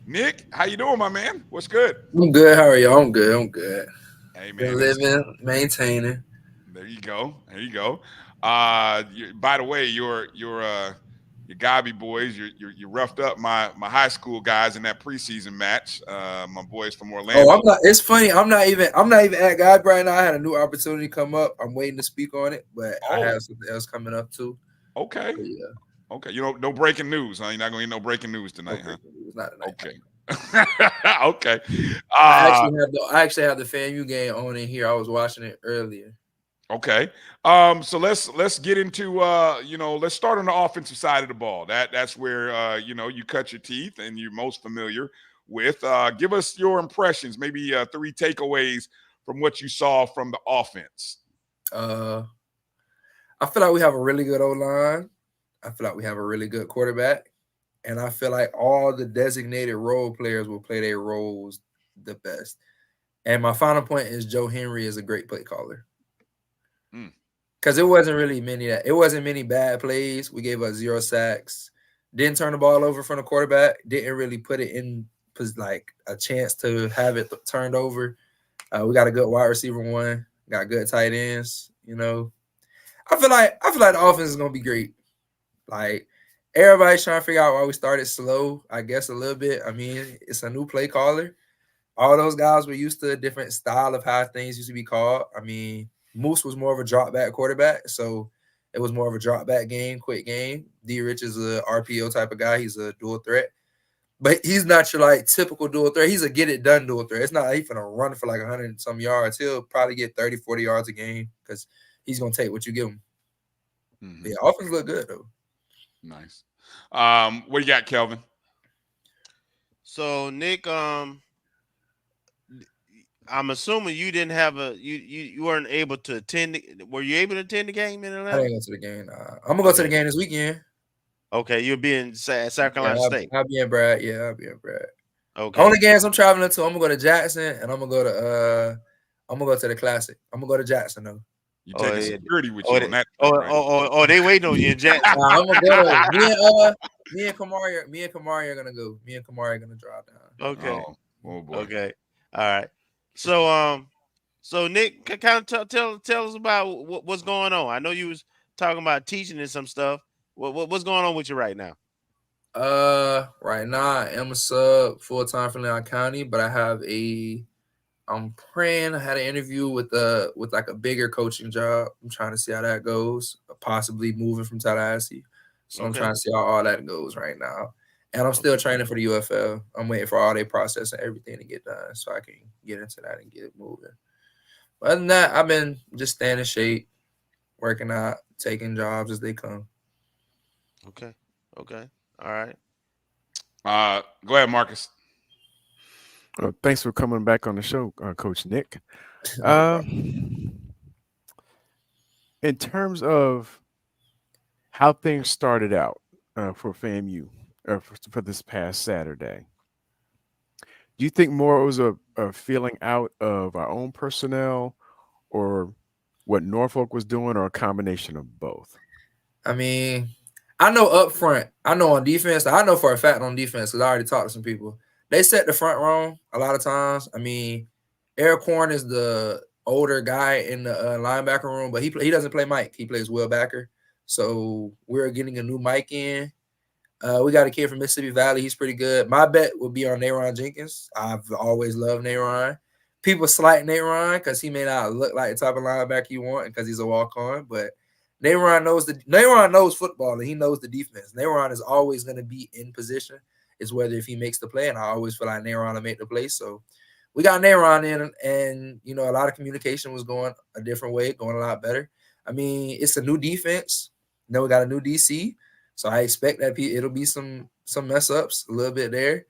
Nick, how you doing, my man? What's good? I'm good. How are y'all? I'm good. Hey, man. Been living, maintaining. There you go. By the way, your Godby boys, you roughed up my high school guys in that preseason match. My boys from Orlando. Oh, I'm not. It's funny. I'm not even at Godby right now. I had a new opportunity come up. I'm waiting to speak on it, but I have something else coming up too. Okay. So, yeah. Okay. No breaking news, huh? You're not gonna get no breaking news tonight, huh? Not tonight. Okay. Okay. I actually have the FAMU game on in here. I was watching it earlier. Okay. So let's get into let's start on the offensive side of the ball. That's where you cut your teeth and you're most familiar with. Give us your impressions, maybe 3 takeaways from what you saw from the offense. I feel like we have a really good O-line. I feel like we have a really good quarterback. And I feel like all the designated role players will play their roles the best. And my final point is Joe Henry is a great play caller. Because it wasn't many bad plays. We gave up 0 sacks. Didn't turn the ball over from the quarterback. Didn't really put it in like a chance to have it turned over. We got a good wide receiver 1. Got good tight ends. I feel like the offense is gonna be great. Like everybody's trying to figure out why we started slow. I guess a little bit. I mean, it's a new play caller. All those guys were used to a different style of how things used to be called. I mean, Moose was more of a drop back quarterback, so it was more of a drop back game, quick game. D. Rich is a RPO type of guy. He's a dual threat, but he's not your like typical dual threat. He's a get it done dual threat. It's not like he's gonna run for like 100 and some yards. He'll probably get 30, 40 yards a game because he's gonna take what you give him. Mm-hmm. Yeah, offense look good though. Nice. What do you got, Kelvin? So Nick, I'm assuming you didn't have you weren't able to attend. Were you able to attend the game in Atlanta? I didn't go to the game. I'm gonna go to the game this weekend. Okay, you'll be in South Carolina State. I'll be in Brad. Yeah, I'll be in Brad. Okay. Only games I'm traveling to, I'm gonna go to Jackson and I'm gonna go to the Classic. I'm gonna go to Jackson though. You taking security with you on that? Oh, they waiting on you in Jackson. I'm gonna go. Me and Kamari are gonna go. Me and Kamari are gonna drive down. Okay. Oh boy. Okay. All right. So Nick, kind of tell us about what's going on. I know you was talking about teaching and some stuff. What's going on with you right now? Right now I am a sub full-time for Leon County, but I'm praying. I had an interview with like a bigger coaching job. I'm trying to see how that goes. Possibly moving from Tallahassee. So I'm trying to see how all that goes right now. And I'm still training for the UFL. I'm waiting for all their process and everything to get done so I can get into that and get it moving. But other than that, I've been just staying in shape, working out, taking jobs as they come. Okay. All right. Go ahead, Marcus. Thanks for coming back on the show, Coach Nick. In terms of how things started out for FAMU for this past Saturday, do you think more it was a feeling out of our own personnel or what Norfolk was doing, or a combination of both? I mean, I know up front, I know on defense, I know for a fact on defense because I already talked to some people. They set the front wrong a lot of times. I mean, Eric Horn is the older guy in the linebacker room, but he doesn't play Mike. He plays Will Backer. So we're getting a new Mike in. We got a kid from Mississippi Valley. He's pretty good. My bet would be on Nayron Jenkins. I've always loved Nayron. People slight Nayron because he may not look like the type of linebacker you want because he's a walk-on, but Nayron knows football and he knows the defense. Nayron is always going to be in position. It's whether if he makes the play, and I always feel like Nayron will make the play. So we got Nayron in, and a lot of communication was going a different way, going a lot better. I mean, it's a new defense. We got a new DC, so I expect that it'll be some mess ups a little bit there.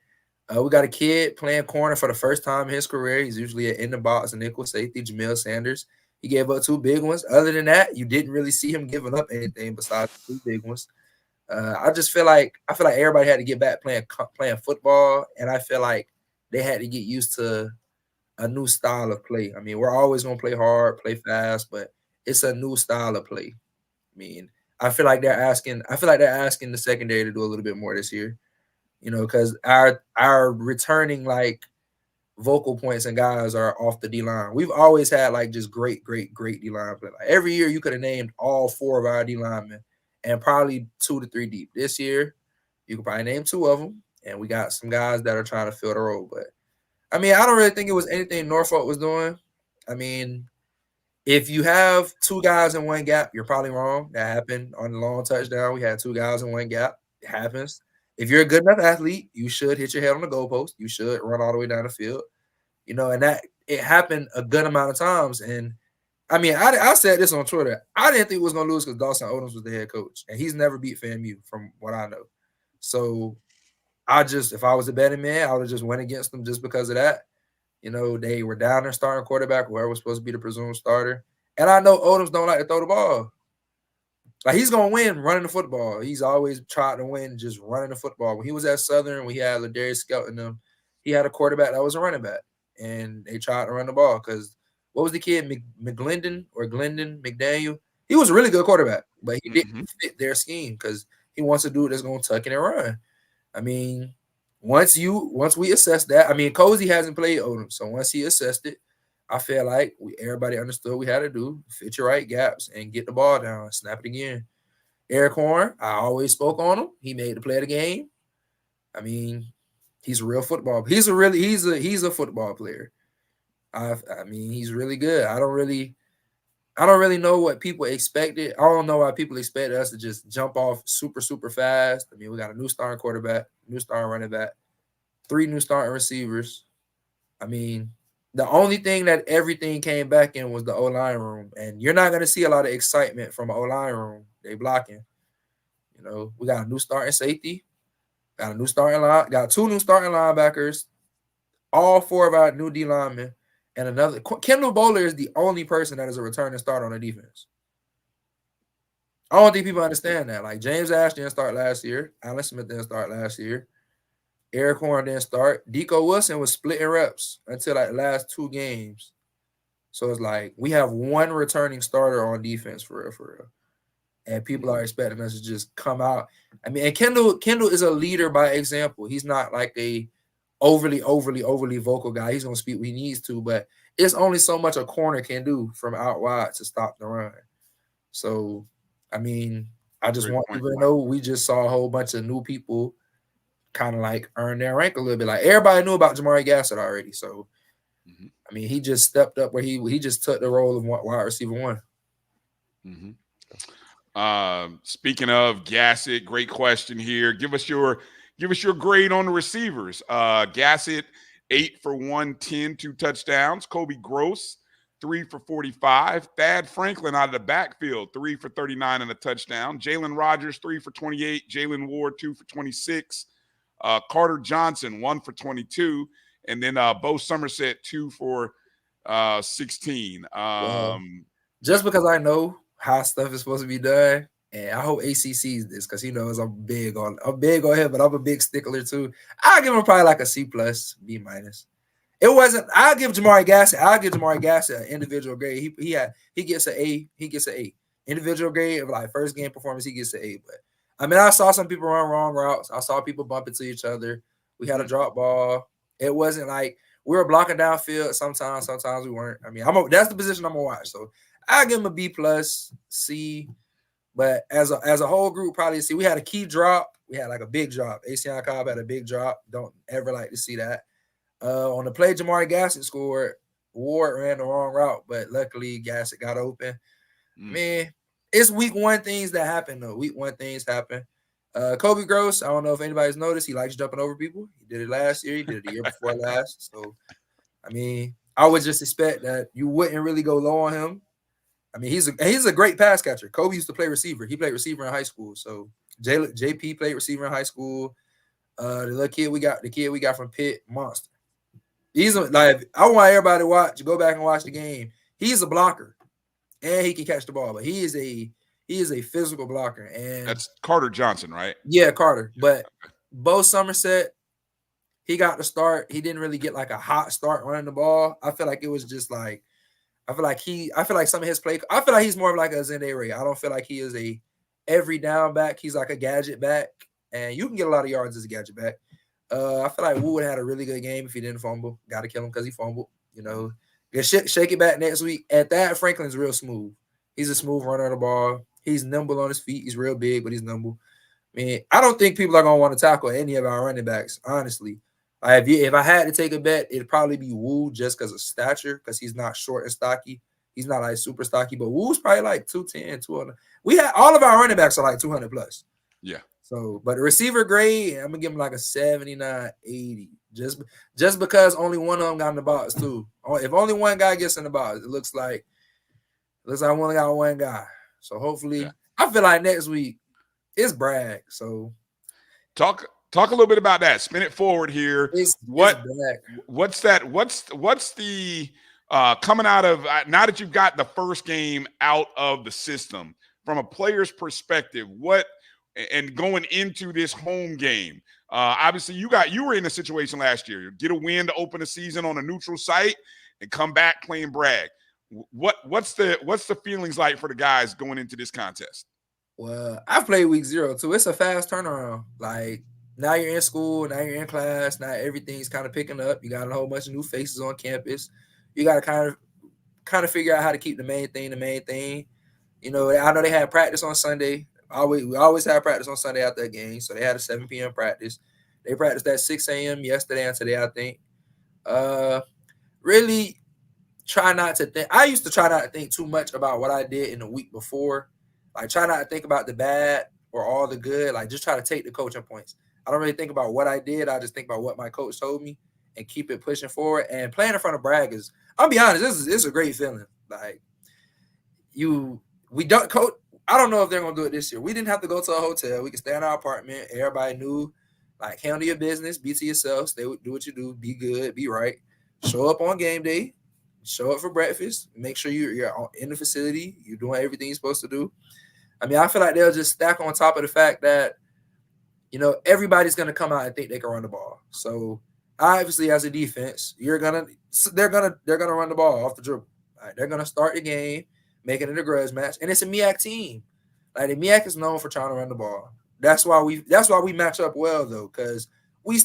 We got a kid playing corner for the first time in his career. He's usually an in the box and nickel safety, Jamil Sanders. He gave up 2 big ones. Other than that, you didn't really see him giving up anything besides 2 big ones. I feel like everybody had to get back playing football, and I feel like they had to get used to a new style of play. I mean, we're always gonna play hard, play fast, but it's a new style of play. I mean, I feel like they're asking the secondary to do a little bit more this year, because our returning like vocal points and guys are off the D-line. We've always had like just great D-line play. Like every year you could have named all 4 of our D-linemen and probably 2 to 3 deep. This year, you can probably name 2 of them, and we got some guys that are trying to fill the role. But, I mean, I don't really think it was anything Norfolk was doing. I mean, if you have 2 guys in one gap, you're probably wrong. That happened on the long touchdown. We had 2 guys in one gap. It happens. If you're a good enough athlete, you should hit your head on the goalpost. You should run all the way down the field. And that it happened a good amount of times. And I mean, I said this on Twitter. I didn't think we was gonna lose because Dawson Odoms was the head coach, and he's never beat FAMU from what I know. So if I was a betting man, I would have just went against them just because of that. You know, they were down their starting quarterback, whoever was supposed to be the presumed starter. And I know Odoms don't like to throw the ball. Like, he's gonna win running the football. He's always tried to win just running the football. When he was at Southern, we had Ladarius Skelton them. He had a quarterback that was a running back, and they tried to run the ball because what was the kid Glendon McDaniel? He was a really good quarterback, but he didn't fit their scheme because he wants a dude that's gonna tuck in and run. I mean, once we assess that, I mean, Cozy hasn't played Odom, so once he assessed it, I feel like everybody understood what we had to do, fit your right gaps and get the ball down, snap it again. Eric Horn, I always spoke on him. He made the play of the game. I mean, he's a real football. He's a football player. I mean, he's really good. I don't really know what people expected. I don't know why people expected us to just jump off super, super fast. I mean, we got a new starting quarterback, new starting running back, 3 new starting receivers. I mean, the only thing that everything came back in was the O-line room. And you're not going to see a lot of excitement from an O-line room. They blocking. You know, we got a new starting safety, got 2 new starting linebackers, all 4 of our new D linemen, and another. Kendall Bowler is the only person that is a returning starter on the defense. I don't think people understand that. Like, James Ash didn't start last year. Alan Smith didn't start last year. Eric Horn didn't start. Deco Wilson was splitting reps until like the last 2 games. So it's like we have 1 returning starter on defense for real. And people are expecting us to just come out. I mean, and Kendall is a leader by example. He's not like a overly vocal guy. He's gonna speak when he needs to, but it's only so much a corner can do from out wide to stop the run. So, I mean, I just want people to know we just saw a whole bunch of new people kind of like earn their rank a little bit. Like, everybody knew about Jamari Gassett already. So, I mean, he just stepped up where he just took the role of wide receiver 1. Speaking of Gassett, great question here. Give us your grade on the receivers. Gassett, 8 for 110, 2 touchdowns. Kobe Gross, 3 for 45. Thad Franklin out of the backfield, 3 for 39 and a touchdown. Jalen Rogers, 3 for 28. Jalen Ward, 2 for 26. Carter Johnson, 1 for 22. And then Bo Somerset, 2 for 16. Just because I know how stuff is supposed to be done, and I hope AC sees this because he knows I'm big on him, but I'm a big stickler too. I'll give him probably like a C+, B-. It wasn't. I'll give Jamari Gassett an individual grade. He gets an A. He gets an A. Individual grade of like first game performance, he gets an A. But I mean, I saw some people run wrong routes. I saw people bump into each other. We had a drop ball. It wasn't like we were blocking downfield. Sometimes we weren't. I mean, that's the position I'm gonna watch. So I give him a B+, C. But as a whole group, probably C. We had a key drop. We had like a big drop. Acion Cobb had a big drop. Don't ever like to see that. On the play Jamari Gassett scored, Ward ran the wrong route, but luckily Gassett got open. Man, it's week 1 things that happen, though. Week 1 things happen. Kobe Gross, I don't know if anybody's noticed, he likes jumping over people. He did it last year. He did it the year before last. So, I mean, I would just expect that you wouldn't really go low on him. I mean, he's a great pass catcher. Kobe used to play receiver. He played receiver in high school. So JP played receiver in high school. The kid we got from Pitt, monster. He's like, I want everybody to go back and watch the game. He's a blocker, and he can catch the ball. But he is a physical blocker. And that's Carter Johnson, right? Yeah, Carter. But Bo Somerset, he got the start. He didn't really get like a hot start running the ball. I feel like it was just like. I feel like some of his play. I feel like he's more of like a Zende Ray. I don't feel like he is a every down back. He's like a gadget back, and you can get a lot of yards as a gadget back. I feel like Wood had a really good game if he didn't fumble. Got to kill him because he fumbled. You know, shake it back next week. At that, Franklin's real smooth. He's a smooth runner of the ball. He's nimble on his feet. He's real big, but he's nimble. I mean, I don't think people are gonna want to tackle any of our running backs, honestly. If I had to take a bet, it'd probably be Wu just because of stature, because he's not short and stocky. He's not like super stocky, but Wu's probably like 210, 200. We had all of our running backs are like 200 plus. Yeah. So, but the receiver grade, I'm gonna give him like a 79, 80. Just because only one of them got in the box too. If only one guy gets in the box, it looks like Looks like I only got one guy. So hopefully, I feel like next week it's Bragg. So talk a little bit about that. Spin it forward here. What's the coming out of now that you've got the first game out of the system from a player's perspective? And going into this home game, obviously you were in a situation last year. Get a win to open the season on a neutral site and come back playing Bragg. What's the feelings like for the guys going into this contest? Well, I've played week 0 too. It's a fast turnaround. Like now you're in school, now you're in class, now everything's kind of picking up. You got a whole bunch of new faces on campus. You got to kind of figure out how to keep the main thing. You know, I know they had practice on Sunday. We always have practice on Sunday after that game. So they had a 7 p.m. practice. They practiced at 6 a.m. yesterday and today, I think. Really try not to think. I used to try not to think too much about what I did in the week before. Like, try not to think about the bad or all the good. Like, just try to take the coaching points. I don't really think about what I did. I just think about what my coach told me and keep it pushing forward. And playing in front of Bragg is, I'll be honest, this is a great feeling. Like, we don't coach. I don't know if they're going to do it this year. We didn't have to go to a hotel. We could stay in our apartment. Everybody knew, like, handle your business, be to yourself, do what you do, be good, be right. Show up on game day, show up for breakfast, make sure you're in the facility, you're doing everything you're supposed to do. I mean, I feel like they'll just stack on top of the fact that, you know, everybody's going to come out and think they can run the ball. So, obviously, as a defense, they're gonna run the ball off the dribble. Right? They're going to start the game, making it a grudge match, and it's a MEAC team. Like, the MEAC is known for trying to run the ball. That's why we match up well though, because we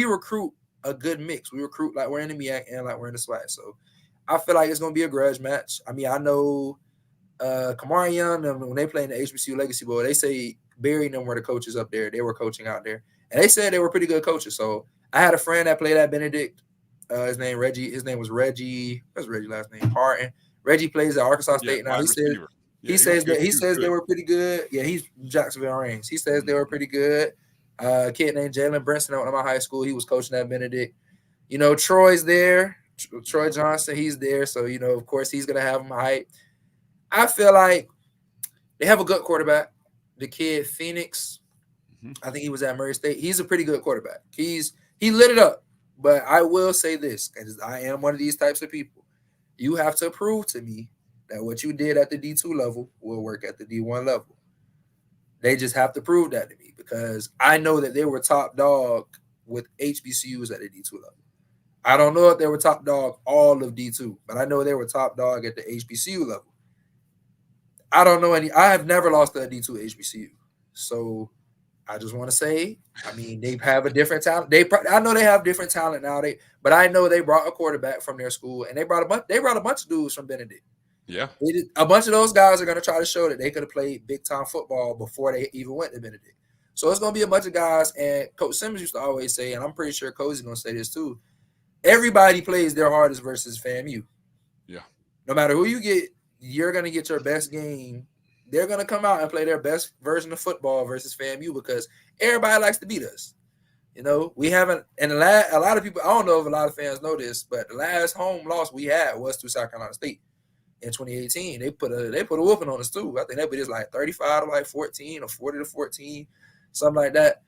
recruit a good mix. We recruit like we're in the MEAC and like we're in the SWAC. So I feel like it's gonna be a grudge match. I mean, I know Kamari Young, when they play in the HBCU Legacy Bowl, they say Barry and them were the coaches up there. They were coaching out there, and they said they were pretty good coaches. So I had a friend that played at Benedict. His name was Reggie. What's Reggie's last name? Harton. Reggie plays at Arkansas State now. He says they were pretty good. Yeah, he's Jacksonville Reigns. He says they were pretty good. A kid named Jalen Brinson at one of my high school. He was coaching at Benedict. You know, Troy's there. Troy Johnson, he's there. So, you know, of course, he's going to have him hype. I feel like they have a good quarterback. The kid, Phoenix, I think he was at Murray State. He's a pretty good quarterback. He lit it up. But I will say this, because I am one of these types of people. You have to prove to me that what you did at the D2 level will work at the D1 level. They just have to prove that to me, because I know that they were top dog with HBCUs at the D2 level. I don't know if they were top dog all of D2, but I know they were top dog at the HBCU level. I don't know I have never lost to a D2 HBCU. So I just want to say, I mean, they have a different talent. I know they have different talent now. But I know they brought a quarterback from their school, and they brought a bunch of dudes from Benedict. Yeah. A bunch of those guys are going to try to show that they could have played big-time football before they even went to Benedict. So it's going to be a bunch of guys, and Coach Simmons used to always say, and I'm pretty sure Cozy's going to say this too, everybody plays their hardest versus FAMU. Yeah. No matter who you get, you're going to get your best game. They're going to come out and play their best version of football versus FAMU, because everybody likes to beat us. You know, we haven't, and a lot of people, I don't know if a lot of fans know this, but the last home loss we had was to South Carolina State. In 2018, they put a whooping on us too. I think that was just like 35 to like 14 or 40 to 14, something like that.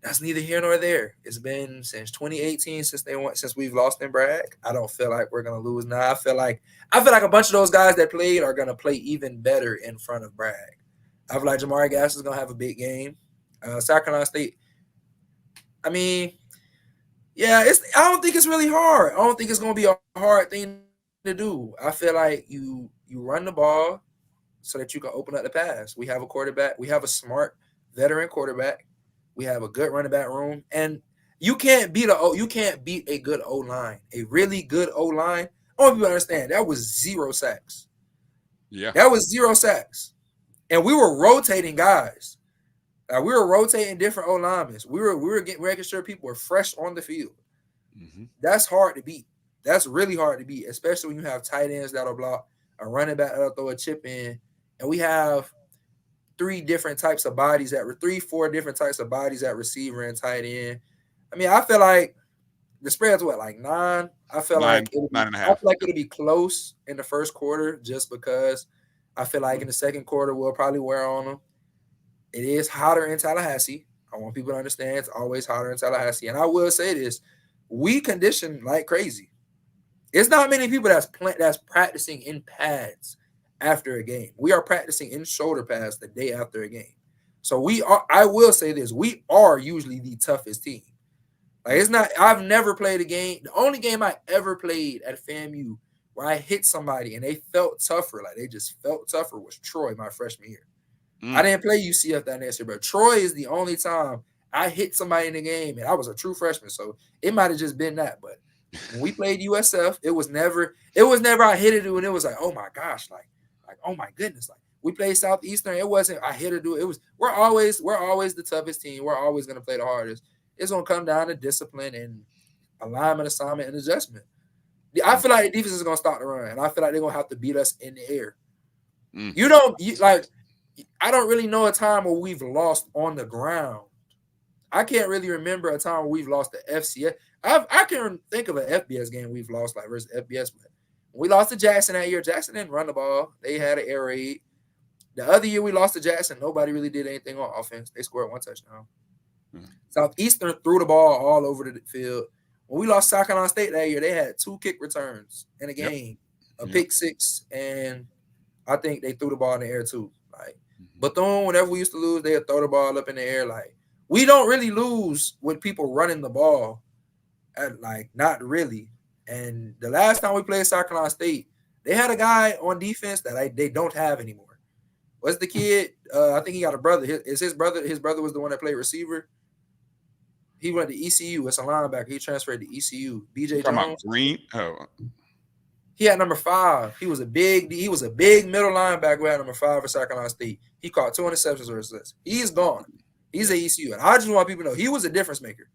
That's neither here nor there. It's been since 2018 since we've lost in Bragg. I don't feel like we're gonna lose now. I feel like a bunch of those guys that played are gonna play even better in front of Bragg. I feel like Jamari Gass is gonna have a big game. South Carolina State. I mean, yeah, I don't think it's really hard. I don't think it's gonna be a hard thing to do. I feel like you run the ball so that you can open up the pass. We have a quarterback. We have a smart veteran quarterback. We have a good running back room, and you can't beat a good O-line. A really good O-line. I want people to understand that was 0 sacks. Yeah, that was 0 sacks, and we were rotating guys. We were rotating different O-linemen. We were making sure people were fresh on the field. Mm-hmm. That's hard to beat. That's really hard to beat, especially when you have tight ends that'll block, a running back that'll throw a chip in, and we have 4 different types of bodies at receiver and tight end. I mean, I feel like the spread's like 9. I feel like 9.5. I feel like it'll be close in the first quarter, just because I feel like in the second quarter, we'll probably wear on them. It is hotter in Tallahassee. I want people to understand it's always hotter in Tallahassee. And I will say this, we condition like crazy. It's not many people that's practicing in pads after a game. We are practicing in shoulder pads the day after a game. So I will say this, we are usually the toughest team. Like it's not, I've never played a game. The only game I ever played at FAMU where I hit somebody and they felt tougher, like they just felt tougher, was Troy my freshman year. I didn't play UCF that next year, but Troy is the only time I hit somebody in the game, and I was a true freshman, so it might have just been that. But when we played USF, it was never I hit it and it was like, oh my gosh, like oh my goodness. Like we played Southeastern, it wasn't I hit it, it was we're always the toughest team. We're always gonna play the hardest. It's gonna come down to discipline and alignment, assignment, and adjustment. I feel like the defense is gonna start the run, and I feel like they're gonna have to beat us in the air. I don't really know a time where we've lost on the ground. I can't really remember a time where we've lost the FCS. I can think of an FBS game we've lost like versus FBS, but we lost to Jackson that year. Jackson didn't run the ball. They had an air raid. The other year we lost to Jackson, nobody really did anything on offense. They scored 1 touchdown. Southeastern threw the ball all over the field. When we lost South Carolina State that year, they had 2 kick returns in a game, a pick 6, and I think they threw the ball in the air too. Like Bethune, whenever we used to lose, they'd throw the ball up in the air. Like we don't really lose with people running the ball, not really. And the last time we played South Carolina State, they had a guy on defense that they don't have anymore. What's the kid? I think he got a brother. His brother was the one that played receiver. He went to ECU. It's a linebacker. He transferred to ECU. BJ Jones. Green. Oh. He had number 5. He was a big middle linebacker who had number 5 for South Carolina State. He caught 2 interceptions versus us. He's gone. He's at ECU. And I just want people to know he was a difference maker.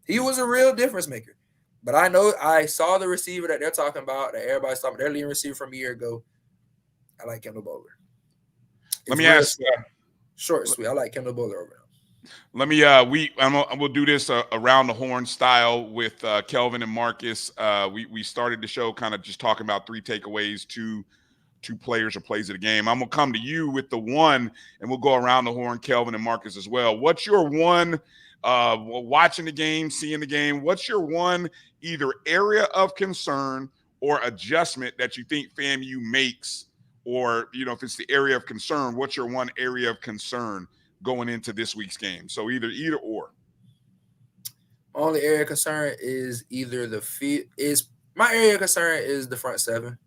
He was a real difference maker. But I saw the receiver that they're talking about, that everybody's talking about, their leading receiver from a year ago. I like Kendall Bowler. Let me ask. Short and sweet. I like Kendall Bowler over him. Let me. We'll do this around the horn style with Kelvin and Marcus. We started the show kind of just talking about 3 takeaways, two players or plays of the game. I'm gonna come to you with the one, and we'll go around the horn, Kelvin and Marcus as well. What's your one? Watching the game, seeing the game. What's your one either area of concern or adjustment that you think FAMU makes? Or, if it's the area of concern, what's your one area of concern going into this week's game? So either or. Only area of concern is either my area of concern is the front 7.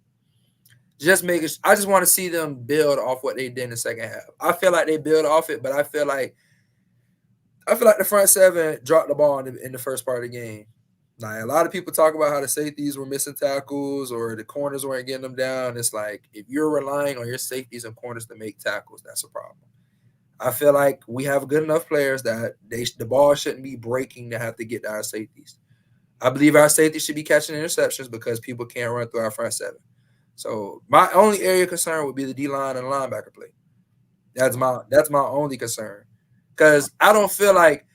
I just want to see them build off what they did in the second half. I feel like they build off it, but I feel like the front 7 dropped the ball in the first part of the game. Like a lot of people talk about how the safeties were missing tackles or the corners weren't getting them down. It's like if you're relying on your safeties and corners to make tackles, that's a problem. I feel like we have good enough players that the ball shouldn't be breaking to have to get to our safeties. I believe our safeties should be catching interceptions because people can't run through our front 7. So my only area of concern would be the D-line and the linebacker play. That's my only concern. Because I don't feel like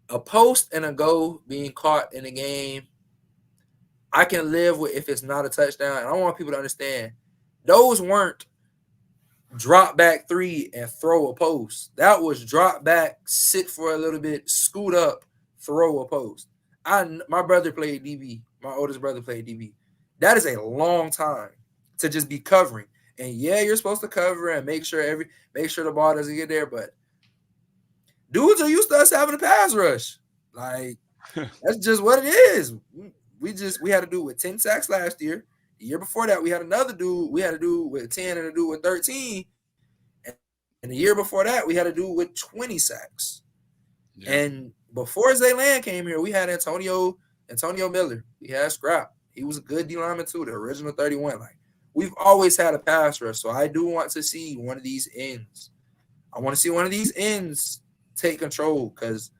a post and a go being caught in a game, I can live with if it's not a touchdown. And I want people to understand those weren't drop back 3 and throw a post. That was drop back, sit for a little bit, scoot up, throw a post. My brother played DB. My oldest brother played DB. That is a long time to just be covering. And yeah, you're supposed to cover and make sure the ball doesn't get there, but dudes are used to us having a pass rush. Like, that's just what it is. We had to do it with 10 sacks last year. The year before that, we had another dude. We had to do with 10 and a dude with 13. And the year before that, we had to do with 20 sacks. Yeah. And before Zaylan came here, we had Antonio Miller. We had Scrap. He was a good D lineman too, the original 31. Like, we've always had a pass rush. So I do want to see one of these ends. I want to see one of these ends take control because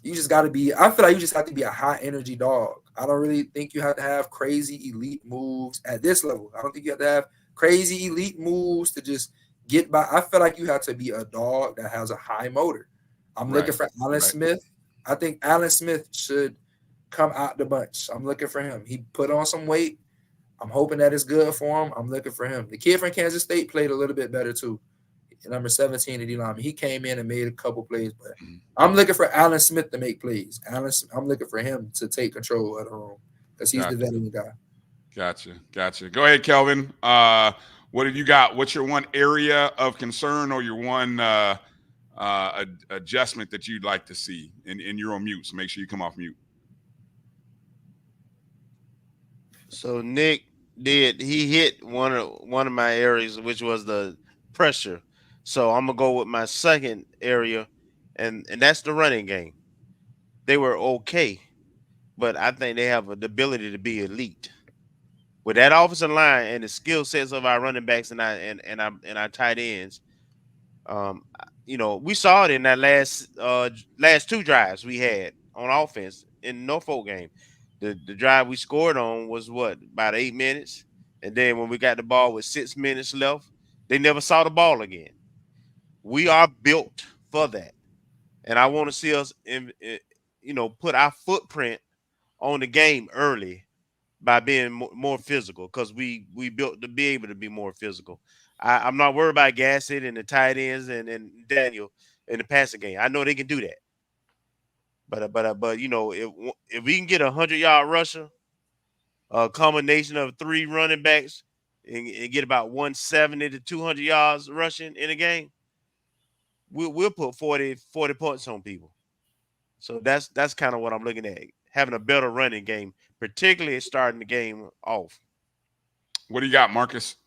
you just got to be – I feel like you just have to be a high-energy dog. I don't really think you have to have crazy elite moves at this level. I don't think you have to have crazy elite moves to just get by. I feel like you have to be a dog that has a high motor. I'm looking for Allen Smith. I think Allen Smith should come out the bunch. I'm looking for him. He put on some weight. I'm hoping that it's good for him. I'm looking for him. The kid from Kansas State played a little bit better too. Number 17 at D-line. He came in and made a couple plays, but I'm looking for Alan Smith to make plays. I'm looking for him to take control of the room because he's the veteran guy. Gotcha. Go ahead, Kelvin. What have you got? What's your one area of concern or your one adjustment that you'd like to see? And you're on mute, so make sure you come off mute. So Nick he hit one of my areas, which was the pressure. So I'm gonna go with my second area, and that's the running game. They were okay, but I think they have the ability to be elite. With that offensive line and the skill sets of our running backs and our tight ends, we saw it in that last two drives we had on offense in the Norfolk game. The drive we scored on was about 8 minutes, and then when we got the ball with 6 minutes left, they never saw the ball again. We are built for that, and I want to see us, put our footprint on the game early by being more physical, because we built to be able to be more physical. I'm not worried about Gassett and the tight ends and Daniel in the passing game. I know they can do that. But if we can get 100-yard rusher, a combination of 3 running backs, and get about 170 to 200 yards rushing in a game, we'll put 40 points on people. So that's kind of what I'm looking at, having a better running game, particularly starting the game off. What do you got, Marcus?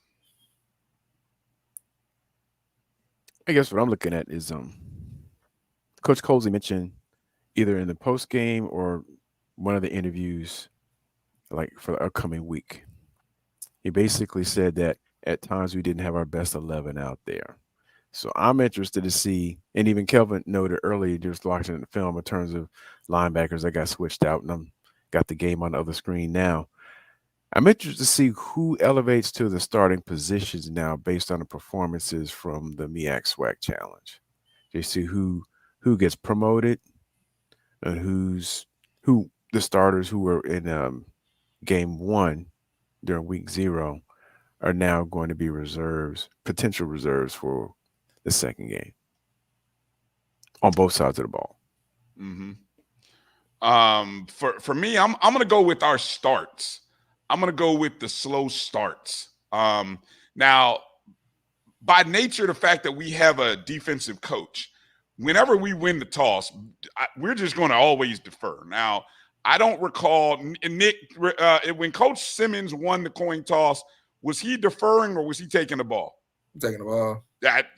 I guess what I'm looking at is Coach Colsey mentioned either in the post game or one of the interviews, like for the upcoming week. He basically said that at times we didn't have our best 11 out there. So I'm interested to see, and even Kelvin noted earlier, just watching the film in terms of linebackers that got switched out, and I'm got the game on the other screen now. I'm interested to see who elevates to the starting positions now based on the performances from the MEAC-SWAC challenge. You see who gets promoted and who the starters who were in game 1 during week 0 are now going to be potential reserves for the second game on both sides of the ball. Mm-hmm. For me, I'm going to go with our starts. I'm going to go with the slow starts. Now, by nature, the fact that we have a defensive coach, whenever we win the toss, we're just going to always defer. Now, I don't recall, Nick, when Coach Simmons won the coin toss, was he deferring or was he taking the ball? Taking the ball.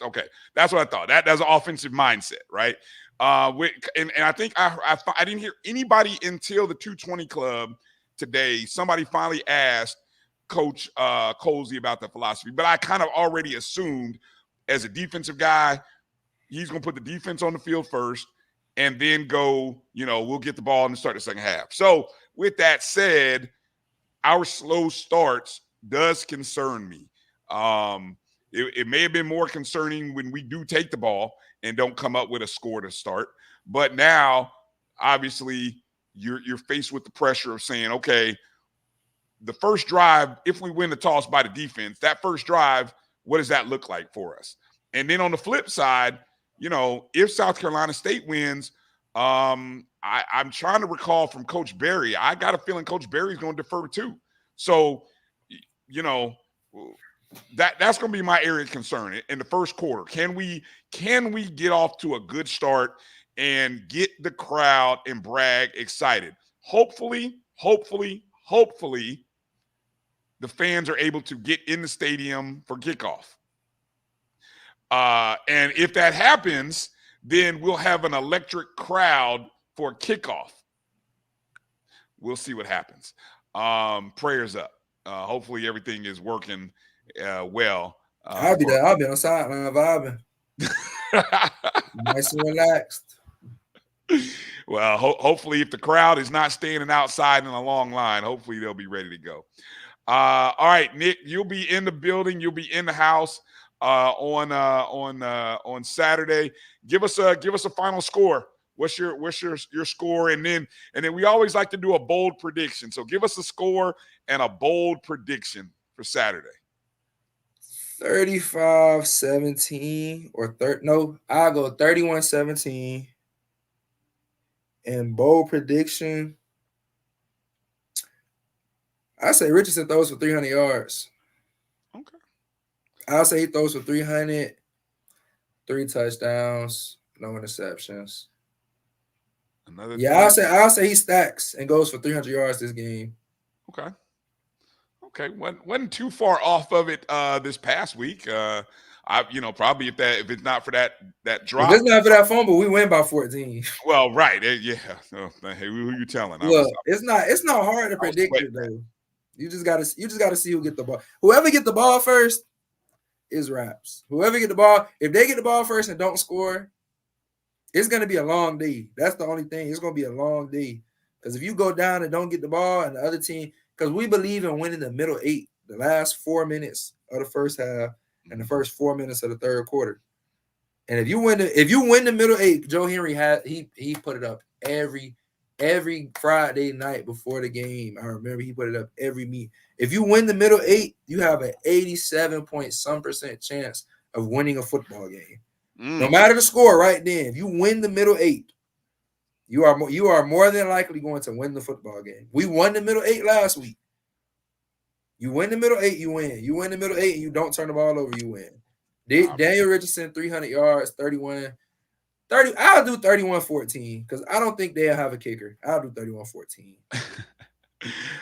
Okay. That's what I thought. That's an offensive mindset, right? And I think I didn't hear anybody until the 220 Club today. Somebody finally asked Coach Colsey about the philosophy, but I kind of already assumed as a defensive guy, he's going to put the defense on the field first and then go, we'll get the ball and start the second half. So with that said, our slow starts does concern me. It may have been more concerning when we do take the ball and don't come up with a score to start. But now, obviously, you're faced with the pressure of saying, okay, the first drive, if we win the toss by the defense, that first drive, what does that look like for us? And then on the flip side, if South Carolina State wins, I'm trying to recall from Coach Berry. I got a feeling Coach Berry's going to defer too. So, that's going to be my area of concern in the first quarter. Can we get off to a good start and get the crowd and Bragg excited? Hopefully, the fans are able to get in the stadium for kickoff. And if that happens, then we'll have an electric crowd for kickoff. We'll see what happens. Prayers up. Hopefully everything is working well. I'll be there. I'll be on the sideline vibing. Nice and relaxed. Well, hopefully if the crowd is not standing outside in a long line, hopefully they'll be ready to go. All right, Nick, you'll be in the building. You'll be in the house on Saturday. Give us a final score. What's your score? And then we always like to do a bold prediction. So give us a score and a bold prediction for Saturday. 35-17 or I'll go 31-17. And bold prediction, I say Richardson throws for 300 yards. Okay. I'll say he throws for 300, 3 touchdowns, no interceptions. I'll say he stacks and goes for 300 yards this game. Okay. Wasn't too far off of it this past week. Probably if it's not for that drop. If it's not for that fumble, we win by 14. Well, right. Yeah. So, hey, who you telling? Look, it's not hard to predict it though. You just gotta see who get the ball. Whoever get the ball first is raps. Whoever get the ball, if they get the ball first and don't score, it's gonna be a long day. That's the only thing. It's gonna be a long day. Because if you go down and don't get the ball and the other team, because we believe in winning the middle 8, the last 4 minutes of the first half and the first 4 minutes of the third quarter. And if you win the middle 8, Joe Henry he put it up every Friday night before the game. I remember he put it up every meet. If you win the middle 8, you have an 87% chance of winning a football game. No matter the score right then, if you win the middle 8, you are more than likely going to win the football game. We won the middle 8 last week. You win the middle 8, you win. You win the middle 8 and you don't turn the ball over, you win. Daniel Richardson, 300 yards, 30. I'll do 31-14 because I don't think they'll have a kicker. I'll do 31-14.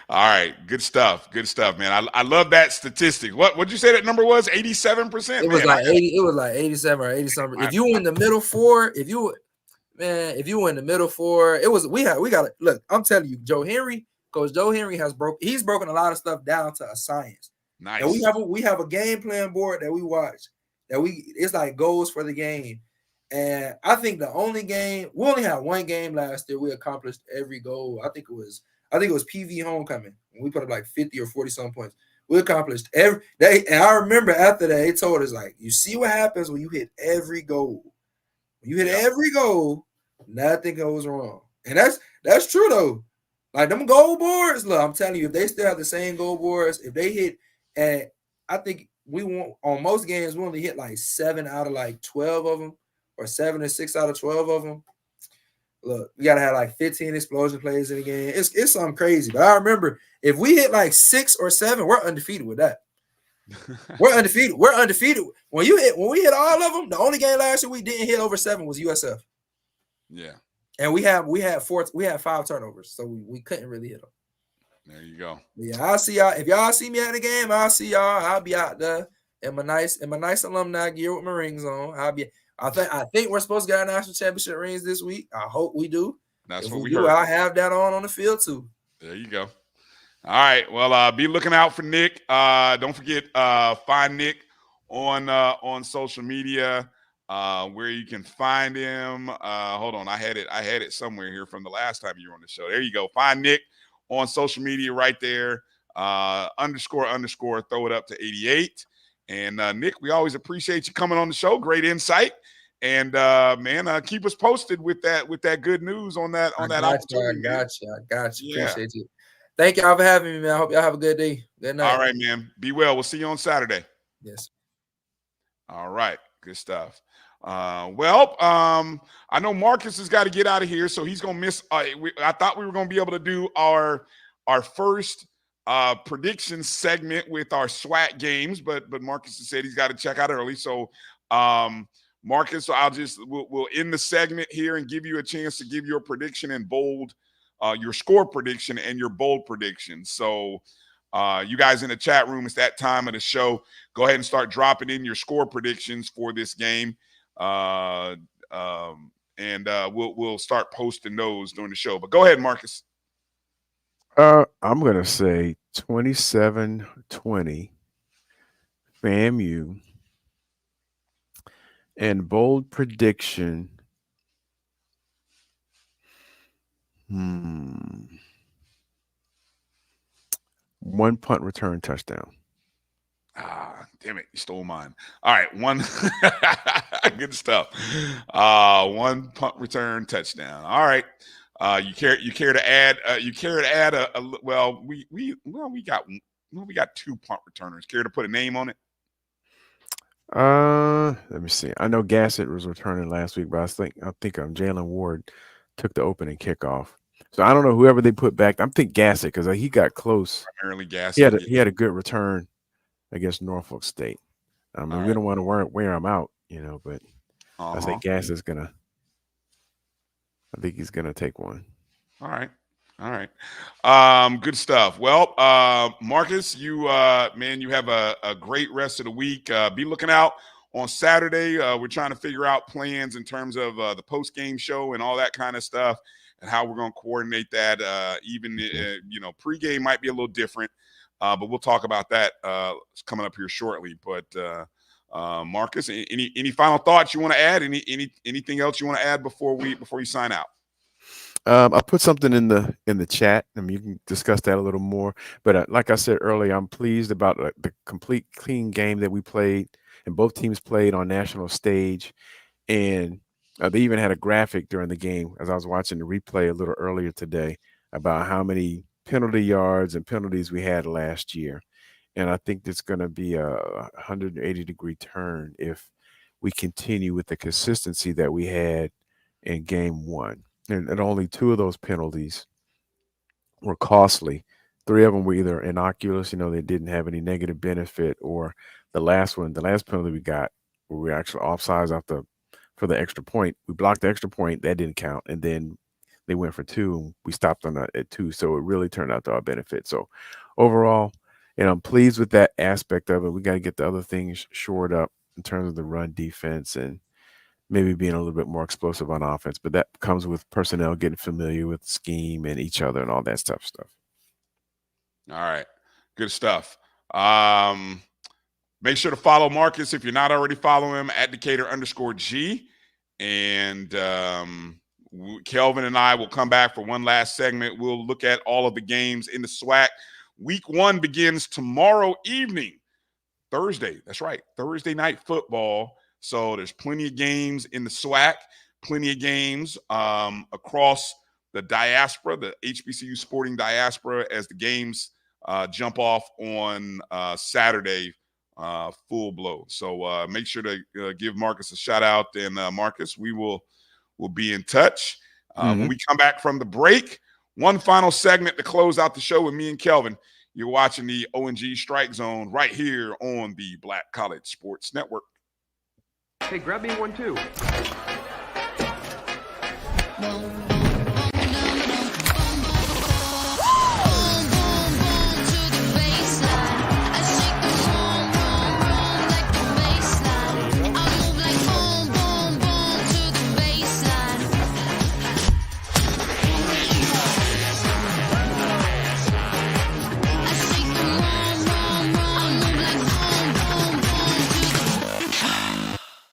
All right, good stuff, man. I love that statistic. What'd you say that number was? 87%. It was like 80. It was like 87 or 80 something. If you win the middle 4, if you win the middle 4, we got look. I'm telling you, Coach Joe Henry he's broken a lot of stuff down to a science. Nice. And we have a game plan board that we watch. It's like goals for the game. And I think we only had one game last year. We accomplished every goal. I think it was PV homecoming. And we put up like 50 or 40 some points. We accomplished every day. And I remember after that, they told us, like, you see what happens when you hit every goal. When you hit every goal, nothing goes wrong. And that's true though. Like them goal boards, look, I'm telling you, if they still have the same goal boards, if they hit, and I think we won't on most games, we only hit like 7 out of like 12 of them, or 7 or 6 out of 12 of them. Look, we gotta have like 15 explosion plays in the game. It's something crazy. But I remember if we hit like 6 or 7, we're undefeated with that. We're undefeated. We're undefeated. When we hit all of them, the only game last year we didn't hit over 7 was USF. Yeah. And we had 5 turnovers, so we couldn't really hit them. There you go. Yeah, I'll see y'all. If y'all see me at the game, I'll see y'all. I'll be out there in my nice alumni gear with my rings on. I think we're supposed to get our national championship rings this week. I hope we do. That's if what we do, heard. I'll have that on the field too. There you go. All right. Well, be looking out for Nick. Don't forget, find Nick on social media. Where you can find him. Hold on, I had it somewhere here from the last time you were on the show. There you go. Find Nick on social media right there. __, throw it up to 88. And Nick, we always appreciate you coming on the show. Great insight. And man, keep us posted with that good news on that opportunity. I got you. Yeah. Appreciate you. Thank y'all for having me, man. I hope y'all have a good day. Good night. All right, man. Be well. We'll see you on Saturday. Yes. All right. Good stuff. I know Marcus has got to get out of here, so he's gonna miss. I thought we were gonna be able to do our first prediction segment with our SWAC games, but Marcus has said he's got to check out early. So Marcus, we'll end the segment here and give you a chance to give your prediction and bold, your score prediction and your bold prediction. So you guys in the chat room, it's that time of the show. Go ahead and start dropping in your score predictions for this game. And we'll start posting those during the show. But go ahead, Marcus. I'm gonna say 27-20 FAMU, and bold prediction. 1 punt return touchdown. Damn it, you stole mine. All right, one good stuff. One punt return touchdown. All right. You care to add we got 2 punt returners. Care to put a name on it? Let me see. I know Gassett was returning last week, but I think Jalen Ward took the opening kickoff. So I don't know whoever they put back. I'm thinking Gassett because he got close. Primarily Gassett. He had a good return against Norfolk State. I mean, we don't want to wear him out, but I think Gassett's gonna. I think he's gonna take one. All right. Good stuff. Well, Marcus, you you have a great rest of the week. Be looking out on Saturday. We're trying to figure out plans in terms of the post-game show and all that kind of stuff and how we're going to coordinate that. Even pregame might be a little different, but we'll talk about that coming up here shortly. But Marcus, any final thoughts you want to add? Anything else you want to add before you sign out? I put something in the chat. I mean, you can discuss that a little more. But like I said earlier, I'm pleased about the complete clean game that we played, and both teams played on national stage. And they even had a graphic during the game as I was watching the replay a little earlier today about how many penalty yards and penalties we had last year. And I think it's going to be a 180-degree turn if we continue with the consistency that we had in game 1. And only 2 of those penalties were costly. 3 of them were either innocuous, they didn't have any negative benefit, or the last penalty we got, where we were actually offsides for the extra point. We blocked the extra point, that didn't count, and then they went for 2, and we stopped on that at 2, so it really turned out to our benefit. So overall, I'm pleased with that aspect of it. We got to get the other things shored up in terms of the run defense and maybe being a little bit more explosive on offense, but that comes with personnel getting familiar with the scheme and each other and all that stuff. All right. Good stuff. Make sure to follow Marcus if you're not already following him at Decatur_G. And Kelvin and I will come back for one last segment. We'll look at all of the games in the SWAC. Week 1 begins tomorrow evening, Thursday. That's right. Thursday night football. So there's plenty of games in the SWAC, plenty of games across the diaspora, the HBCU sporting diaspora, as the games jump off on Saturday, full blow. So make sure to give Marcus a shout out. And Marcus, we'll be in touch. When we come back from the break, one final segment to close out the show with me and Kelvin. You're watching the O&G StrikeZone right here on the Black College Sports Network. Hey, grab me one too.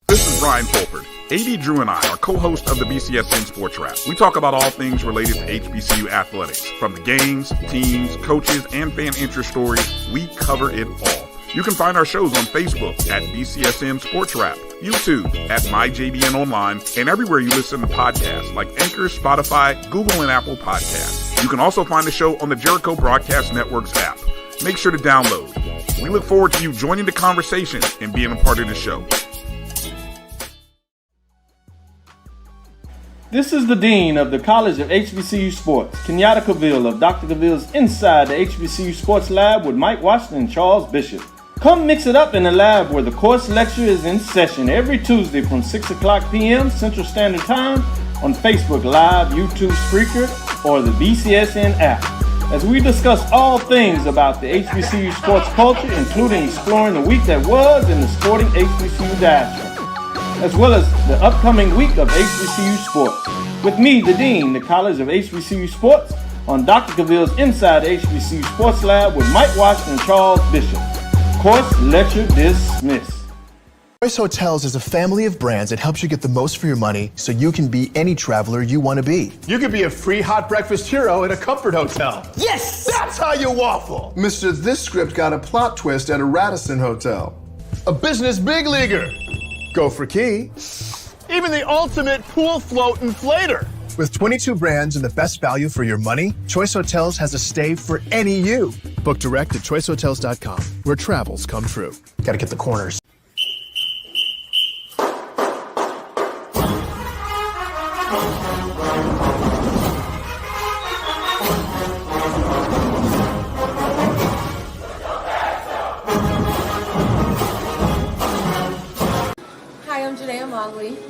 This is Bryan Fulford. AD Drew and I are co-hosts of the BCSN Sports Wrap. We talk about all things related to HBCU athletics. From the games, teams, coaches, and fan interest stories, we cover it all. You can find our shows on Facebook at BCSN Sports Wrap, YouTube at MyJBN Online, and everywhere you listen to podcasts like Anchor, Spotify, Google, and Apple Podcasts. You can also find the show on the Jericho Broadcast Network's app. Make sure to download. We look forward to you joining the conversation and being a part of the show. This is the Dean of the College of HBCU Sports, Kenyatta Cavill of Dr. Cavill's Inside the HBCU Sports Lab with Mike Washington and Charles Bishop. Come mix it up in the lab where the course lecture is in session every Tuesday from 6 o'clock p.m. Central Standard Time on Facebook Live, YouTube Spreaker, or the BCSN app, as we discuss all things about the HBCU sports culture, including exploring the week that was in the sporting HBCU diaspora, as well as the upcoming week of HBCU sports. With me, the Dean, the College of HBCU Sports, on Dr. Cavill's Inside the HBCU Sports Lab with Mike Washington and Charles Bishop. Course lecture dismissed. Choice Hotels is a family of brands that helps you get the most for your money so you can be any traveler you want to be. You could be a free hot breakfast hero at a comfort hotel. Yes! That's how you waffle! Mister, this script got a plot twist at a Radisson hotel. A business big leaguer. Go for key. Even the ultimate pool float inflator. With 22 brands and the best value for your money, Choice Hotels has a stay for any you. Book direct at choicehotels.com, where travels come true. Gotta get the corners.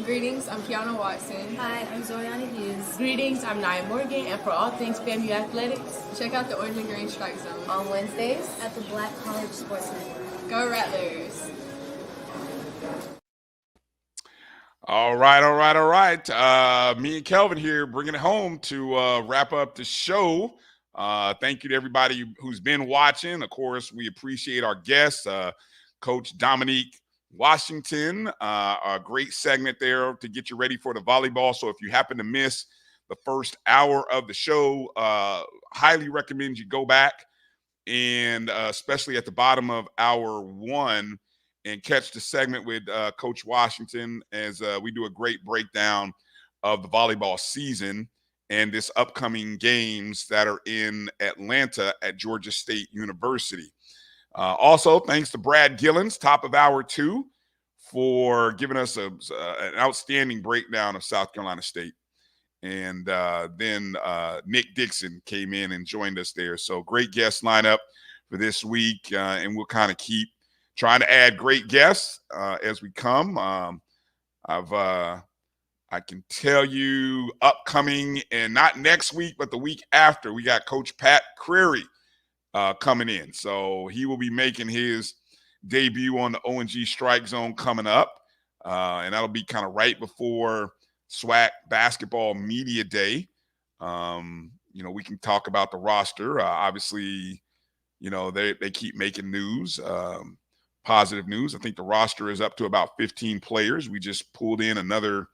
Greetings, I'm Kiana Watson. Hi, I'm Zoyana Hughes. Greetings, I'm Nia Morgan, and for all things FAMU Athletics, check out the O&G StrikeZone on Wednesdays at the Black College Sports Network. Go Rattlers! All right. Me and Kelvin here bringing it home to wrap up the show. Thank you to everybody who's been watching. Of course, we appreciate our guests, Coach Dominique Washington, a great segment there to get you ready for the volleyball. So if you happen to miss the first hour of the show, highly recommend you go back and especially at the bottom of hour one and catch the segment with Coach Washington as we do a great breakdown of the volleyball season and this upcoming games that are in Atlanta at Georgia State University. Also, thanks to Brad Gillens, top of hour two, for giving us an outstanding breakdown of South Carolina State. And then Nick Dixon came in and joined us there. So great guest lineup for this week. And we'll kind of keep trying to add great guests as we come. I can tell you upcoming, and not next week, but the week after, we got Coach Pat Crary coming in. So he will be making his debut on the O&G StrikeZone coming up. And that'll be kind of right before SWAC Basketball Media Day. We can talk about the roster. Obviously, they keep making news, positive news. I think the roster is up to about 15 players. We just pulled in another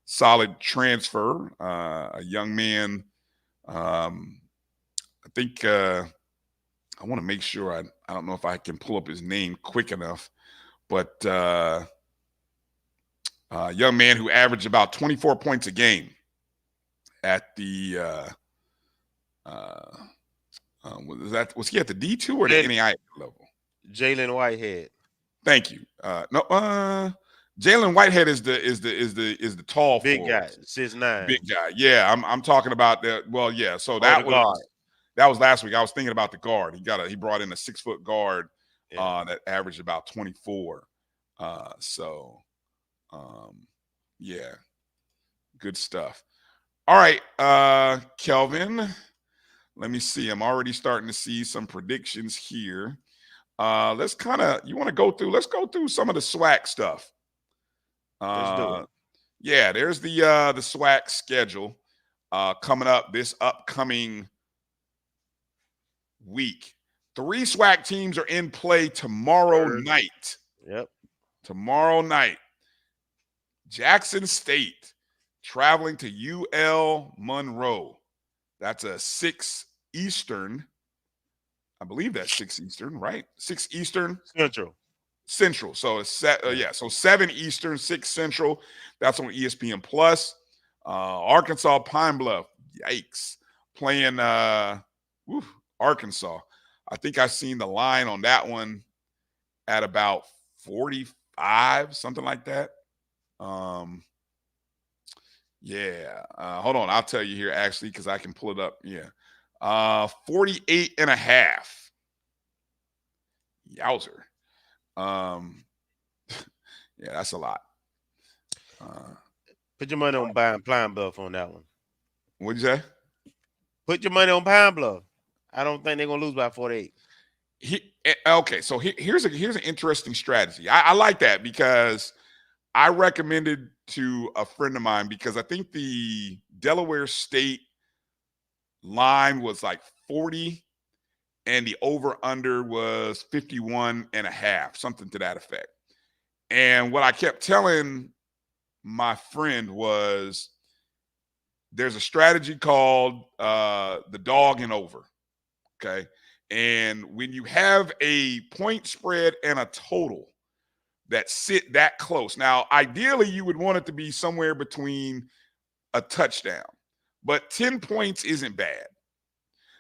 solid transfer, a young man. I think I want to make sure I don't know if I can pull up his name quick enough, but a young man who averaged about 24 points a game at the was he at the D2 or the NAI level? Jalen Whitehead. Thank you. Jalen Whitehead is the tall big forward. guy, 6'9". Big guy. Yeah, I'm talking about that. Well, yeah. So that was last week. I was thinking about the guard. He brought in a 6-foot guard that averaged about 24. Yeah, good stuff. All right, Kelvin. Let me see. I'm already starting to see some predictions here. Let's go through some of the SWAC stuff. Let's do it. Yeah, there's the SWAC schedule coming up this upcoming week. 3 SWAC teams are in play tomorrow night. Yep. Tomorrow night. Jackson State traveling to UL Monroe. That's a 6 Eastern. I believe that's 6 Eastern, right? 6 Eastern. Central. So it's 7 Eastern, 6 Central. That's on ESPN Plus. Arkansas Pine Bluff. Yikes. Playing Arkansas. I think I've seen the line on that one at about 45, something like that. Hold on. I'll tell you here actually, because I can pull it up. 48.5. Yowzer. That's a lot. Put your money on Pine Bluff on that one. What'd you say? Put your money on Pine Bluff. I don't think they're gonna lose by 48. Okay, so here's an interesting strategy. I like that because I recommended to a friend of mine because I think the Delaware State line was like 40 and the over-under was 51.5, something to that effect. And what I kept telling my friend was there's a strategy called the dog and over. Okay. And when you have a point spread and a total that sit that close, now ideally you would want it to be somewhere between a touchdown, but 10 points isn't bad.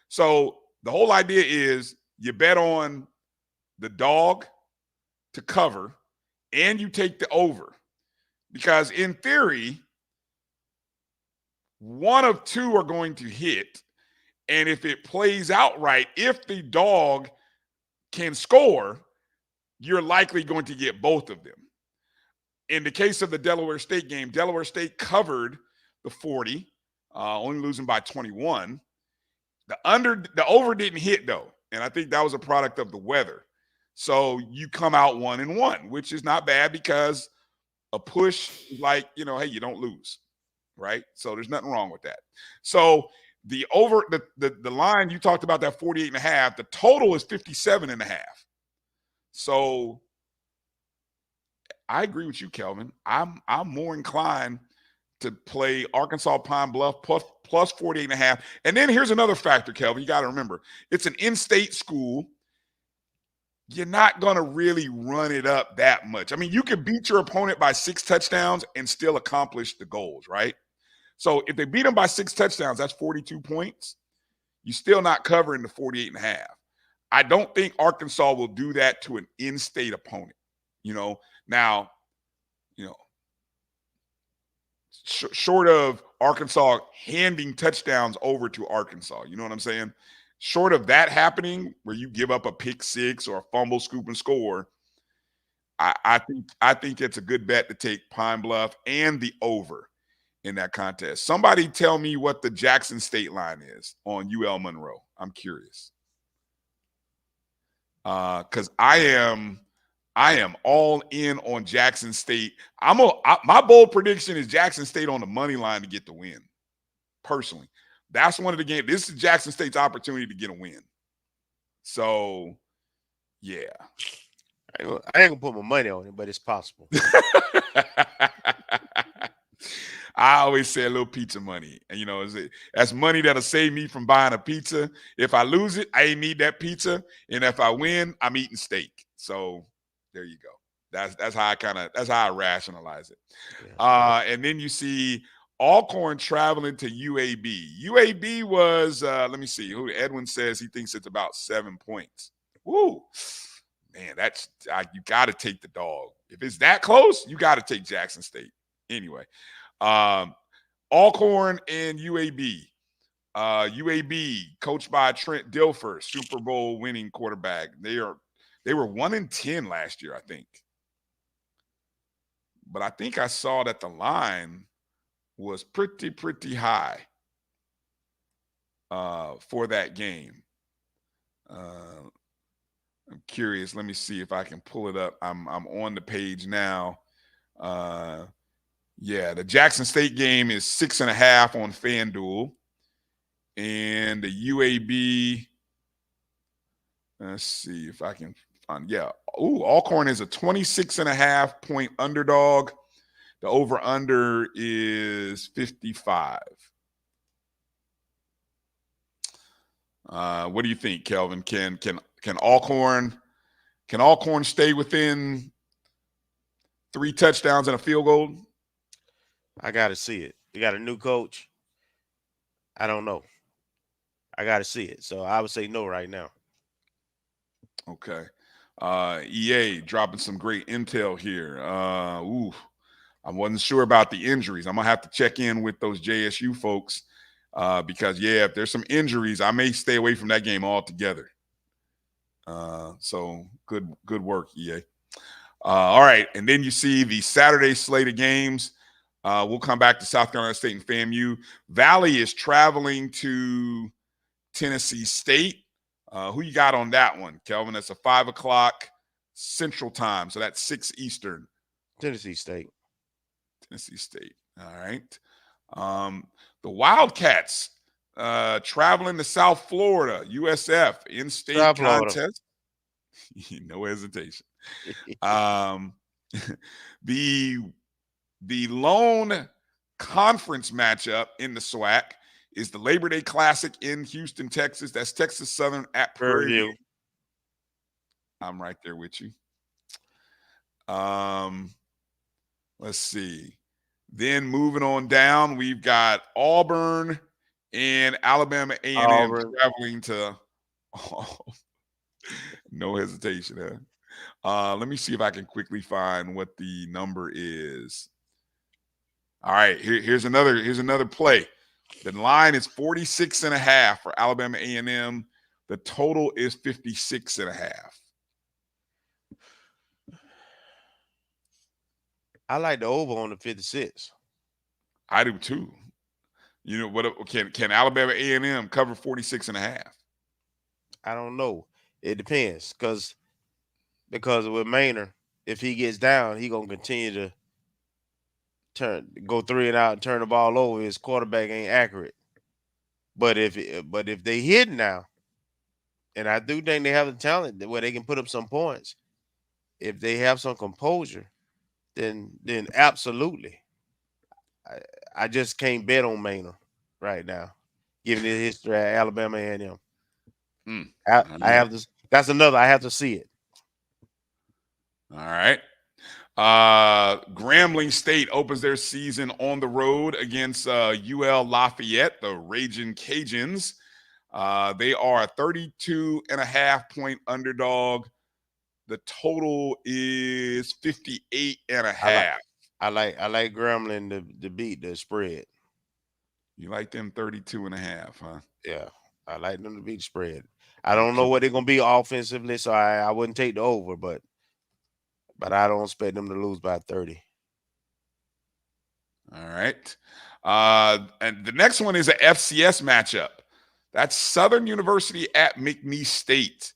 So the whole idea is you bet on the dog to cover and you take the over, because in theory, one of two are going to hit. And if it plays out right, if the dog can score, you're likely going to get both of them. In the case of the Delaware State game, Delaware State covered the 40, only losing by 21. The over didn't hit though, and I think that was a product of the weather. So you come out 1-1, which is not bad, because a push, like, hey, you don't lose, right? So there's nothing wrong with that. So the over, the line you talked about, that 48.5, the total is 57.5. So I agree with you, Kelvin. I'm more inclined to play Arkansas Pine Bluff plus 48.5. And then here's another factor, Kelvin. You got to remember, it's an in-state school. You're not going to really run it up that much. I mean, you can beat your opponent by 6 touchdowns and still accomplish the goals, right? So if they beat them by 6 touchdowns, that's 42 points. You're still not covering the 48.5. I don't think Arkansas will do that to an in-state opponent. Now, short of Arkansas handing touchdowns over to Arkansas, you know what I'm saying? Short of that happening, where you give up a pick 6 or a fumble, scoop, and score, I think it's a good bet to take Pine Bluff and the over in that contest. Somebody tell me what the Jackson State line is on UL Monroe. I'm curious. Because I am all in on Jackson State. My bold prediction is Jackson State on the money line to get the win. Personally, that's one of the games. This is Jackson State's opportunity to get a win. So, yeah. I ain't gonna put my money on it, but it's possible. I always say a little pizza money. And, that's money that'll save me from buying a pizza. If I lose it, I ain't need that pizza. And if I win, I'm eating steak. So there you go. That's how I rationalize it. Yeah. And then you see Alcorn traveling to UAB. UAB was, let me see, who Edwin says he thinks it's about 7 points. Woo. Man, you got to take the dog. If it's that close, you got to take Jackson State. Anyway, Alcorn and UAB. UAB, coached by Trent Dilfer, Super Bowl winning quarterback. They were 1-10 last year, I think. But I think I saw that the line was pretty high for that game. I'm curious. Let me see if I can pull it up. I'm on the page now. Yeah, the Jackson State game is 6.5 on FanDuel. And the UAB, let's see if I can find, yeah. Ooh, Alcorn is a 26.5 point underdog. The over-under is 55. What do you think, Kelvin? Can Alcorn stay within 3 touchdowns and a field goal? I got to see it. You got a new coach. I don't know. I got to see it. So I would say no right now. Okay. EA dropping some great intel here. I wasn't sure about the injuries. I'm going to have to check in with those JSU folks because, yeah, if there's some injuries, I may stay away from that game altogether. So good work, EA. All right. And then you see the Saturday slate of games. We'll come back to South Carolina State and FAMU. Valley is traveling to Tennessee State. Who you got on that one, Kelvin? That's a 5 o'clock Central Time, so that's 6 Eastern. Tennessee State. All right. The Wildcats traveling to South Florida, USF, in-state contest. No hesitation. The lone conference matchup in the SWAC is the Labor Day Classic in Houston, Texas. That's Texas Southern at Prairie View. I'm right there with you. Let's see. Then moving on down, we've got Auburn and Alabama A&M traveling to no hesitation. Let me see if I can quickly find what the number is. All right, here's another play. The line is 46.5 for Alabama A&M. The total is 56.5. I like the over on the 56. I do too. You know what? Can Alabama A&M cover 46.5? I don't know. It depends because with Maynard, if he gets down, he gonna continue to go 3 and out and turn the ball over. His quarterback ain't accurate. But if they hit now, and I do think they have the talent where they can put up some points, if they have some composure, then absolutely. I just can't bet on Maynard right now, given the history of Alabama A&M. I have to. That's another. I have to see it. All right. Grambling State opens their season on the road against UL Lafayette, the Raging Cajuns. They are a 32.5-point underdog. The total is 58.5. I like Grambling to beat the spread. You like them 32.5, huh? Yeah, I like them to beat the spread. I don't know what they're gonna be offensively, so I wouldn't take the over, but I don't expect them to lose by 30. All right. And the next one is a FCS matchup. That's Southern University at McNeese State.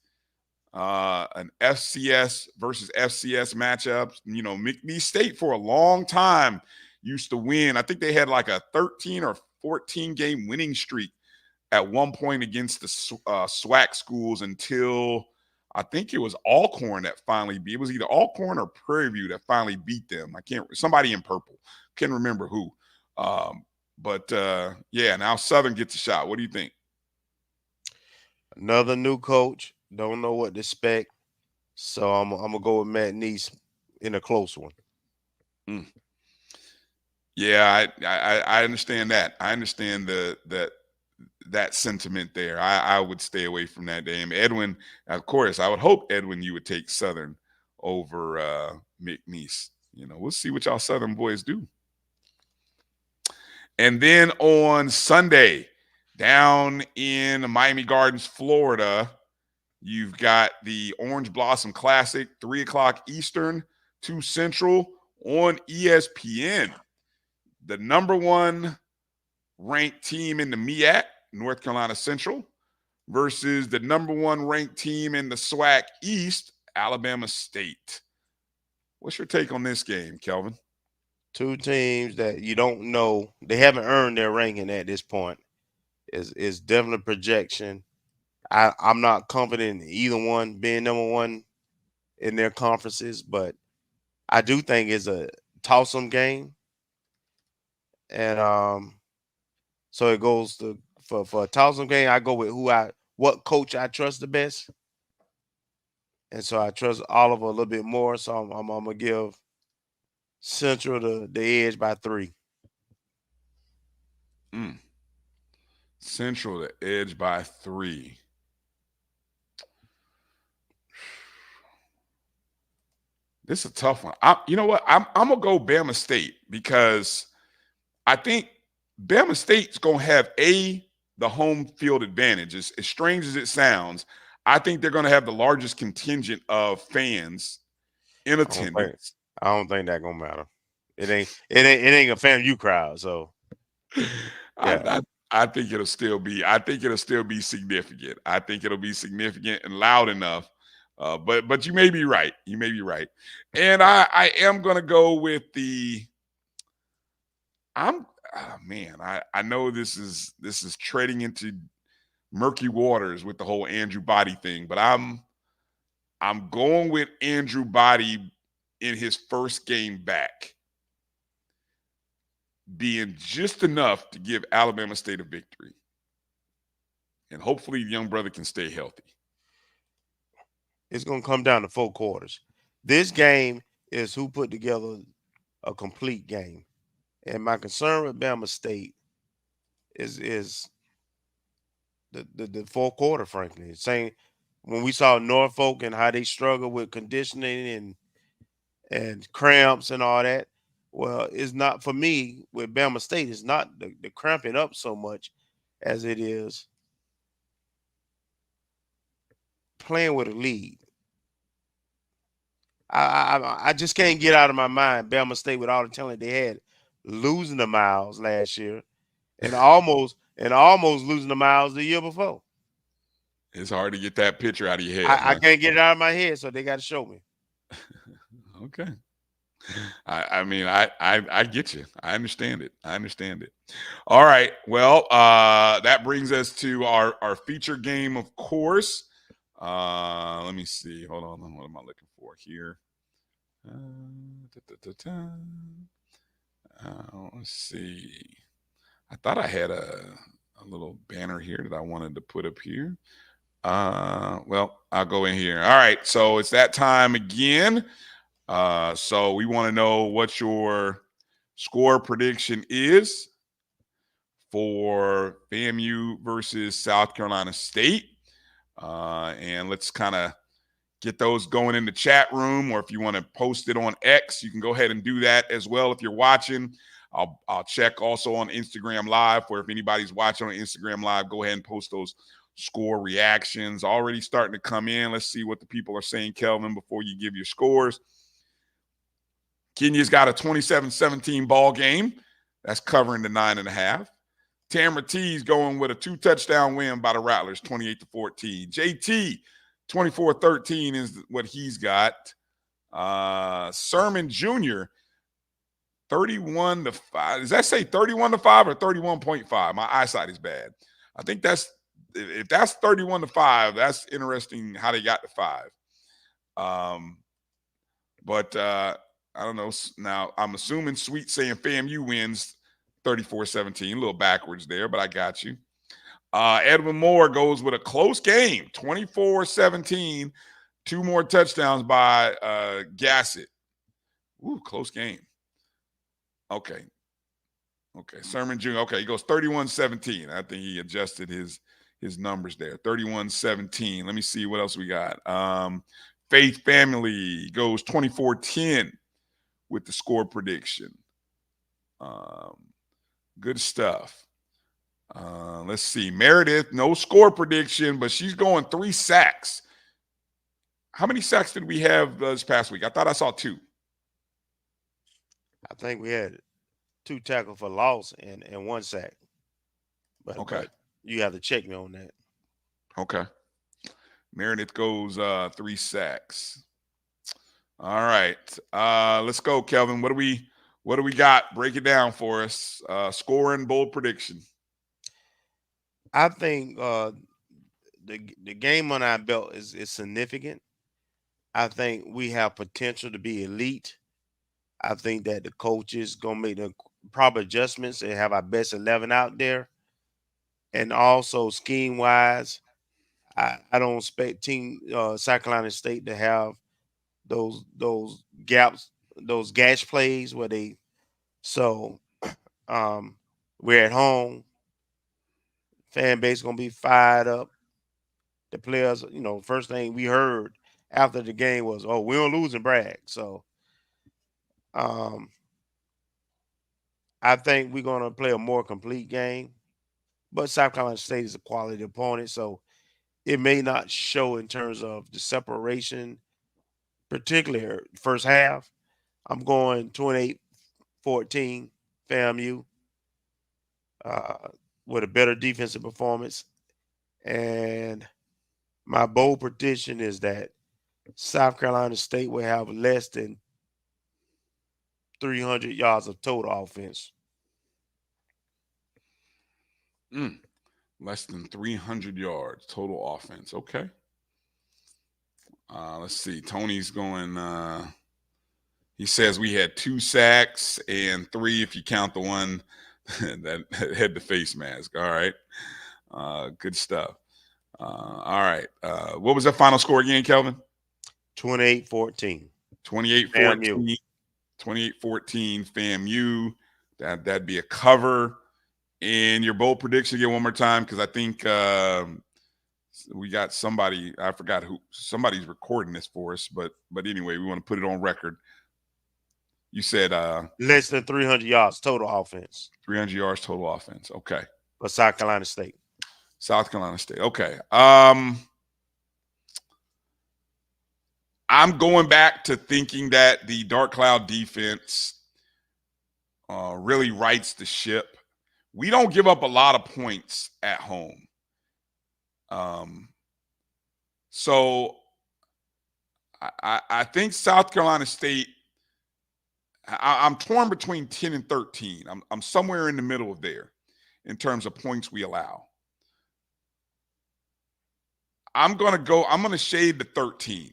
An FCS versus FCS matchup. You know, McNeese State for a long time used to win. I think they had like a 13 or 14 game winning streak at one point against the SWAC schools until I think it was Alcorn that finally beat. It was either Alcorn or Prairie View that finally beat them. Somebody in purple. Can't remember who. But yeah, now Southern gets a shot. What do you think? Another new coach. Don't know what to expect. So I'm gonna go with McNeese in a close one. Yeah, I understand that. I understand that sentiment there. I would stay away from that game. Edwin, of course, I would hope, Edwin, you would take Southern over McNeese. You know, we'll see what y'all Southern boys do. And then on Sunday, down in Miami Gardens, Florida, you've got the Orange Blossom Classic, 3 o'clock Eastern, 2 Central on ESPN. The number 1 ranked team in the MEAC, North Carolina Central, versus the number 1 ranked team in the SWAC East, Alabama State. What's your take on this game, Kelvin? 2 teams that you don't know. They haven't earned their ranking at this point. It's definitely projection. I'm not confident in either one being number 1 in their conferences, but I do think it's a toss-em game. And so it goes to for a toss-em game, I go with what coach I trust the best. And so I trust Oliver a little bit more. So I'm gonna give Central the edge by 3. Central the edge by 3. This is a tough one. You know what? I'm gonna go Bama State because I think Bama State's gonna have the home field advantage. As strange as it sounds, I think they're gonna have the largest contingent of fans in attendance. I don't think that's gonna matter. It ain't a FAMU crowd. So yeah. I think it'll still be. I think it'll still be significant. I think it'll be significant and loud enough. But you may be right. You may be right. And I am gonna go with the. I know this is treading into murky waters with the whole Andrew Body thing, but I'm going with Andrew Body in his first game back being just enough to give Alabama State a victory. And hopefully the young brother can stay healthy. It's going to come down to 4 quarters. This game is who put together a complete game. And my concern with Bama State is the 4th quarter, frankly. Saying when we saw Norfolk and how they struggle with conditioning and cramps and all that, well, it's not for me with Bama State. It's not the cramping up so much as it is playing with a lead. I just can't get out of my mind Bama State with all the talent they had losing the Miles last year and almost losing the Miles the year before. It's hard to get that picture out of your head. I can't get it out of my head, so they got to show me. Okay. I mean, I get you. I understand it. All right. Well, that brings us to our feature game, of course. Let me see. Hold on. What am I looking for here? Let's see. I thought I had a little banner here that I wanted to put up here. Well, I'll go in here. All right. So it's that time again. So we want to know what your score prediction is for FAMU versus South Carolina State. And let's kind of get those going in the chat room, or if you want to post it on X, you can go ahead and do that as well. If you're watching, I'll check also on Instagram Live, or if anybody's watching on Instagram Live, go ahead and post those score reactions. Already starting to come in. Let's see what the people are saying, Kelvin, before you give your scores. Kenya's got a 27-17 ball game. That's covering the 9.5. Tamara T's going with a 2-touchdown win by the Rattlers, 28-14. JT, 24-13 is what he's got. Sermon Jr., 31-5. Does that say 31-5 or 31.5? My eyesight is bad. I think if that's 31-5, that's interesting how they got to 5. But I don't know. Now, I'm assuming Sweet saying FAMU wins 34-17. A little backwards there, but I got you. Edwin Moore goes with a close game, 24-17. 2 more touchdowns by Gassett. Ooh, close game. Okay. Sermon Jr. Okay, he goes 31-17. I think he adjusted his numbers there. 31-17. Let me see what else we got. Faith Family goes 24-10 with the score prediction. Good stuff. Let's see. Meredith, no score prediction, but she's going 3 sacks. How many sacks did we have this past week? I thought I saw 2. I think we had 2 tackles for loss and 1 sack. But you have to check me on that. Okay. Meredith goes 3 sacks. All right. Let's go, Kelvin. What do we got? Break it down for us. Score and bold prediction. I think the game on our belt is significant. I think we have potential to be elite. I think that the coaches going to make the proper adjustments and have our best 11 out there. And also scheme-wise, I don't expect South Carolina State to have those gaps, those gash plays where they we're at home. Fan base gonna be fired up. The players, first thing we heard after the game was, "Oh, we don't lose and brag." So I think we're gonna play a more complete game. But South Carolina State is a quality opponent, so it may not show in terms of the separation, particularly first half. I'm going 28-14 FAMU with a better defensive performance. And my bold prediction is that South Carolina State will have less than 300 yards of total offense. Less than 300 yards total offense. Okay. Let's see. Tony's going He says we had 2 sacks and 3 if you count the one that had the face mask. All right. Good stuff. All right. What was that final score again, Kelvin? 28-14. 28-14. 28-14 FAMU. That'd be a cover. And your bold prediction again one more time, because I think we got somebody, I forgot who, somebody's recording this for us, but anyway, we want to put it on record. You said less than 300 yards total offense. 300 yards total offense. Okay. For South Carolina State. South Carolina State. Okay. I'm going back to thinking that the Dark Cloud defense really rights the ship. We don't give up a lot of points at home. So I think South Carolina State, I'm torn between 10 and 13. I'm somewhere in the middle of there in terms of points we allow. I'm going to shade the 13.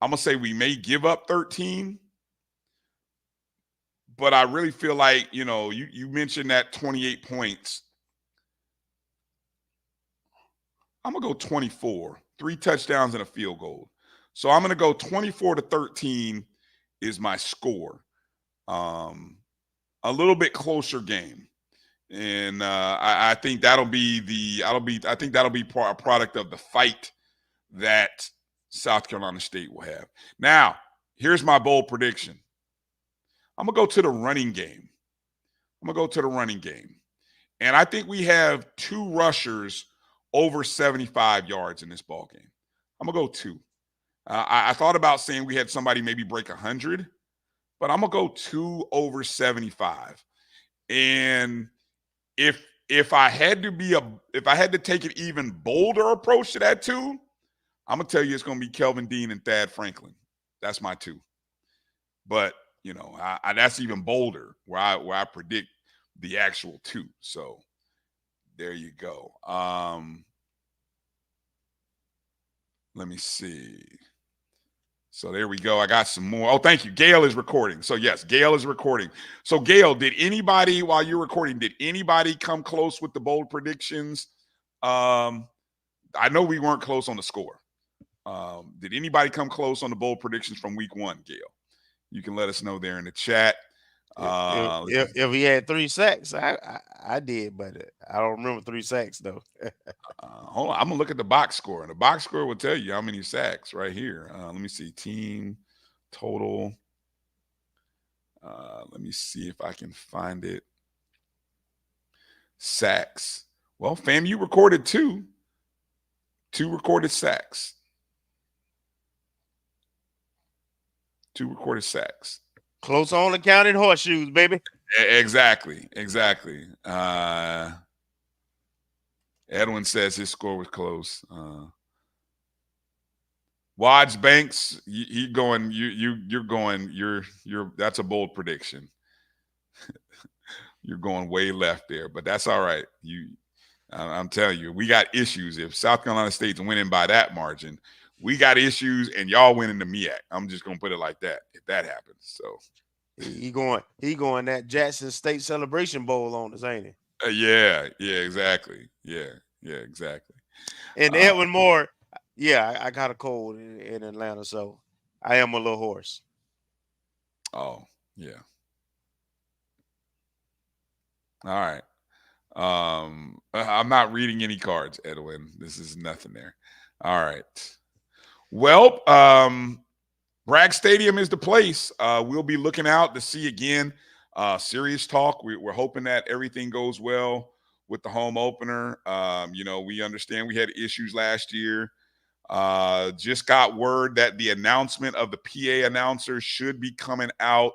I'm going to say we may give up 13. But I really feel like, you mentioned that 28 points. I'm going to go 24. 3 touchdowns and a field goal. So I'm going to go 24-13 is my score. A little bit closer game. And I think that'll be a product of the fight that South Carolina State will have. Now, here's my bold prediction. I'm going to go to the running game. And I think we have 2 rushers over 75 yards in this ball game. I'm going to go 2. I thought about saying we had somebody maybe break 100, but I'm going to go 2 over 75. And if I had to take an even bolder approach to that 2, I'm going to tell you it's going to be Kelvin Dean and Thad Franklin. That's my 2. But that's even bolder where I predict the actual 2. So there you go. Let me see. So there we go. I got some more. Oh, thank you. Gail is recording. So yes, Gail is recording. So Gail, while you're recording, did anybody come close with the bold predictions? I know we weren't close on the score. Did anybody come close on the bold predictions from week 1, Gail? You can let us know there in the chat. If he had 3 sacks, I did, but I don't remember 3 sacks though. Hold on, I'm gonna look at the box score, and the box score will tell you how many sacks right here. Let me see, team total. Let me see if I can find it. Sacks. Well, FAMU recorded 2 recorded sacks. 2 recorded sacks. Close on the counted horseshoes, baby. Exactly. Edwin says his score was close. Wadge Banks, you're that's a bold prediction. You're going way left there, but that's all right. I'm telling you, we got issues. If South Carolina State's winning by that margin, we got issues, and y'all winning the MEAC. I'm just gonna put it like that. If that happens, so he going that Jackson State Celebration Bowl on us, ain't he? Yeah, exactly. Yeah, exactly. And Edwin Moore, I got a cold in Atlanta, so I am a little hoarse. Oh, yeah. All right. I'm not reading any cards, Edwin. This is nothing there. All right. Well, Bragg Stadium is the place. We'll be looking out to see again. Serious talk. We're hoping that everything goes well with the home opener. We understand we had issues last year. Just got word that the announcement of the PA announcer should be coming out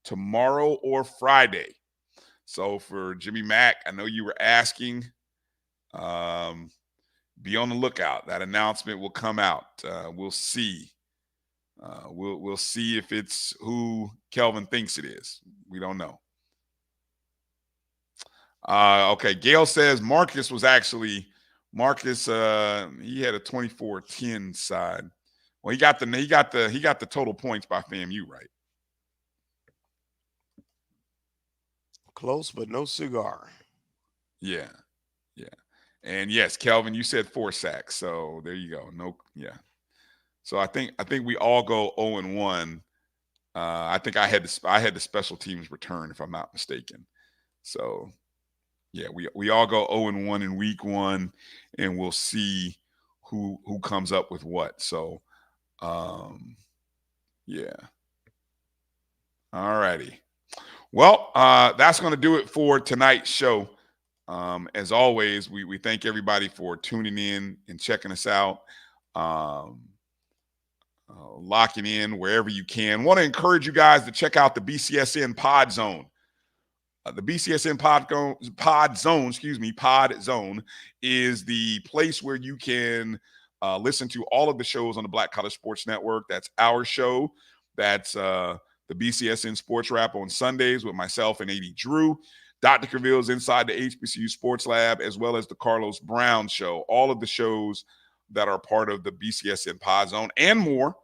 tomorrow or Friday. So for Jimmy Mack, I know you were asking. Be on the lookout. That announcement will come out. We'll see. We'll see if it's who Kelvin thinks it is. We don't know. Okay, Gail says Marcus, he had a 24-10 side. Well, he got the total points by FAMU, right? Close, but no cigar. Yeah. And yes, Kelvin, you said 4 sacks. So there you go. So I think we all go 0-1. I think I had the special teams return, if I'm not mistaken. So yeah, we all go 0-1 in week 1, and we'll see who comes up with what. So yeah. All righty. Well, that's going to do it for tonight's show. As always, we thank everybody for tuning in and checking us out, locking in wherever you can. Want to encourage you guys to check out the BCSN Pod Zone. The BCSN Pod Zone is the place where you can listen to all of the shows on the Black College Sports Network. That's our show. That's the BCSN Sports Wrap on Sundays with myself and AD Drew. Dr. Cavill's Inside the HBCU Sports Lab, as well as the Carlos Brown Show. All of the shows that are part of the BCSN Pod Zone and more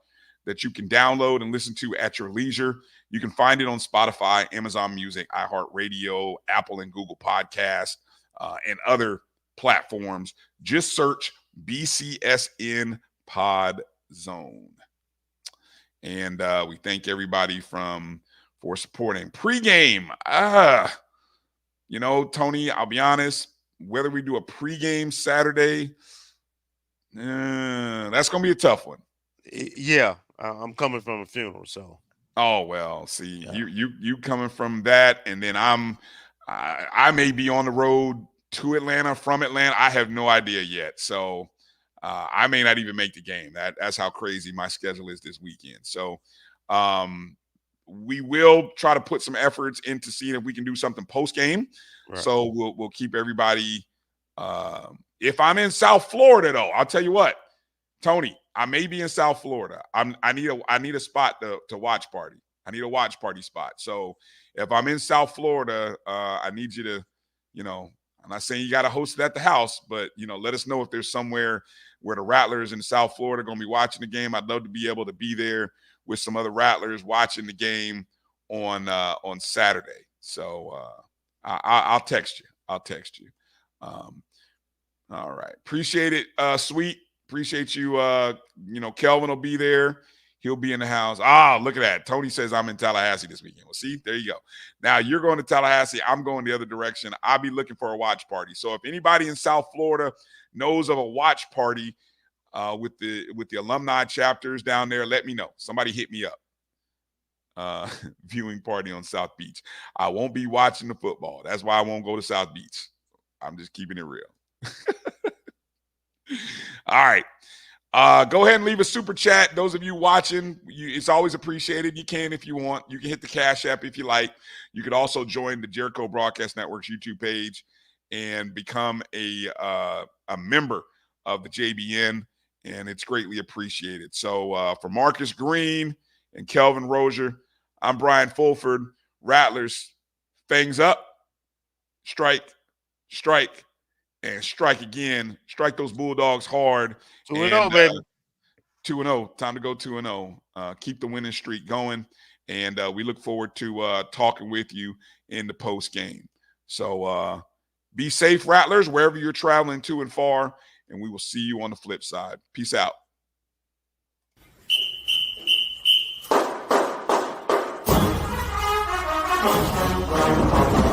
that you can download and listen to at your leisure. You can find it on Spotify, Amazon Music, iHeartRadio, Apple and Google Podcasts, and other platforms. Just search BCSN Pod Zone. And we thank everybody for supporting. Pregame. Tony, I'll be honest, whether we do a pregame Saturday, that's going to be a tough one. Yeah, I'm coming from a funeral, so. Oh, well, see, yeah. you coming from that, and then I may be on the road to Atlanta, from Atlanta. I have no idea yet. So I may not even make the game. That's how crazy my schedule is this weekend. So we will try to put some efforts into seeing if we can do something post-game. Right. So we'll keep everybody. If I'm in South Florida, though, I'll tell you what, Tony, I may be in South Florida. I need a spot to watch party. I need a watch party spot. So if I'm in South Florida, I need you to, I'm not saying you got to host it at the house, but, let us know if there's somewhere where the Rattlers in South Florida are going to be watching the game. I'd love to be able to be there with some other Rattlers watching the game on Saturday. So I'll text you. All right. Appreciate it, Sweet. Appreciate you. Kelvin will be there. He'll be in the house. Look at that. Tony says I'm in Tallahassee this weekend. Well, see, there you go. Now you're going to Tallahassee. I'm going the other direction. I'll be looking for a watch party. So if anybody in South Florida knows of a watch party with the alumni chapters down there, let me know. Somebody hit me up. Viewing party on South Beach. I won't be watching the football. That's why I won't go to South Beach. I'm just keeping it real. All right. Go ahead and leave a super chat. Those of you watching, it's always appreciated. You can if you want. You can hit the Cash App if you like. You could also join the Jericho Broadcast Network's YouTube page and become a member of the JBN, and it's greatly appreciated. So for Marcus Green and Kelvin Rozier, I'm Bryan Fulford. Rattlers, fangs up, strike, and strike again. Strike those Bulldogs hard. 2-0, baby. 2-0. Time to go 2-0. Keep the winning streak going. And we look forward to talking with you in the post game. So be safe, Rattlers, wherever you're traveling to and far. And we will see you on the flip side. Peace out. Thank you.